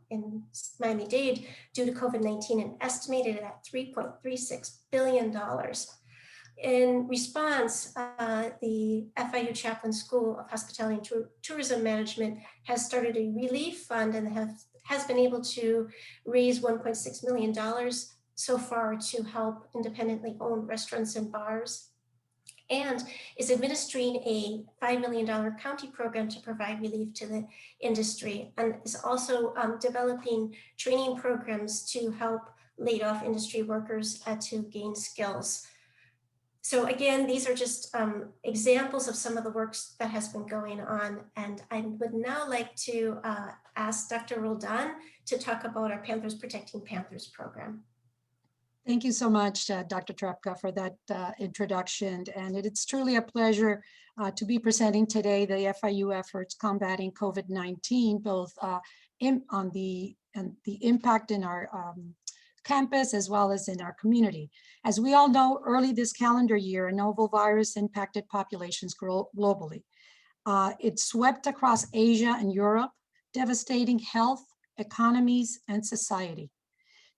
Miami-Dade due to COVID-19 and estimated it at $3.36 billion. In response, the FIU Chaplain School of Hospitality and Tourism Management has started a relief fund and has been able to raise $1.6 million so far to help independently owned restaurants and bars, and is administering a $5 million county program to provide relief to the industry, and is also developing training programs to help laid off industry workers to gain skills. So again, these are just examples of some of the works that has been going on, and I would now like to ask Dr. Roldan to talk about our Panthers Protecting Panthers program. Thank you so much, Dr. Trepka, for that introduction. And it's truly a pleasure to be presenting today the FIU efforts combating COVID-19, both on the impact in our campus as well as in our community. As we all know, early this calendar year, a novel virus impacted populations globally. It swept across Asia and Europe, devastating health, economies, and society.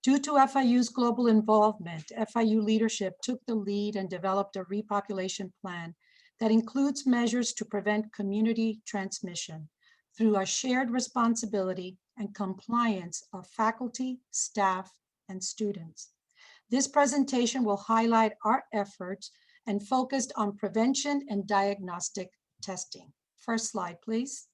Due to FIU's global involvement, FIU leadership took the lead and developed a repopulation plan that includes measures to prevent community transmission through a shared responsibility and compliance of faculty, staff, and students. This presentation will highlight our efforts and focused on prevention and diagnostic testing. First slide, please.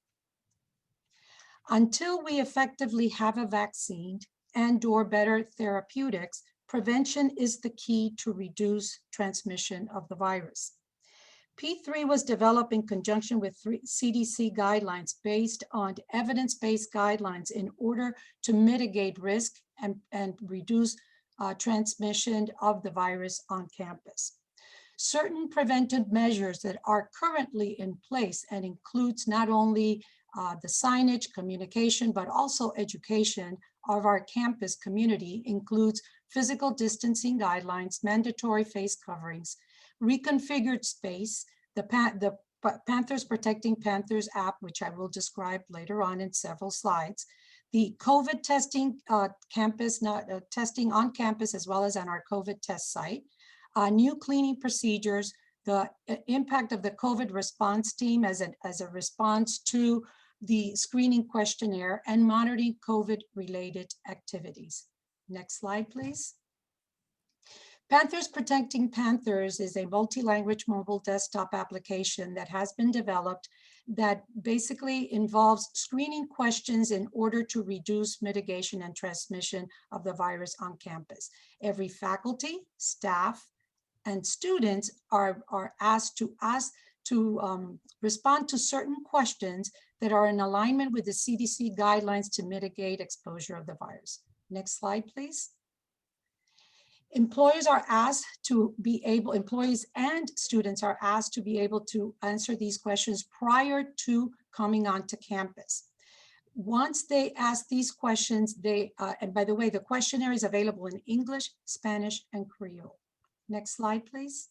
Until we effectively have a vaccine and/or better therapeutics, prevention is the key to reduce transmission of the virus. P3 was developed in conjunction with CDC guidelines based on evidence-based guidelines in order to mitigate risk and reduce transmission of the virus on campus. Certain preventive measures that are currently in place and includes not only the signage, communication, but also education of our campus community includes physical distancing guidelines, mandatory face coverings, reconfigured space, the Panthers Protecting Panthers app, which I will describe later on in several slides, the COVID testing testing on campus as well as on our COVID test site, new cleaning procedures, the impact of the COVID response team as a response to the screening questionnaire, and monitoring COVID-related activities. Next slide, please. Panthers Protecting Panthers is a multi-language mobile desktop application that has been developed that basically involves screening questions in order to reduce mitigation and transmission of the virus on campus. Every faculty, staff, and students are asked to respond to certain questions that are in alignment with the CDC guidelines to mitigate exposure of the virus. Next slide, please. Employees and students are asked to be able to answer these questions prior to coming onto campus. Once they ask these questions, and by the way, the questionnaire is available in English, Spanish, and Creole. Next slide, please.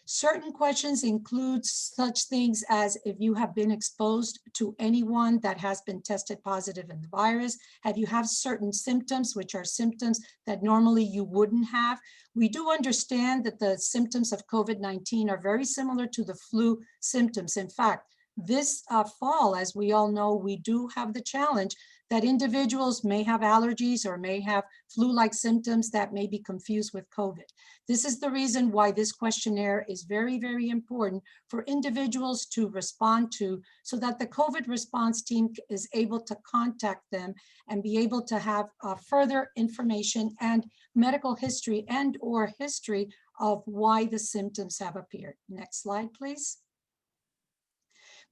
Certain questions include such things as if you have been exposed to anyone that has been tested positive in the virus, have you have certain symptoms, which are symptoms that normally you wouldn't have. We do understand that the symptoms of COVID-19 are very similar to the flu symptoms. In fact, This fall, as we all know, we do have the challenge that individuals may have allergies or may have flu-like symptoms that may be confused with COVID. This is the reason why this questionnaire is very, very important for individuals to respond to, so that the COVID response team is able to contact them and be able to have further information and medical history and or history of why the symptoms have appeared. Next slide, please.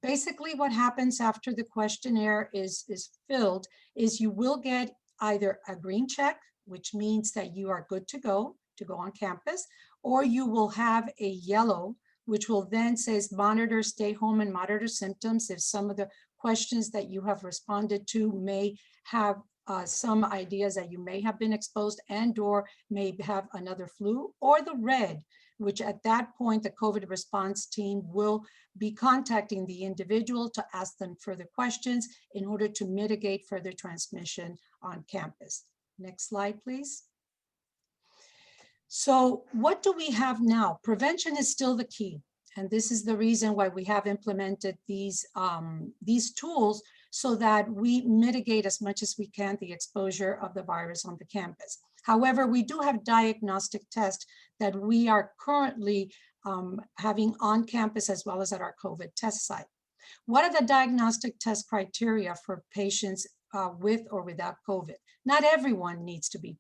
Basically, what happens after the questionnaire is filled is you will get either a green check, which means that you are good to go on campus, or you will have a yellow, which will then says monitor, stay home and monitor symptoms if some of the questions that you have responded to may have some ideas that you may have been exposed and or may have another flu, or the red, which at that point, the COVID response team will be contacting the individual to ask them further questions in order to mitigate further transmission on campus. Next slide, please. So what do we have now? Prevention is still the key. And this is the reason why we have implemented these tools so that we mitigate as much as we can the exposure of the virus on the campus. However, we do have diagnostic tests that we are currently having on campus as well as at our COVID test site. What are the diagnostic test criteria for patients with or without COVID? Not everyone needs to get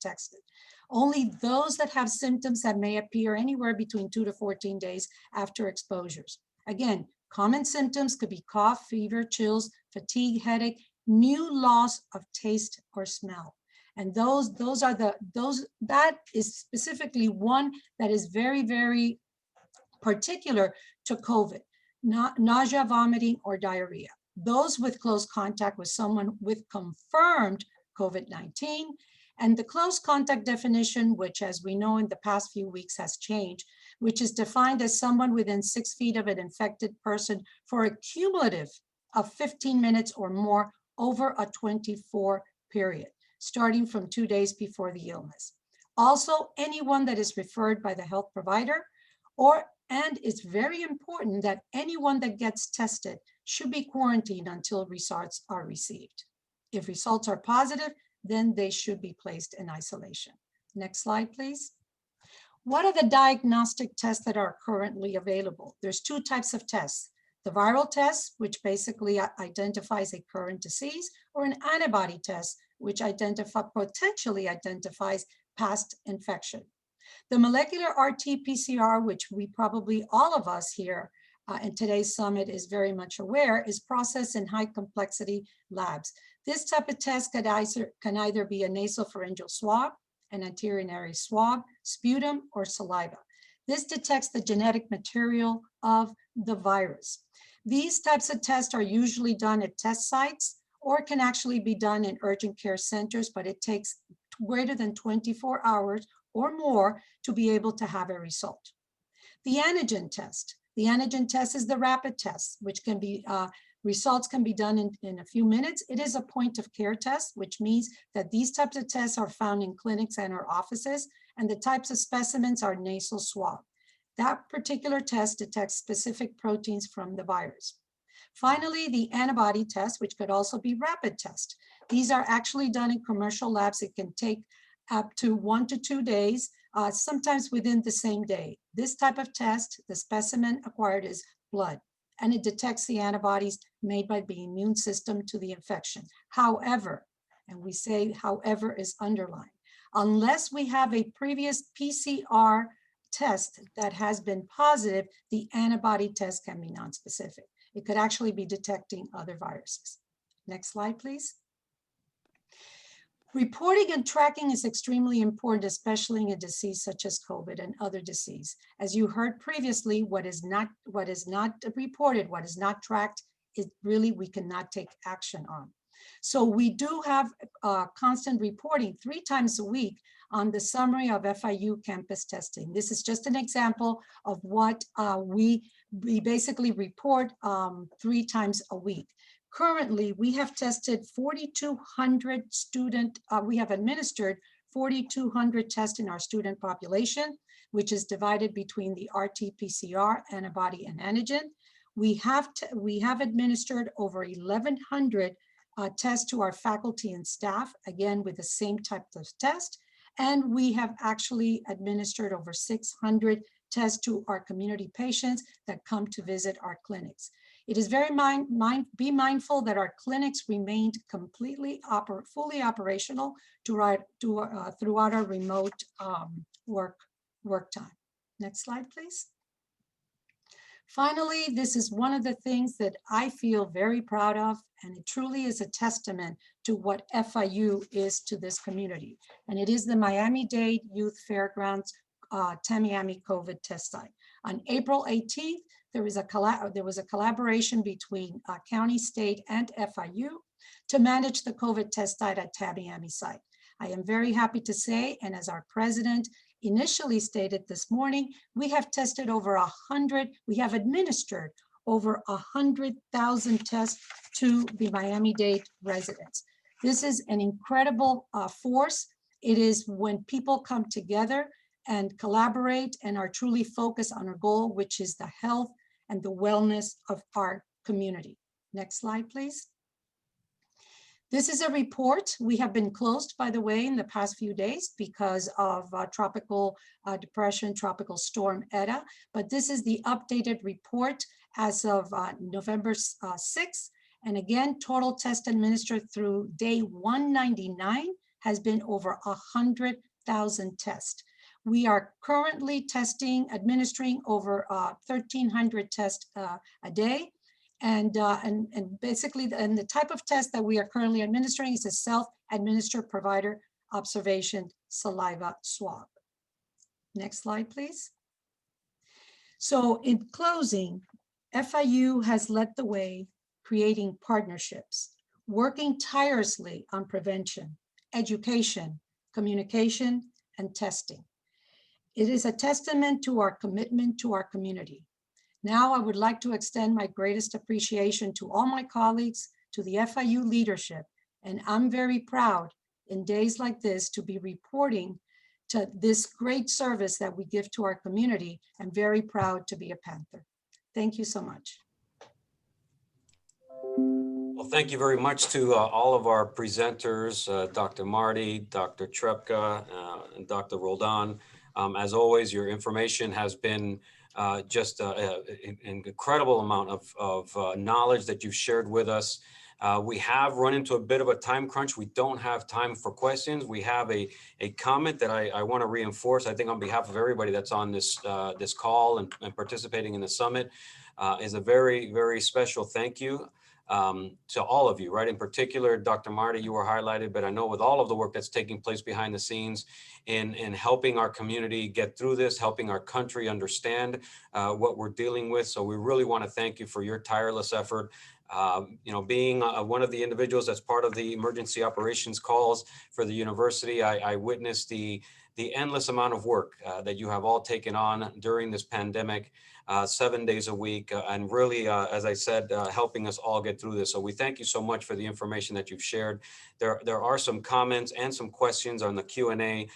tested. Only those that have symptoms that may appear anywhere between 2 to 14 days after exposures. Again, common symptoms could be cough, fever, chills, fatigue, headache, new loss of taste or smell. And that is specifically one that is very, very particular to COVID, nausea, vomiting, or diarrhea. Those with close contact with someone with confirmed COVID-19, and the close contact definition, which as we know in the past few weeks has changed, which is defined as someone within 6 feet of an infected person for a cumulative of 15 minutes or more over a 24 period, starting from 2 days before the illness. Also, anyone that is referred by the health provider, and it's very important that anyone that gets tested should be quarantined until results are received. If results are positive, then they should be placed in isolation. Next slide, please. What are the diagnostic tests that are currently available? There's 2 types of tests. The viral test, which basically identifies a current disease, or an antibody test, which potentially identifies past infection. The molecular RT-PCR, which we probably all of us here in today's summit is very much aware, is processed in high complexity labs. This type of test can either be a nasopharyngeal swab, an anterior swab, sputum, or saliva. This detects the genetic material of the virus. These types of tests are usually done at test sites or can actually be done in urgent care centers, but it takes greater than 24 hours or more to be able to have a result. The antigen test. The antigen test is the rapid test, which can be, results can be done in a few minutes. It is a point of care test, which means that these types of tests are found in clinics and our offices, and the types of specimens are nasal swab. That particular test detects specific proteins from the virus. Finally, the antibody test, which could also be rapid test. These are actually done in commercial labs. It can take up to 1 to 2 days, sometimes within the same day. This type of test, the specimen acquired is blood, and it detects the antibodies made by the immune system to the infection. However, and we say however is underlined, unless we have a previous PCR test that has been positive, the antibody test can be nonspecific. It could actually be detecting other viruses. Next slide, please. Reporting and tracking is extremely important, especially in a disease such as COVID and other disease. As you heard previously, what is not reported, what is not tracked, is really we cannot take action on. So we do have constant reporting 3 times a week on the summary of FIU campus testing. This is just an example of what we basically report 3 times a week. Currently, we have tested 4,200 we have administered 4,200 tests in our student population, which is divided between the RT-PCR, antibody, and antigen. We have administered over 1,100 tests to our faculty and staff, again, with the same type of test. And we have actually administered over 600 tests to our community patients that come to visit our clinics. It is very be mindful that our clinics remained completely fully operational throughout our remote work time. Next slide, please. Finally, this is one of the things that I feel very proud of, and it truly is a testament to what FIU is to this community. And it is the Miami-Dade Youth Fairgrounds Tamiami COVID test site. On April 18th, there was a collaboration between county, state, and FIU to manage the COVID test site at Tamiami site. I am very happy to say, and as our president initially stated this morning, we have administered over 100,000 tests to the Miami-Dade residents. This is an incredible force. It is when people come together and collaborate and are truly focused on our goal, which is the health and the wellness of our community. Next slide, please. This is a report. We have been closed, by the way, in the past few days because of tropical depression, tropical storm Eta, but this is the updated report as of November 6th. And again, total tests administered through day 199 has been over 100,000 tests. We are currently administering over 1,300 tests a day. And basically, the type of test that we are currently administering is a self-administered provider observation saliva swab. Next slide, please. So in closing, FIU has led the way, creating partnerships, working tirelessly on prevention, education, communication, and testing. It is a testament to our commitment to our community. Now I would like to extend my greatest appreciation to all my colleagues, to the FIU leadership, and I'm very proud in days like this to be reporting to this great service that we give to our community. I'm very proud to be a Panther. Thank you so much. Well, thank you very much to all of our presenters, Dr. Marty, Dr. Trepka, and Dr. Roldan. As always, your information has been just an incredible amount of knowledge that you've shared with us. We have run into a bit of a time crunch. We don't have time for questions. We have a comment that I want to reinforce. I think on behalf of everybody that's on this this call and participating in the summit is a very, very special thank you to all of you, right? In particular, Dr. Marty, you were highlighted, but I know with all of the work that's taking place behind the scenes in helping our community get through this, helping our country understand what we're dealing with. So we really want to thank you for your tireless effort. You know, being one of the individuals that's part of the emergency operations calls for the university, I witnessed the endless amount of work that you have all taken on during this pandemic, 7 days a week, and really, as I said, helping us all get through this. So we thank you so much for the information that you've shared. There are some comments and some questions on the Q&A.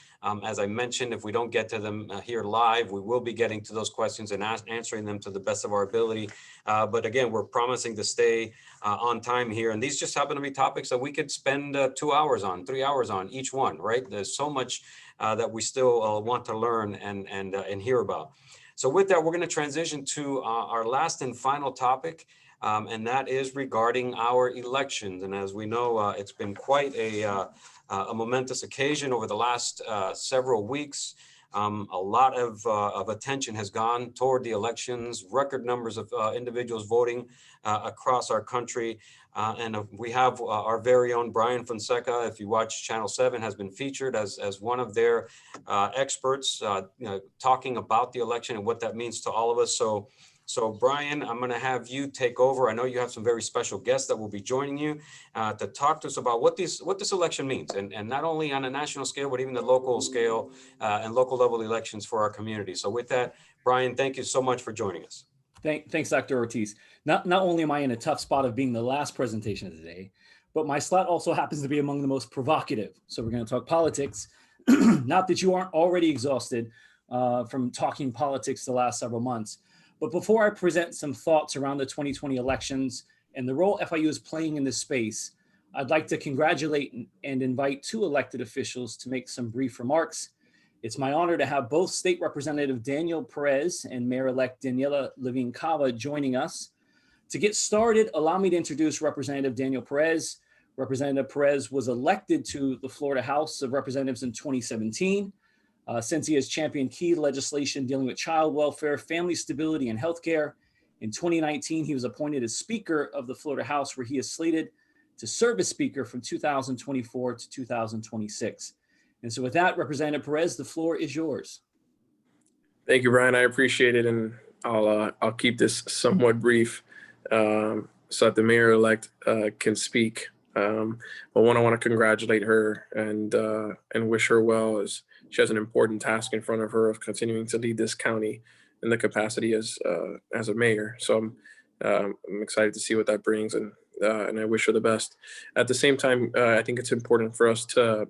As I mentioned, if we don't get to them here live, we will be getting to those questions and answering them to the best of our ability. But again, we're promising to stay on time here. And these just happen to be topics that we could spend 2 hours on, 3 hours on each one, right? There's so much that we still want to learn and hear about. So with that, we're going to transition to our last and final topic, and that is regarding our elections. And as we know, it's been quite a momentous occasion over the last several weeks. A lot of attention has gone toward the elections, record numbers of individuals voting across our country. And we have our very own Brian Fonseca, if you watch Channel 7, has been featured as one of their experts talking about the election and what that means to all of us. So Brian, I'm going to have you take over. I know you have some very special guests that will be joining you to talk to us about what this election means, and not only on a national scale, but even the local scale and local level elections for our community. So with that, Brian, thank you so much for joining us. Thanks, Dr. Ortiz. Not only am I in a tough spot of being the last presentation of the day, but my slot also happens to be among the most provocative. So we're going to talk politics. Not that you aren't already exhausted from talking politics the last several months, But before I present some thoughts around the 2020 elections and the role FIU is playing in this space, I'd like to congratulate and invite two elected officials to make some brief remarks. It's my honor to have both State Representative Daniel Perez and Mayor-elect Daniela Levine Cava joining us. To get started, allow me to introduce Representative Daniel Perez. Representative Perez was elected to the Florida House of Representatives in 2017. Since he has championed key legislation dealing with child welfare, family stability, and healthcare. In 2019, he was appointed as Speaker of the Florida House, where he is slated to serve as Speaker from 2024 to 2026. And so with that, Representative Perez, the floor is yours. Thank you, Brian. I appreciate it, and I'll keep this somewhat brief so that the mayor-elect can speak. But one, I want to congratulate her and wish her well, as she has an important task in front of her of continuing to lead this county in the capacity as a mayor. So I'm excited to see what that brings, and I wish her the best. At the same time, I think it's important for us to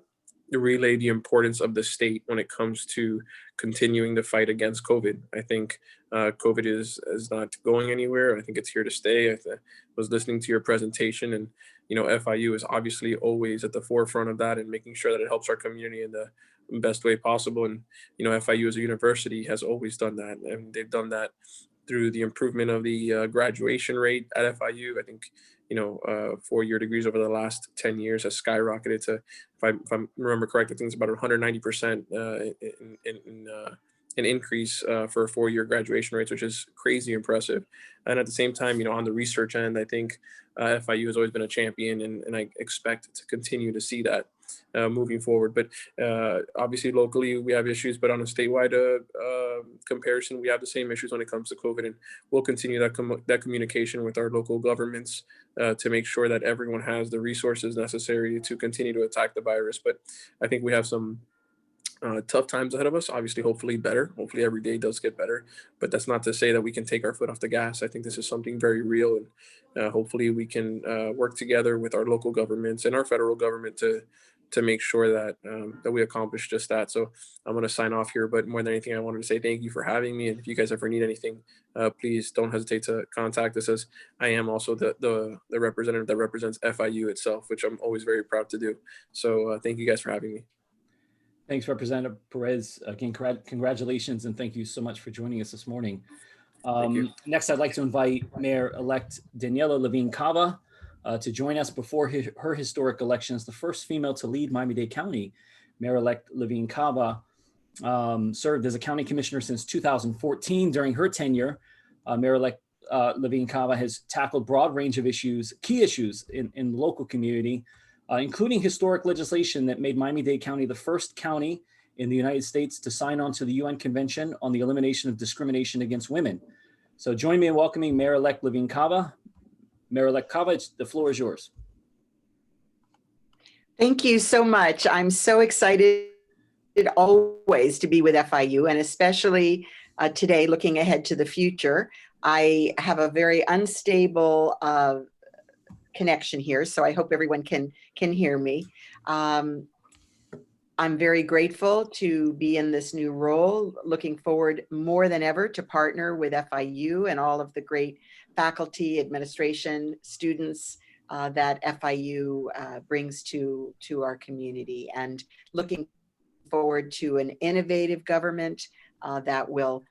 relay the importance of the state when it comes to continuing the fight against COVID. I think COVID is not going anywhere. I think it's here to stay. I was listening to your presentation, and FIU is obviously always at the forefront of that and making sure that it helps our community in the best way possible. And FIU as a university has always done that, and they've done that through the improvement of the graduation rate at FIU. I think 4-year degrees over the last 10 years has skyrocketed to, if I remember correctly, I think it's about 190% an increase for 4-year graduation rates, which is crazy impressive. And at the same time, on the research end, I think FIU has always been a champion, and I expect to continue to see that moving forward. But obviously locally we have issues, but on a statewide comparison, we have the same issues when it comes to COVID, and we'll continue that communication with our local governments to make sure that everyone has the resources necessary to continue to attack the virus. But I think we have some tough times ahead of us. Obviously, hopefully better. Hopefully every day does get better, but that's not to say that we can take our foot off the gas. I think this is something very real, and hopefully we can work together with our local governments and our federal government to make sure that that we accomplish just that. So I'm going to sign off here, but more than anything, I wanted to say thank you for having me. And if you guys ever need anything, please don't hesitate to contact us, as I am also the representative that represents FIU itself, which I'm always very proud to do. So thank you guys for having me. Thanks, Representative Perez. Again, congratulations, and thank you so much for joining us this morning. Next, I'd like to invite Mayor-elect Daniela Levine Cava to join us. Before her historic election as the first female to lead Miami-Dade County. Mayor-elect Levine Cava served as a county commissioner since 2014. During her tenure, Mayor-elect Levine Cava has tackled a broad range of issues, key issues in the local community, including historic legislation that made Miami-Dade County the first county in the United States to sign on to the UN Convention on the Elimination of Discrimination Against Women. So join me in welcoming Mayor-elect Levine Cava. Mayor-elect Cava, the floor is yours. Thank you so much. I'm so excited always to be with FIU, and especially today, looking ahead to the future. I have a very unstable connection here, so I hope everyone can hear me. I'm very grateful to be in this new role, looking forward more than ever to partner with FIU and all of the great faculty, administration, students that FIU brings to our community, and looking forward to an innovative government that will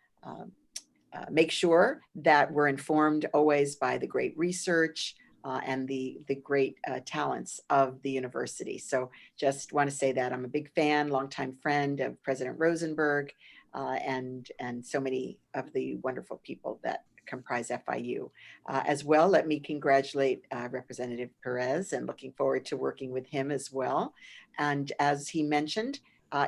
make sure that we're informed always by the great research and the great talents of the university. So just want to say that I'm a big fan, longtime friend of President Rosenberg, and so many of the wonderful people that comprise FIU. As well, let me congratulate Representative Perez, and looking forward to working with him as well. And as he mentioned,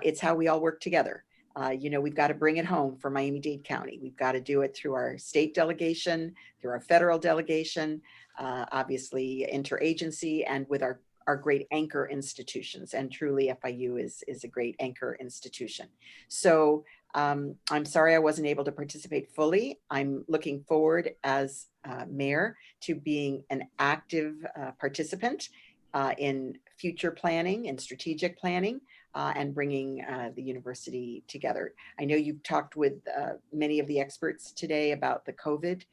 it's how we all work together. We've got to bring it home for Miami-Dade County. We've got to do it through our state delegation, through our federal delegation, obviously interagency, and with our great anchor institutions. And truly FIU is a great anchor institution. So I'm sorry I wasn't able to participate fully. I'm looking forward as mayor to being an active participant in future planning and strategic planning. and bringing the university together. I know you've talked with many of the experts today about the COVID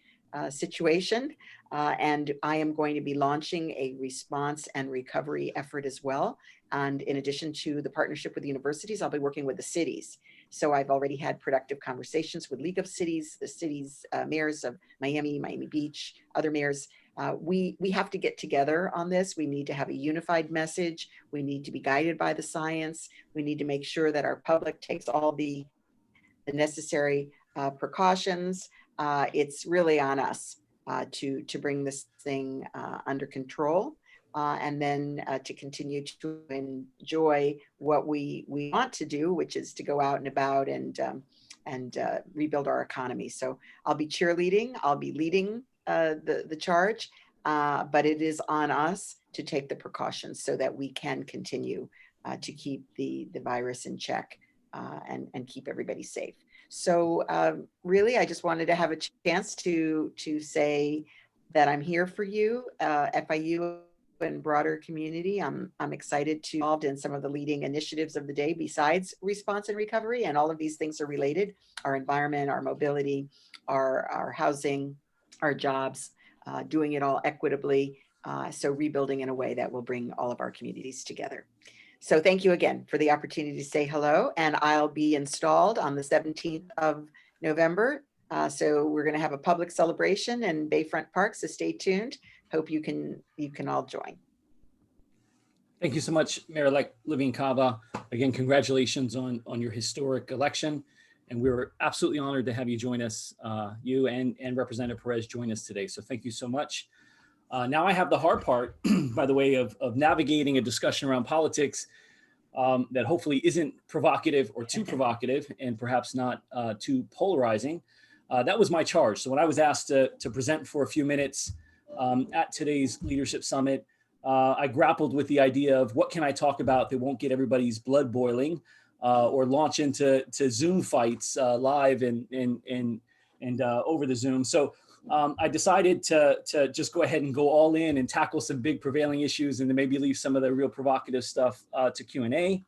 situation, and I am going to be launching a response and recovery effort as well. And in addition to the partnership with the universities, I'll be working with the cities. So I've already had productive conversations with League of Cities, the cities, mayors of Miami, Miami Beach, other mayors. We have to get together on this. We need to have a unified message. We need to be guided by the science. We need to make sure that our public takes all the necessary precautions. It's really on us to bring this thing under control. And then to continue to enjoy what we want to do, which is to go out and about and rebuild our economy. So I'll be cheerleading, I'll be leading the charge, but it is on us to take the precautions so that we can continue to keep the virus in check and keep everybody safe. So really, I just wanted to have a chance to say that I'm here for you, FIU and broader community. I'm excited to be involved in some of the leading initiatives of the day besides response and recovery, and all of these things are related: our environment, our mobility, our housing, our jobs, doing it all equitably. So rebuilding in a way that will bring all of our communities together. So thank you again for the opportunity to say hello, and I'll be installed on the 17th of November. So we're going to have a public celebration in Bayfront Park, so stay tuned. Hope you can all join. Thank you so much, Mayor-elect Living Cava. Again, congratulations on your historic election. And we're absolutely honored to have you join us, you and Representative Perez join us today. So thank you so much. Now I have the hard part, by the way, of navigating a discussion around politics that hopefully isn't provocative or too provocative and perhaps not too polarizing. That was my charge. So when I was asked to present for a few minutes at today's Leadership Summit, I grappled with the idea of what can I talk about that won't get everybody's blood boiling or launch into Zoom fights live and over the Zoom. So I decided to just go ahead and go all in and tackle some big prevailing issues and then maybe leave some of the real provocative stuff to Q&A.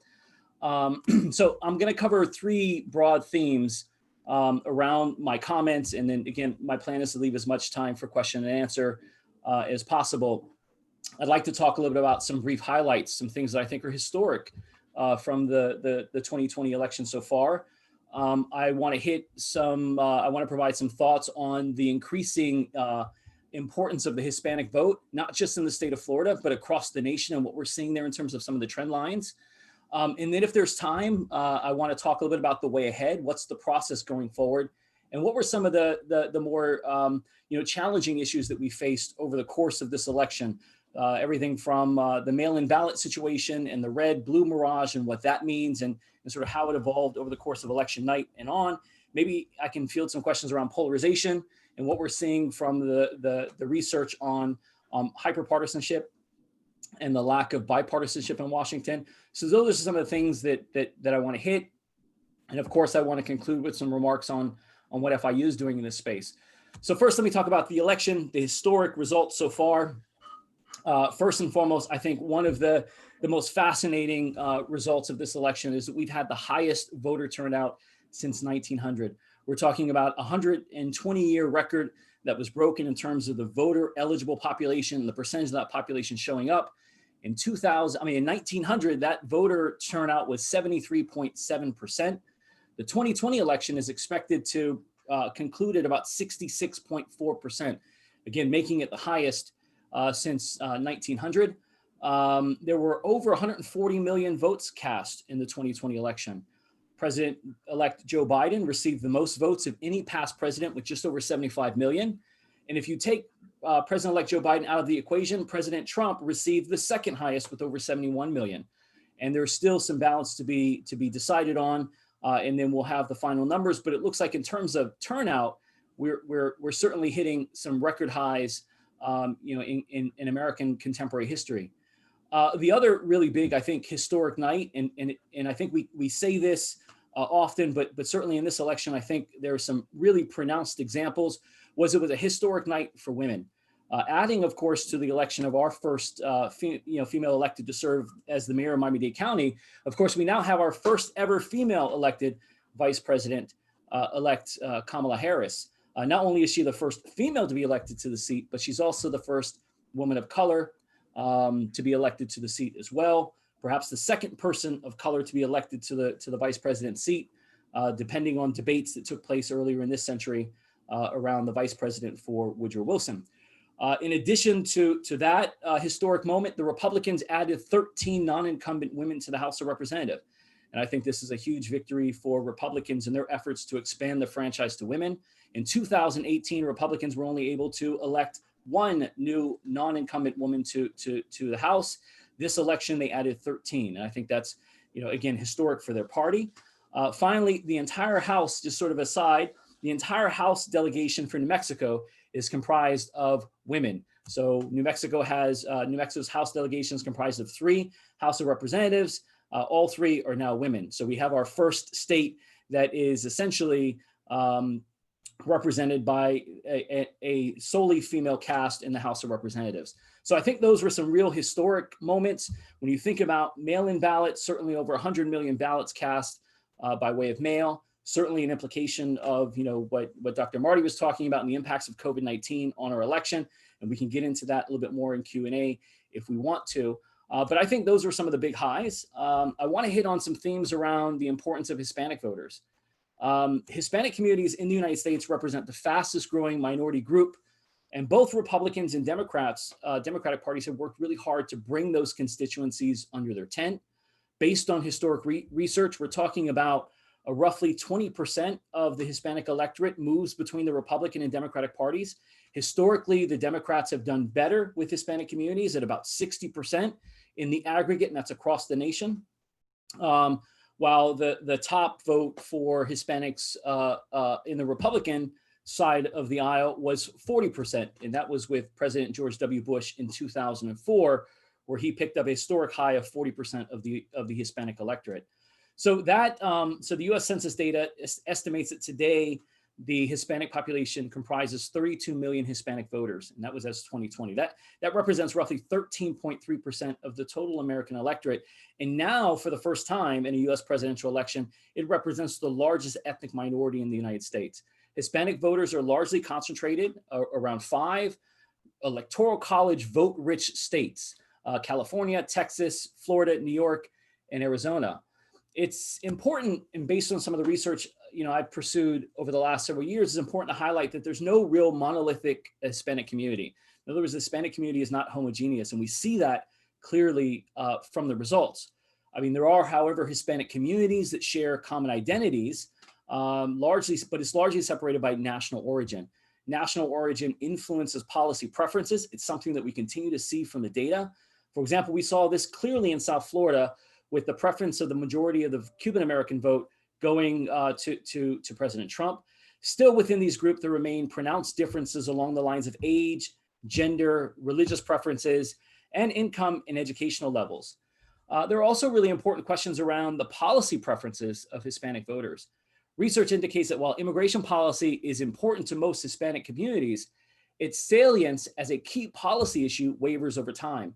So I'm going to cover three broad themes around my comments. And then again, my plan is to leave as much time for question and answer as possible. I'd like to talk a little bit about some brief highlights, some things that I think are historic from the 2020 election so far. I want to hit some, I want to provide some thoughts on the increasing importance of the Hispanic vote, not just in the state of Florida, but across the nation and what we're seeing there in terms of some of the trend lines. And then if there's time, I want to talk a little bit about the way ahead. What's the process going forward? And what were some of the more challenging issues that we faced over the course of this election? Everything from the mail-in ballot situation and the red-blue mirage and what that means and sort of how it evolved over the course of election night and on. Maybe I can field some questions around polarization and what we're seeing from the research on hyperpartisanship and the lack of bipartisanship in Washington. So those are some of the things that I want to hit. And of course, I want to conclude with some remarks on what FIU is doing in this space. So first, let me talk about the election, the historic results so far. First and foremost, I think one of the most fascinating results of this election is that we've had the highest voter turnout since 1900. We're talking about a 120-year record that was broken in terms of the voter eligible population, the percentage of that population showing up. In 1900, that voter turnout was 73.7%. The 2020 election is expected to conclude at about 66.4%, again, making it the highest since 1900. There were over 140 million votes cast in the 2020 election. President-elect Joe Biden received the most votes of any past president with just over 75 million. And if you take President-elect Joe Biden out of the equation, President Trump received the second highest with over 71 million. And there's still some balance to be decided on, and then we'll have the final numbers. But it looks like in terms of turnout, we're certainly hitting some record highs in American contemporary history. The other really big, I think, historic night, and I think we say this often, but certainly in this election, I think there are some really pronounced examples, it was a historic night for women. Adding, of course, to the election of our first female elected to serve as the mayor of Miami-Dade County, of course, we now have our first ever female elected vice president elect Kamala Harris. Not only is she the first female to be elected to the seat, but she's also the first woman of color to be elected to the seat as well. Perhaps the second person of color to be elected to the vice president seat, depending on debates that took place earlier in this century around the vice president for Woodrow Wilson. In addition to that historic moment, the Republicans added 13 non-incumbent women to the House of Representatives. And I think this is a huge victory for Republicans in their efforts to expand the franchise to women. In 2018, Republicans were only able to elect one new non-incumbent woman to the House. This election, they added 13. And I think that's, again, historic for their party. Finally, the entire House, just sort of aside, the entire House delegation for New Mexico is comprised of women. So New Mexico's House delegation is comprised of 3 House of Representatives. All 3 are now women. So we have our first state that is essentially represented by a solely female cast in the House of Representatives. So I think those were some real historic moments. When you think about mail-in ballots, certainly over 100 million ballots cast by way of mail, certainly an implication of what Dr. Marty was talking about and the impacts of COVID-19 on our election. And we can get into that a little bit more in Q&A if we want to. But I think those were some of the big highs. I want to hit on some themes around the importance of Hispanic voters. Hispanic communities in the United States represent the fastest growing minority group, and both Republicans and Democratic parties have worked really hard to bring those constituencies under their tent. Based on historic research, we're talking about roughly 20% of the Hispanic electorate moves between the Republican and Democratic parties. Historically, the Democrats have done better with Hispanic communities at about 60% in the aggregate, and that's across the nation. While the top vote for Hispanics in the Republican side of the aisle was 40%, and that was with President George W. Bush in 2004, where he picked up a historic high of 40% of the Hispanic electorate. So the U.S. Census data estimates that today the Hispanic population comprises 32 million Hispanic voters, and that was as 2020. That represents roughly 13.3% of the total American electorate. And now, for the first time in a U.S. presidential election, it represents the largest ethnic minority in the United States. Hispanic voters are largely concentrated around 5 electoral college vote-rich states: California, Texas, Florida, New York, and Arizona. It's important, and based on some of the research I've pursued over the last several years, it's important to highlight that there's no real monolithic Hispanic community. In other words, the Hispanic community is not homogeneous, and we see that clearly from the results. I mean, there are, however, Hispanic communities that share common identities, but it's largely separated by national origin. National origin influences policy preferences. It's something that we continue to see from the data. For example, we saw this clearly in South Florida with the preference of the majority of the Cuban American vote going to President Trump. Still within these groups, there remain pronounced differences along the lines of age, gender, religious preferences, and income and educational levels. There are also really important questions around the policy preferences of Hispanic voters. Research indicates that while immigration policy is important to most Hispanic communities, its salience as a key policy issue wavers over time.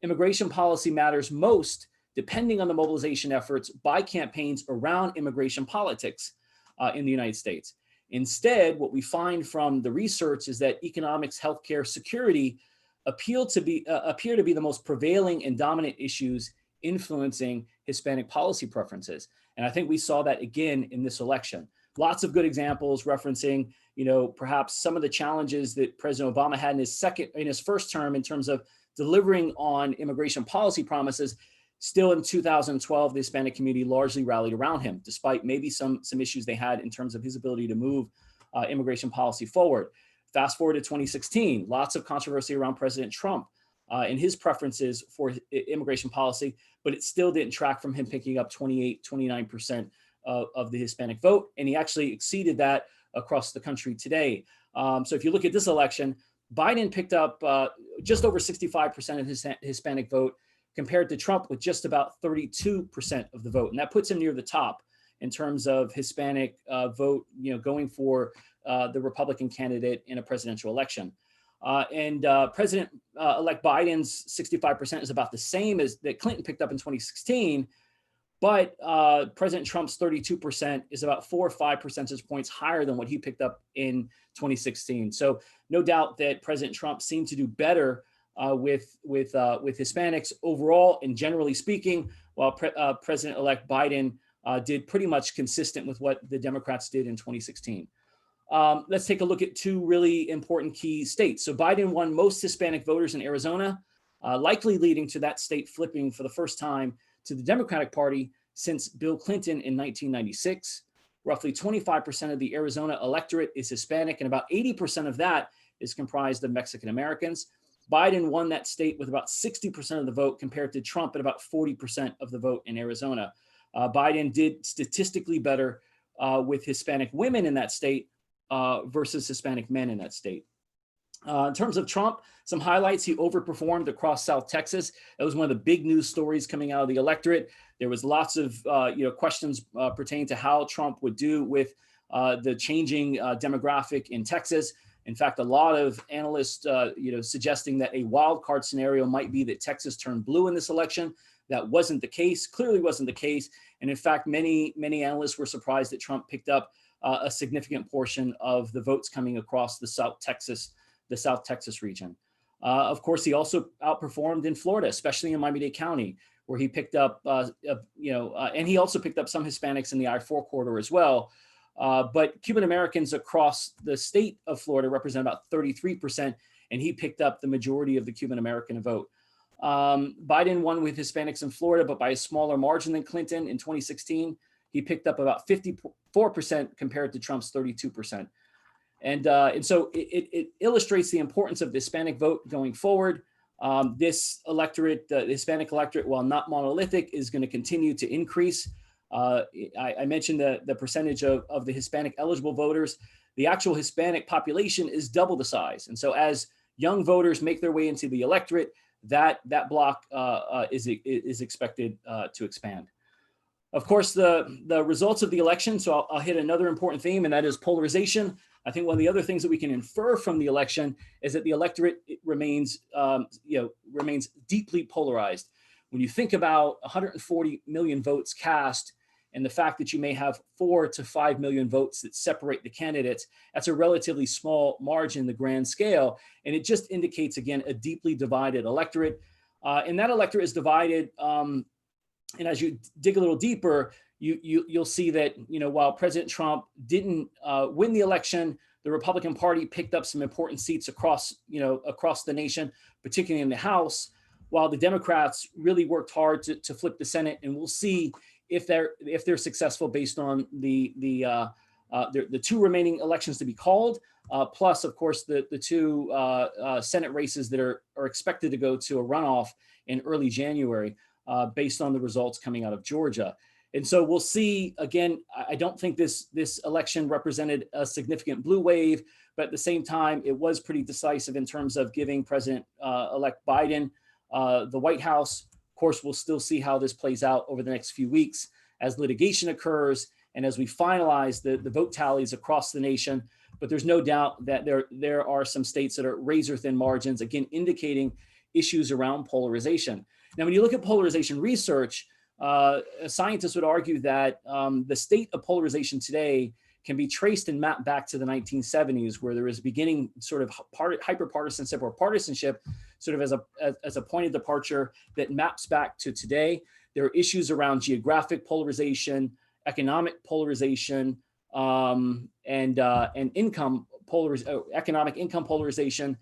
Immigration policy matters most depending on the mobilization efforts by campaigns around immigration politics in the United States. Instead, what we find from the research is that economics, healthcare, security appear to be the most prevailing and dominant issues influencing Hispanic policy preferences. And I think we saw that again in this election. Lots of good examples referencing, perhaps some of the challenges that President Obama had in his first term in terms of delivering on immigration policy promises. Still in 2012, the Hispanic community largely rallied around him, despite maybe some issues they had in terms of his ability to move immigration policy forward. Fast forward to 2016, lots of controversy around President Trump and his preferences for immigration policy, but it still didn't track from him picking up 29% of the Hispanic vote. And he actually exceeded that across the country today. So if you look at this election, Biden picked up just over 65% of his Hispanic vote, compared to Trump with just about 32% of the vote. And that puts him near the top in terms of Hispanic vote, going for the Republican candidate in a presidential election. President-elect Biden's 65% is about the same as that Clinton picked up in 2016, but President Trump's 32% is about 4 or 5 percentage points higher than what he picked up in 2016. So no doubt that President Trump seemed to do better with Hispanics overall and generally speaking, while President-elect Biden did pretty much consistent with what the Democrats did in 2016. Let's take a look at 2 really important key states. So Biden won most Hispanic voters in Arizona, likely leading to that state flipping for the first time to the Democratic Party since Bill Clinton in 1996. Roughly 25% of the Arizona electorate is Hispanic, and about 80% of that is comprised of Mexican Americans. Biden won that state with about 60% of the vote compared to Trump at about 40% of the vote in Arizona. Biden did statistically better with Hispanic women in that state versus Hispanic men in that state. In terms of Trump, some highlights: he overperformed across South Texas. That was one of the big news stories coming out of the electorate. There was lots of questions pertaining to how Trump would do with the changing demographic in Texas. In fact, a lot of analysts suggesting that a wild card scenario might be that Texas turned blue in this election. That wasn't the case, clearly wasn't the case. And in fact, many analysts were surprised that Trump picked up a significant portion of the votes coming across the South Texas region. Of course, he also outperformed in Florida, especially in Miami-Dade County, where he picked up, and he also picked up some Hispanics in the I-4 corridor as well. But Cuban Americans across the state of Florida represent about 33%, and he picked up the majority of the Cuban American vote. Biden won with Hispanics in Florida, but by a smaller margin than Clinton in 2016. He picked up about 54% compared to Trump's 32%. And so it illustrates the importance of the Hispanic vote going forward. This electorate, the Hispanic electorate, while not monolithic, is going to continue to increase. I mentioned the percentage of the Hispanic eligible voters. The actual Hispanic population is double the size. And so as young voters make their way into the electorate, that block is expected to expand. Of course, the results of the election, so I'll hit another important theme, and that is polarization. I think one of the other things that we can infer from the election is that the electorate remains deeply polarized. When you think about 140 million votes cast and the fact that you may have 4 to 5 million votes that separate the candidates, that's a relatively small margin in the grand scale. And it just indicates, again, a deeply divided electorate. And that electorate is divided. And as you dig a little deeper, you'll see that, while President Trump didn't win the election, the Republican Party picked up some important seats across the nation, particularly in the House, while the Democrats really worked hard to flip the Senate. And we'll see if they're successful based on the 2 remaining elections to be called, plus, of course, the 2 Senate races that are expected to go to a runoff in early January. Based on the results coming out of Georgia. And so we'll see, again, I don't think this election represented a significant blue wave, but at the same time, it was pretty decisive in terms of giving President-elect Biden the White House. Of course, we'll still see how this plays out over the next few weeks as litigation occurs and as we finalize the vote tallies across the nation. But there's no doubt that there are some states that are razor-thin margins, again, indicating issues around polarization. Now, when you look at polarization research, scientists would argue that the state of polarization today can be traced and mapped back to the 1970s, where there is beginning sort of hyper-partisanship or partisanship sort of as a point of departure that maps back to today. There are issues around geographic polarization, economic polarization, and economic income polarization,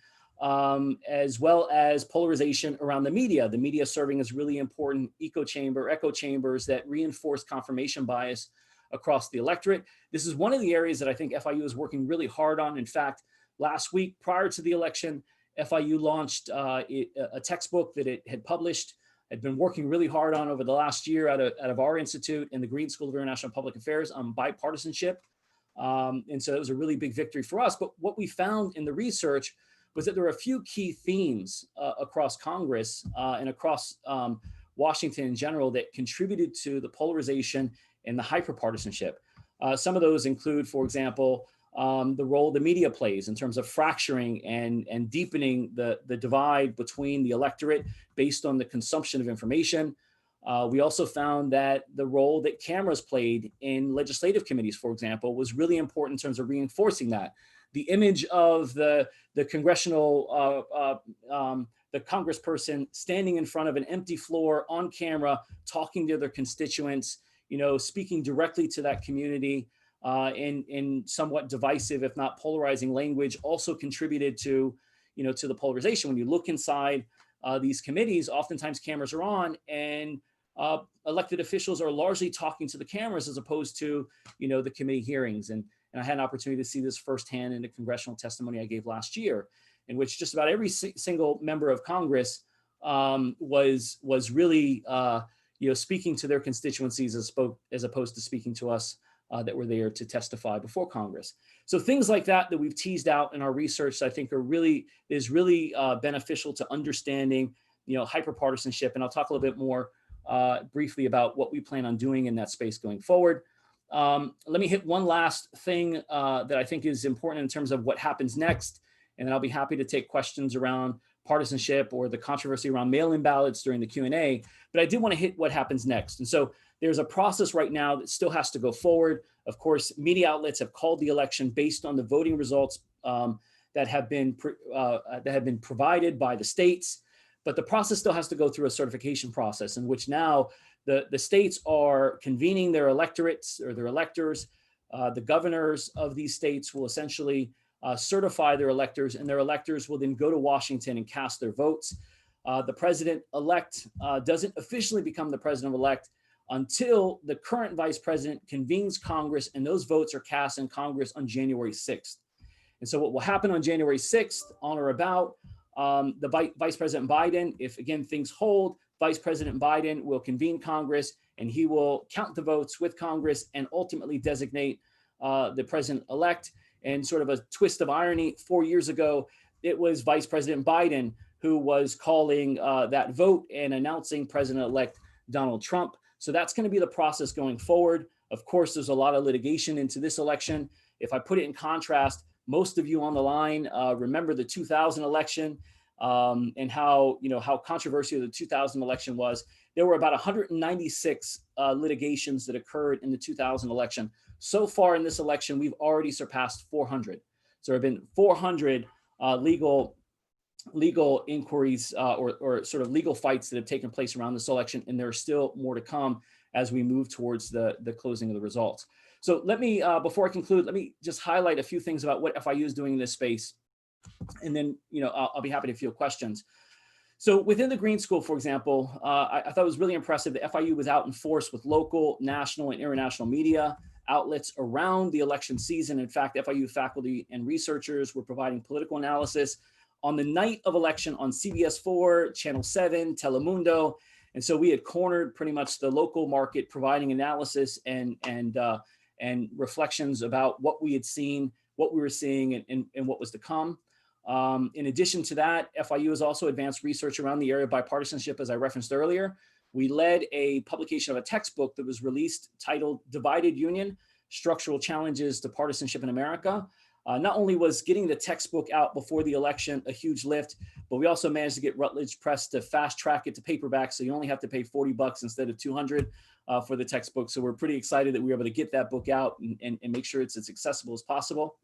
as well as polarization around the media serving as really important echo chambers that reinforce confirmation bias across the electorate. This is one of the areas that I think FIU is working really hard on. In fact, last week, prior to the election, FIU launched a textbook that it had published, had been working really hard on over the last year out of our institute and the Green School of International Public Affairs on bipartisanship. And so it was a really big victory for us. But what we found in the research was that there were a few key themes across Congress and across Washington in general that contributed to the polarization and the hyperpartisanship. Some of those include, for example, the role the media plays in terms of fracturing and deepening the divide between the electorate based on the consumption of information. We also found that the role that cameras played in legislative committees, for example, was really important in terms of reinforcing that. The image of the congressional, the congressperson standing in front of an empty floor on camera, talking to their constituents, speaking directly to that community in somewhat divisive, if not polarizing language, also contributed to, to the polarization. When you look inside these committees, oftentimes cameras are on and elected officials are largely talking to the cameras as opposed to, the committee hearings. And I had an opportunity to see this firsthand in the congressional testimony I gave last year, in which just about every single member of Congress was really, speaking to their constituencies as opposed to speaking to us that were there to testify before Congress. So things like that we've teased out in our research, I think is really beneficial to understanding, hyperpartisanship. And I'll talk a little bit more briefly about what we plan on doing in that space going forward. Let me hit one last thing that I think is important in terms of what happens next. And then I'll be happy to take questions around partisanship or the controversy around mail-in ballots during the Q&A. But I did want to hit what happens next. And so there's a process right now that still has to go forward. Of course, media outlets have called the election based on the voting results that have been provided by the states. But the process still has to go through a certification process in which now the states are convening their electorates or their electors. The governors of these states will essentially certify their electors, and their electors will then go to Washington and cast their votes. The president-elect doesn't officially become the president-elect until the current vice president convenes Congress, and those votes are cast in Congress on January 6th. And so what will happen on January 6th, on or about, the Vice President Biden, if again things hold, Vice President Biden will convene Congress and he will count the votes with Congress and ultimately designate the president-elect. And sort of a twist of irony, 4 years ago, it was Vice President Biden who was calling that vote and announcing President-elect Donald Trump. So that's going to be the process going forward. Of course, there's a lot of litigation into this election. If I put it in contrast, most of you on the line remember the 2000 election and how controversial the 2000 election was. There were about 196 litigations that occurred in the 2000 election. So far in this election, we've already surpassed 400. So there have been 400 legal inquiries or sort of legal fights that have taken place around this election, and there are still more to come as we move towards the closing of the results. So let me, before I conclude, let me just highlight a few things about what FIU is doing in this space, and then I'll be happy to field questions. So within the Green School, for example, I thought it was really impressive that FIU was out in force with local, national, and international media outlets around the election season. In fact, FIU faculty and researchers were providing political analysis on the night of election on CBS 4, Channel 7, Telemundo. And so we had cornered pretty much the local market, providing analysis and reflections about what we had seen, what we were seeing, and what was to come. In addition to that, FIU has also advanced research around the area of bipartisanship, as I referenced earlier. We led a publication of a textbook that was released titled Divided Union, Structural Challenges to Partisanship in America. Not only was getting the textbook out before the election a huge lift, but we also managed to get Routledge Press to fast track it to paperback. So you only have to pay $40 instead of $200 for the textbook. So we're pretty excited that we were able to get that book out and make sure it's as accessible as possible.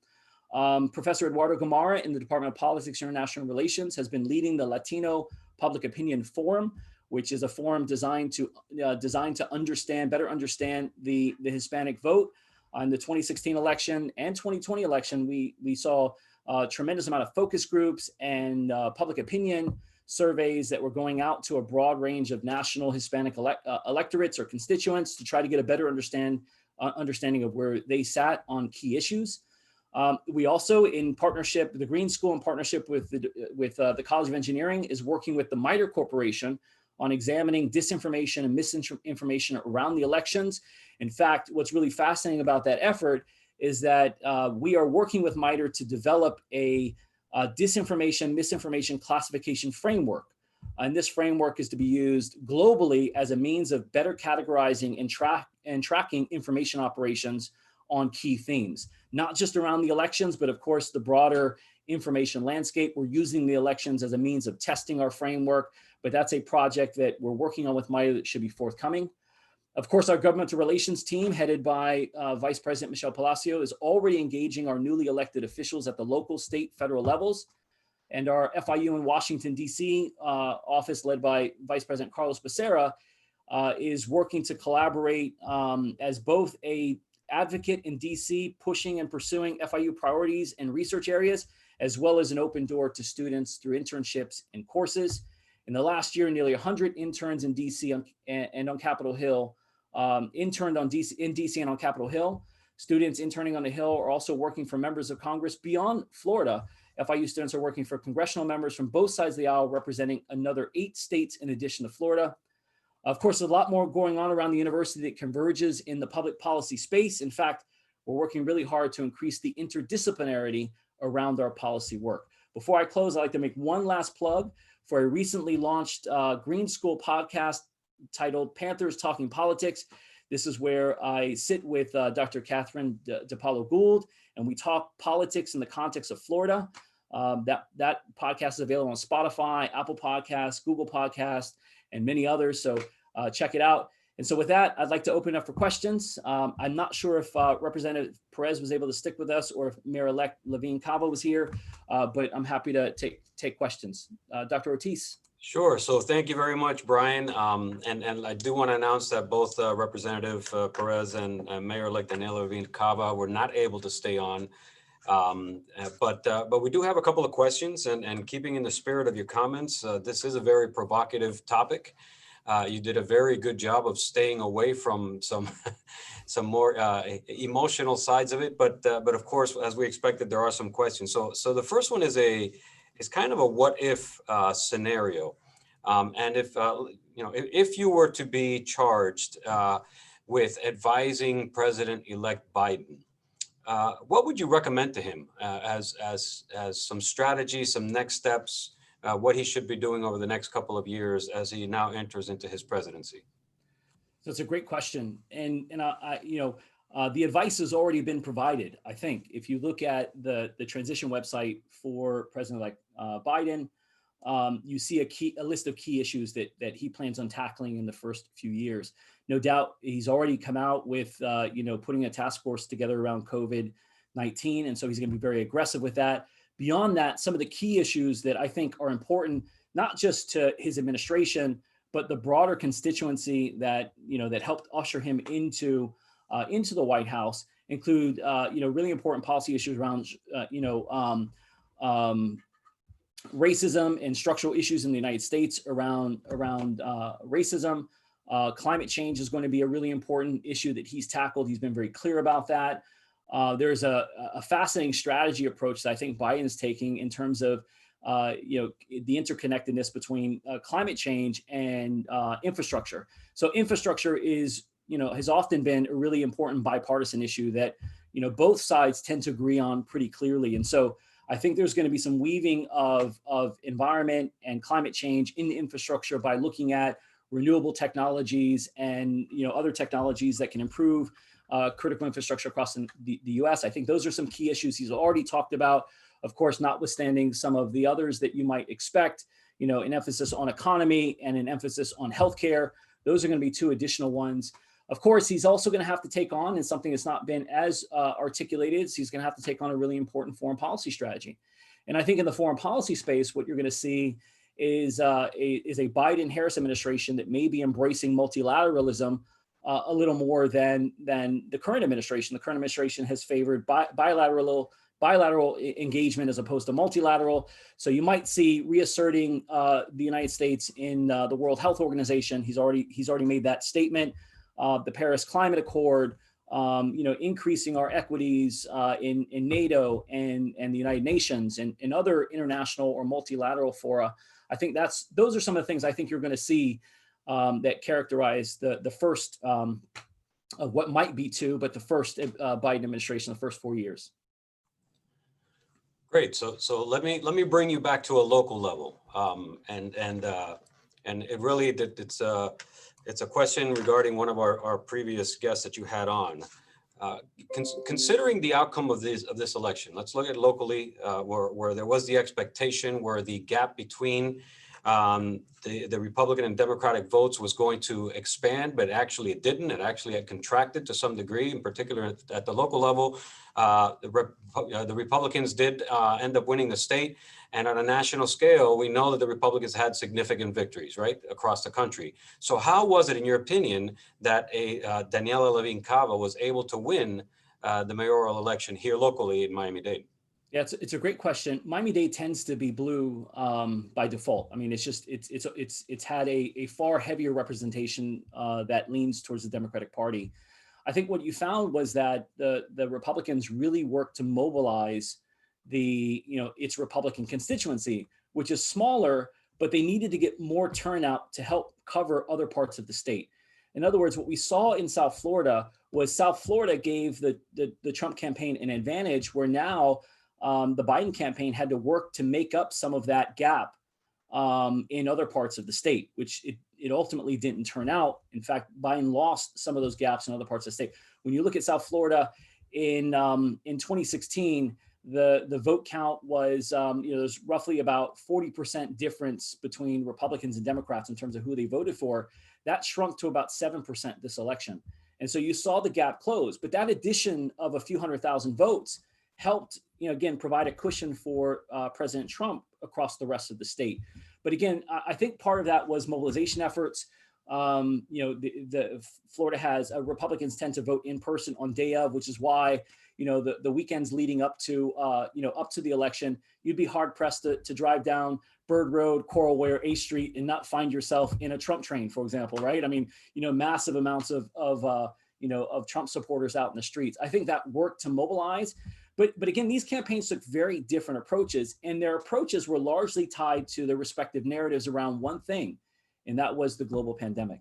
Professor Eduardo Gamarra in the Department of Politics and International Relations has been leading the Latino Public Opinion Forum, which is a forum designed to better understand the Hispanic vote. In the 2016 election and 2020 election, we saw a tremendous amount of focus groups and public opinion surveys that were going out to a broad range of national Hispanic electorates or constituents to try to get a better understanding of where they sat on key issues. We also, in partnership, the Green School, in partnership with the College of Engineering, is working with the MITRE Corporation on examining disinformation and misinformation around the elections. In fact, what's really fascinating about that effort is that we are working with MITRE to develop a disinformation, misinformation classification framework. And this framework is to be used globally as a means of better categorizing and tracking information operations on key themes, not just around the elections, but of course the broader information landscape. We're using the elections as a means of testing our framework, but that's a project that we're working on with MIDA that should be forthcoming. Of course, our governmental relations team, headed by Vice President Michelle Palacio, is already engaging our newly elected officials at the local, state, federal levels. And our FIU in Washington, D.C. Office, led by Vice President Carlos Becerra, is working to collaborate as both a advocate in D.C. pushing and pursuing FIU priorities and research areas, as well as an open door to students through internships and courses. In the last year, nearly 100 interns in D.C. and on Capitol Hill interned in D.C. and on Capitol Hill. Students interning on the Hill are also working for members of Congress beyond Florida. FIU students are working for congressional members from both sides of the aisle, representing another 8 states in addition to Florida. Of course, there's a lot more going on around the university that converges in the public policy space. In fact, we're working really hard to increase the interdisciplinarity around our policy work. Before I close, I'd like to make one last plug for a recently launched Green School podcast titled Panthers Talking Politics. This is where I sit with Dr. Catherine DePaulo Gould, and we talk politics in the context of Florida. That podcast is available on Spotify, Apple Podcasts, Google Podcasts, and many others. So check it out. And so with that, I'd like to open up for questions. I'm not sure if Representative Perez was able to stick with us or if Mayor-elect Levine Cava was here, but I'm happy to take questions. Dr. Ortiz. Sure. So thank you very much, Brian. And I do want to announce that both Representative Perez and Mayor-elect Daniela Levine Cava were not able to stay on. But we do have a couple of questions, and keeping in the spirit of your comments, this is a very provocative topic. You did a very good job of staying away from some more emotional sides of it, but of course, as we expected, there are some questions. So the first one is kind of a what if scenario, and if you were to be charged with advising President-elect Biden, what would you recommend to him as some strategy, some next steps, what he should be doing over the next couple of years as he now enters into his presidency? So it's a great question. And the advice has already been provided. I think if you look at the transition website for President-elect Biden, you see a list of key issues that he plans on tackling in the first few years. No doubt he's already come out with, putting a task force together around COVID-19. And so he's going to be very aggressive with that. Beyond that, some of the key issues that I think are important, not just to his administration, but the broader constituency that helped usher him into the White House, include really important policy issues around racism and structural issues in the United States around racism. Climate change is going to be a really important issue that he's tackled. He's been very clear about that. There's a fascinating strategy approach that I think Biden is taking in terms of the interconnectedness between climate change and infrastructure. So infrastructure has often been a really important bipartisan issue that both sides tend to agree on pretty clearly. And so I think there's going to be some weaving of environment and climate change in the infrastructure by looking at renewable technologies and other technologies that can improve critical infrastructure across the U.S. I think those are some key issues he's already talked about. Of course, notwithstanding some of the others that you might expect, an emphasis on economy and an emphasis on healthcare. Those are going to be 2 additional ones. Of course, he's also going to have to take on, and something that's not been as articulated, so he's going to have to take on a really important foreign policy strategy. And I think in the foreign policy space, what you're going to see is a Biden-Harris administration that may be embracing multilateralism a little more than the current administration. The current administration has favored bilateral engagement as opposed to multilateral. So you might see reasserting the United States in the World Health Organization. He's already made that statement. The Paris Climate Accord, increasing our equities in NATO and the United Nations and other international or multilateral fora. I think those are some of the things I think you're going to see that characterize the first of what might be 2, but the first Biden administration, the first 4 years. Great. So let me bring you back to a local level, and it really it's a question regarding one of our previous guests that you had on. Considering the outcome of this election, let's look at locally, where there was the expectation, where the gap between the Republican and Democratic votes was going to expand, but actually it didn't. It actually had contracted to some degree, in particular at the local level. The Republicans did end up winning the state. And on a national scale, we know that the Republicans had significant victories, right, across the country. So how was it, in your opinion, that Daniela Levine Cava was able to win the mayoral election here locally in Miami-Dade? Yeah, it's a great question. Miami-Dade tends to be blue by default. I mean, it's had a far heavier representation that leans towards the Democratic Party. I think what you found was that the Republicans really worked to mobilize its Republican constituency, which is smaller, but they needed to get more turnout to help cover other parts of the state. In other words, what we saw in South Florida was South Florida gave the Trump campaign an advantage, where now the Biden campaign had to work to make up some of that gap in other parts of the state, which it ultimately didn't turn out. In fact, Biden lost some of those gaps in other parts of the state. When you look at South Florida in 2016, the vote count was, there's roughly about 40% difference between Republicans and Democrats in terms of who they voted for. That shrunk to about 7% this election. And so you saw the gap close, but that addition of a few 100,000 votes helped, again, provide a cushion for President Trump across the rest of the state. But again, I think part of that was mobilization efforts. The Florida has Republicans tend to vote in person on day of, which is why the weekends leading up to the election, you'd be hard pressed to drive down Bird Road, Coral Ware, A Street, and not find yourself in a Trump train, for example, right? I mean, massive amounts of Trump supporters out in the streets. I think that worked to mobilize. But again, these campaigns took very different approaches, and their approaches were largely tied to their respective narratives around one thing, and that was the global pandemic.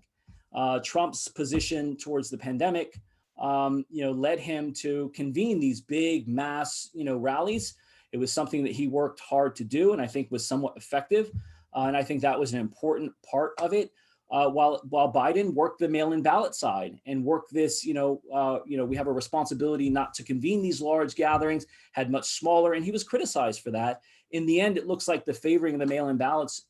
Trump's position towards the pandemic, led him to convene these big mass, rallies. It was something that he worked hard to do, and I think was somewhat effective. And I think that was an important part of it. While Biden worked the mail-in ballot side and worked this, we have a responsibility not to convene these large gatherings, had much smaller, and he was criticized for that. In the end, it looks like the favoring of the mail-in ballots,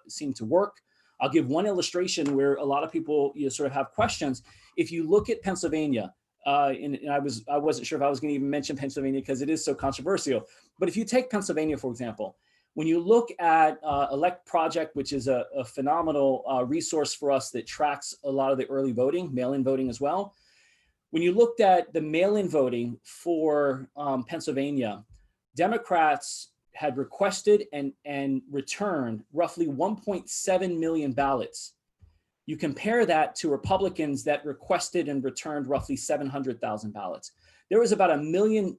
seemed to work. I'll give one illustration where a lot of people sort of have questions. If you look at Pennsylvania, and I wasn't sure if I was going to even mention Pennsylvania because it is so controversial. But if you take Pennsylvania, for example, when you look at Elect Project, which is a phenomenal resource for us that tracks a lot of the early voting, mail-in voting as well. When you looked at the mail-in voting for Pennsylvania, Democrats had requested and returned roughly 1.7 million ballots. You compare that to Republicans that requested and returned roughly 700,000 ballots. There was about a million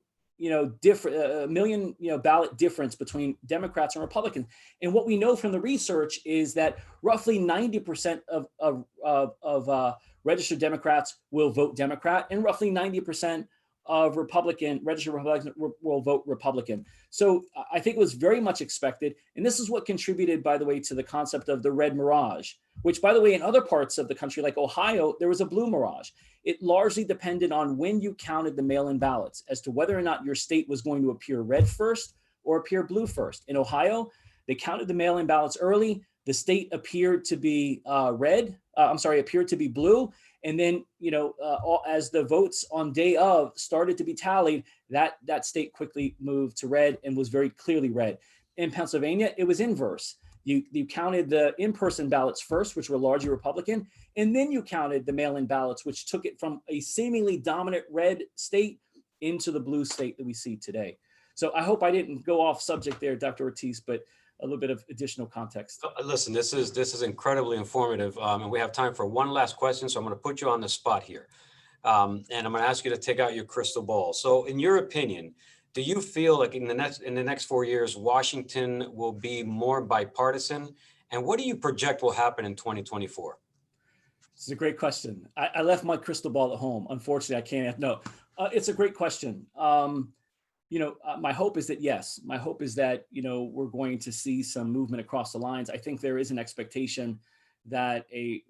ballot difference between Democrats and Republicans. And what we know from the research is that roughly 90% of registered Democrats will vote Democrat, and roughly 90% of registered Republicans will vote Republican. So I think it was very much expected. And this is what contributed, by the way, to the concept of the red mirage, which, by the way, in other parts of the country, like Ohio, there was a blue mirage. It largely depended on when you counted the mail-in ballots as to whether or not your state was going to appear red first or appear blue first. In Ohio, they counted the mail-in ballots early. The state appeared to be appeared to be blue. And then, as the votes on day of started to be tallied, that state quickly moved to red and was very clearly red. In Pennsylvania, it was inverse. You counted the in-person ballots first, which were largely Republican, and then you counted the mail-in ballots, which took it from a seemingly dominant red state into the blue state that we see today. So I hope I didn't go off subject there, Dr. Ortiz, but a little bit of additional context. Listen, this is incredibly informative, and we have time for one last question, so I'm going to put you on the spot here, and I'm going to ask you to take out your crystal ball. So, in your opinion, do you feel like in the next 4 years, Washington will be more bipartisan, and what do you project will happen in 2024? This is a great question. I left my crystal ball at home. Unfortunately, I can't. No, it's a great question. My hope is that, yes, my hope is that, we're going to see some movement across the lines. I think there is an expectation that a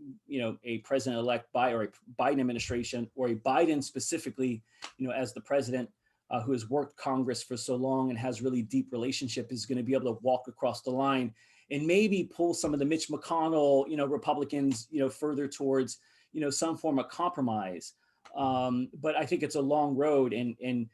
president-elect or a Biden administration, or a Biden specifically, as the president who has worked Congress for so long and has really deep relationship, is going to be able to walk across the line and maybe pull some of the Mitch McConnell, Republicans, further towards, some form of compromise. But I think it's a long road, and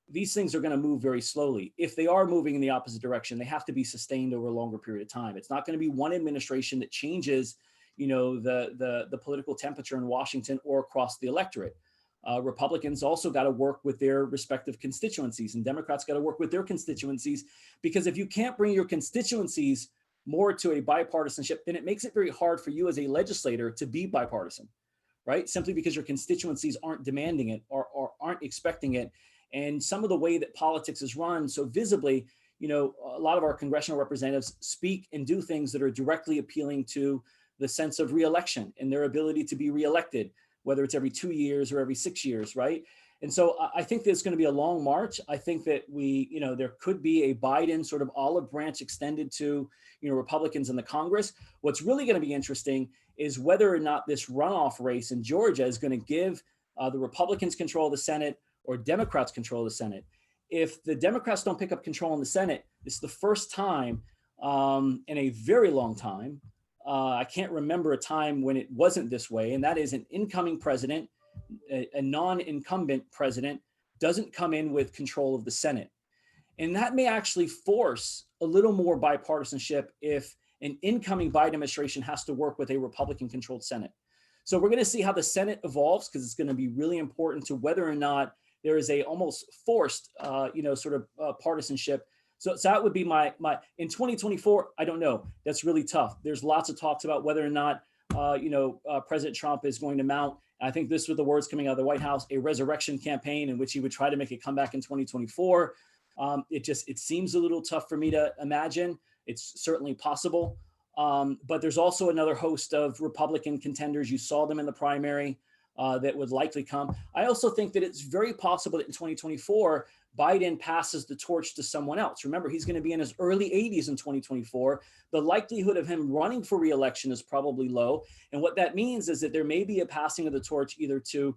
these things are going to move very slowly. If they are moving in the opposite direction, they have to be sustained over a longer period of time. It's not going to be one administration that changes, the political temperature in Washington or across the electorate. Republicans also got to work with their respective constituencies, and Democrats got to work with their constituencies, because if you can't bring your constituencies more to a bipartisanship, then it makes it very hard for you as a legislator to be bipartisan, right? Simply because your constituencies aren't demanding it or aren't expecting it. And some of the way that politics is run so visibly, a lot of our congressional representatives speak and do things that are directly appealing to the sense of reelection and their ability to be reelected, whether it's every 2 years or every 6 years, right? And so I think there's going to be a long march. I think that there could be a Biden sort of olive branch extended to, Republicans in the Congress. What's really going to be interesting is whether or not this runoff race in Georgia is going to give the Republicans control of the Senate or Democrats control the Senate. If the Democrats don't pick up control in the Senate, it's the first time in a very long time. I can't remember a time when it wasn't this way, and that is an incoming president, a non-incumbent president, doesn't come in with control of the Senate. And that may actually force a little more bipartisanship if an incoming Biden administration has to work with a Republican-controlled Senate. So we're going to see how the Senate evolves, because it's going to be really important to whether or not there is a almost forced, partisanship. So that would be my in 2024. I don't know. That's really tough. There's lots of talks about whether or not, President Trump is going to mount, I think this were the words coming out of the White House, a resurrection campaign in which he would try to make a comeback in 2024. It seems a little tough for me to imagine. It's certainly possible. But there's also another host of Republican contenders. You saw them in the primary. That would likely come. I also think that it's very possible that in 2024, Biden passes the torch to someone else. Remember, he's going to be in his early 80s in 2024. The likelihood of him running for re-election is probably low. And what that means is that there may be a passing of the torch either to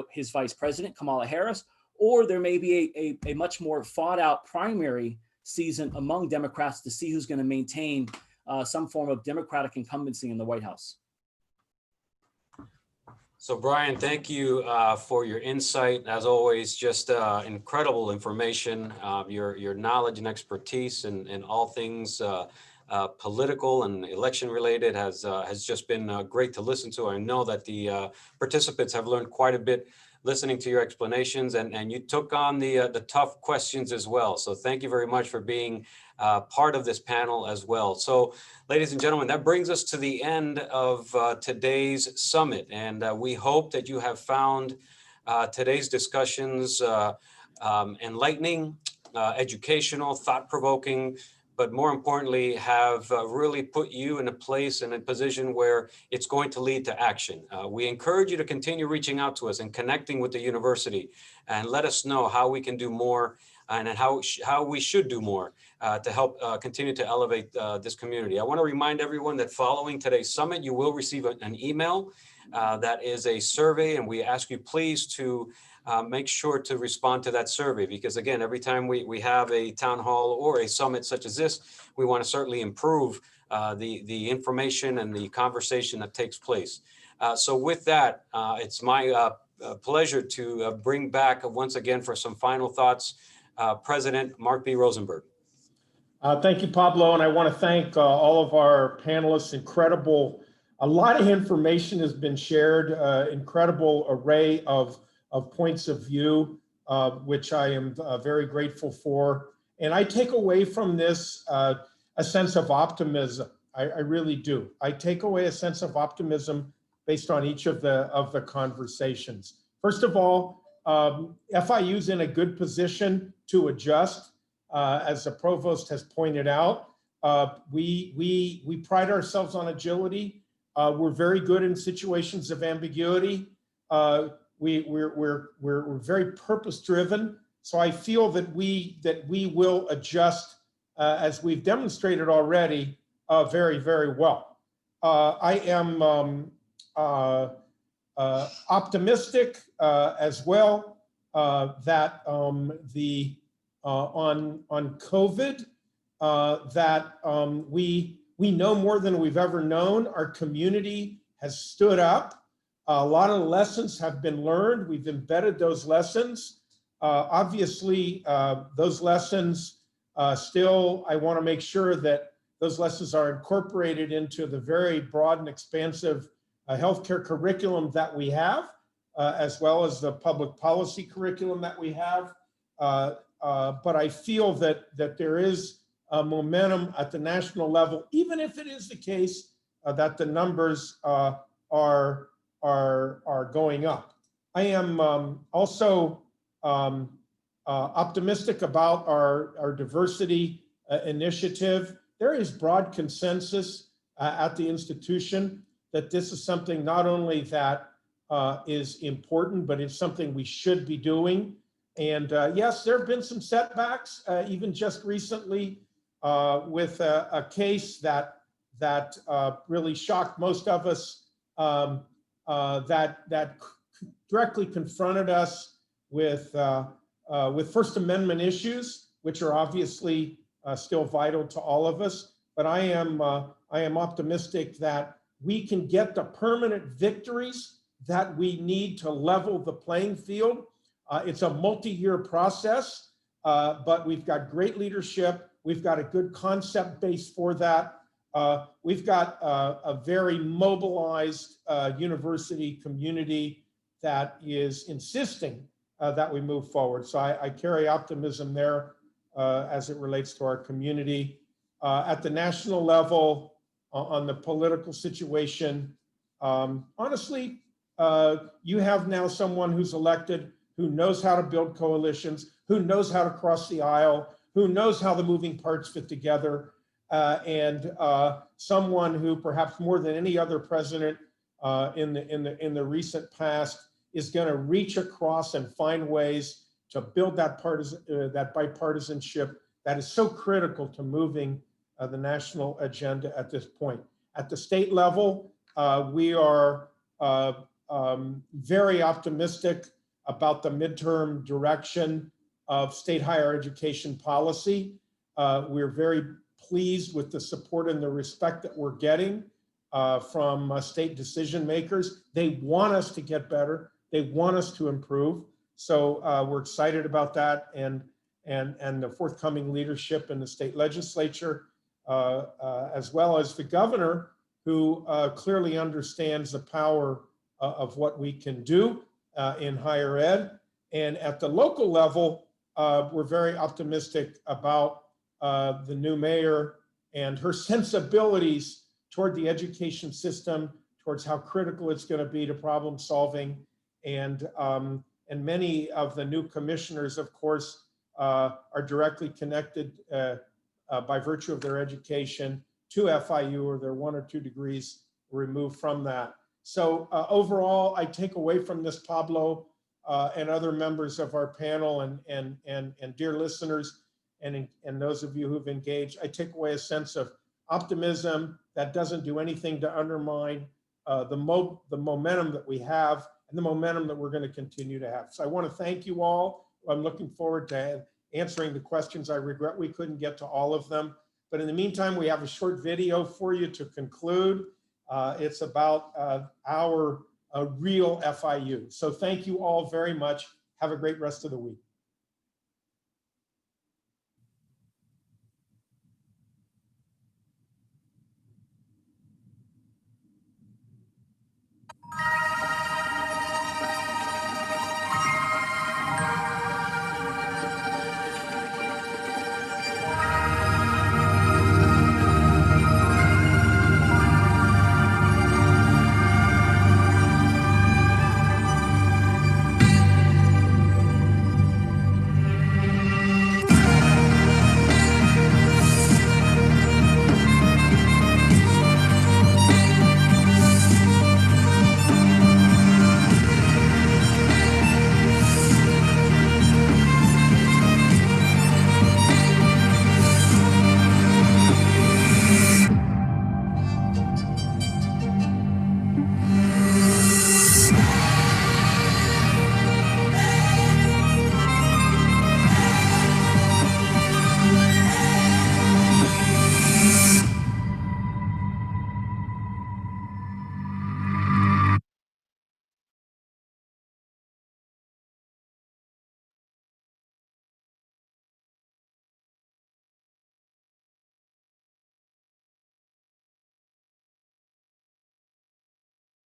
his vice president, Kamala Harris, or there may be a much more fought out primary season among Democrats to see who's going to maintain some form of Democratic incumbency in the White House. So Brian, thank you for your insight. As always, just incredible information. Your knowledge and expertise in all things political and election related has just been great to listen to. I know that the participants have learned quite a bit listening to your explanations, and you took on the tough questions as well. So thank you very much for being part of this panel as well. So ladies and gentlemen, that brings us to the end of today's summit. And we hope that you have found today's discussions enlightening, educational, thought-provoking, but more importantly, have really put you in a place and a position where it's going to lead to action. We encourage you to continue reaching out to us and connecting with the university, and let us know how we can do more and how we should do more to help continue to elevate this community. I want to remind everyone that following today's summit, you will receive an email that is a survey, and we ask you please to make sure to respond to that survey, because again, every time we have a town hall or a summit such as this, we want to certainly improve the information and the conversation that takes place. So with that, it's my pleasure to bring back once again for some final thoughts, President Mark B. Rosenberg. Thank you, Pablo, and I want to thank all of our panelists. A lot of information has been shared, incredible array of points of view, which I am very grateful for. And I take away from this a sense of optimism. I really do. I take away a sense of optimism based on each of the conversations. First of all, FIU's in a good position to adjust. As the provost has pointed out, we pride ourselves on agility. We're very good in situations of ambiguity. We're very purpose-driven. So I feel that we will adjust as we've demonstrated already very, very well. I am optimistic as well that on COVID that we know more than we've ever known. Our community has stood up. A lot of lessons have been learned. We've embedded those lessons. Obviously, those lessons still, I want to make sure that those lessons are incorporated into the very broad and expansive healthcare curriculum that we have, as well as the public policy curriculum that we have. But I feel that there is momentum at the national level, even if it is the case that the numbers are going up. I am also optimistic about our diversity initiative. There is broad consensus at the institution that this is something not only that is important, but it's something we should be doing. And yes, there have been some setbacks, even just recently with a case that really shocked most of us, that directly confronted us with First Amendment issues, which are obviously still vital to all of us. But I am optimistic that we can get the permanent victories that we need to level the playing field. It's a multi-year process, but we've got great leadership. We've got a good concept base for that. We've got a very mobilized university community that is insisting that we move forward. So I carry optimism there as it relates to our community. At the national level, on the political situation, honestly, you have now someone who's elected who knows how to build coalitions, who knows how to cross the aisle, who knows how the moving parts fit together, and someone who perhaps more than any other president in the recent past is going to reach across and find ways to build that bipartisanship that is so critical to moving the national agenda at this point. At the state level, we are very optimistic about the midterm direction of state higher education policy. We're very pleased with the support and the respect that we're getting from state decision makers. They want us to get better. They want us to improve. So we're excited about that and the forthcoming leadership in the state legislature, as well as the governor, who clearly understands the power of what we can do in higher ed. And at the local level, we're very optimistic about the new mayor and her sensibilities toward the education system, towards how critical it's going to be to problem solving. And many of the new commissioners, of course, are directly connected by virtue of their education to FIU, or their 1 or 2 degrees removed from that. So overall, I take away from this, Pablo, and other members of our panel and dear listeners, and those of you who've engaged, I take away a sense of optimism that doesn't do anything to undermine the momentum that we have and the momentum that we're going to continue to have. So I want to thank you all. I'm looking forward to answering the questions. I regret we couldn't get to all of them, but in the meantime, we have a short video for you to conclude. It's about our real FIU. So thank you all very much. Have a great rest of the week.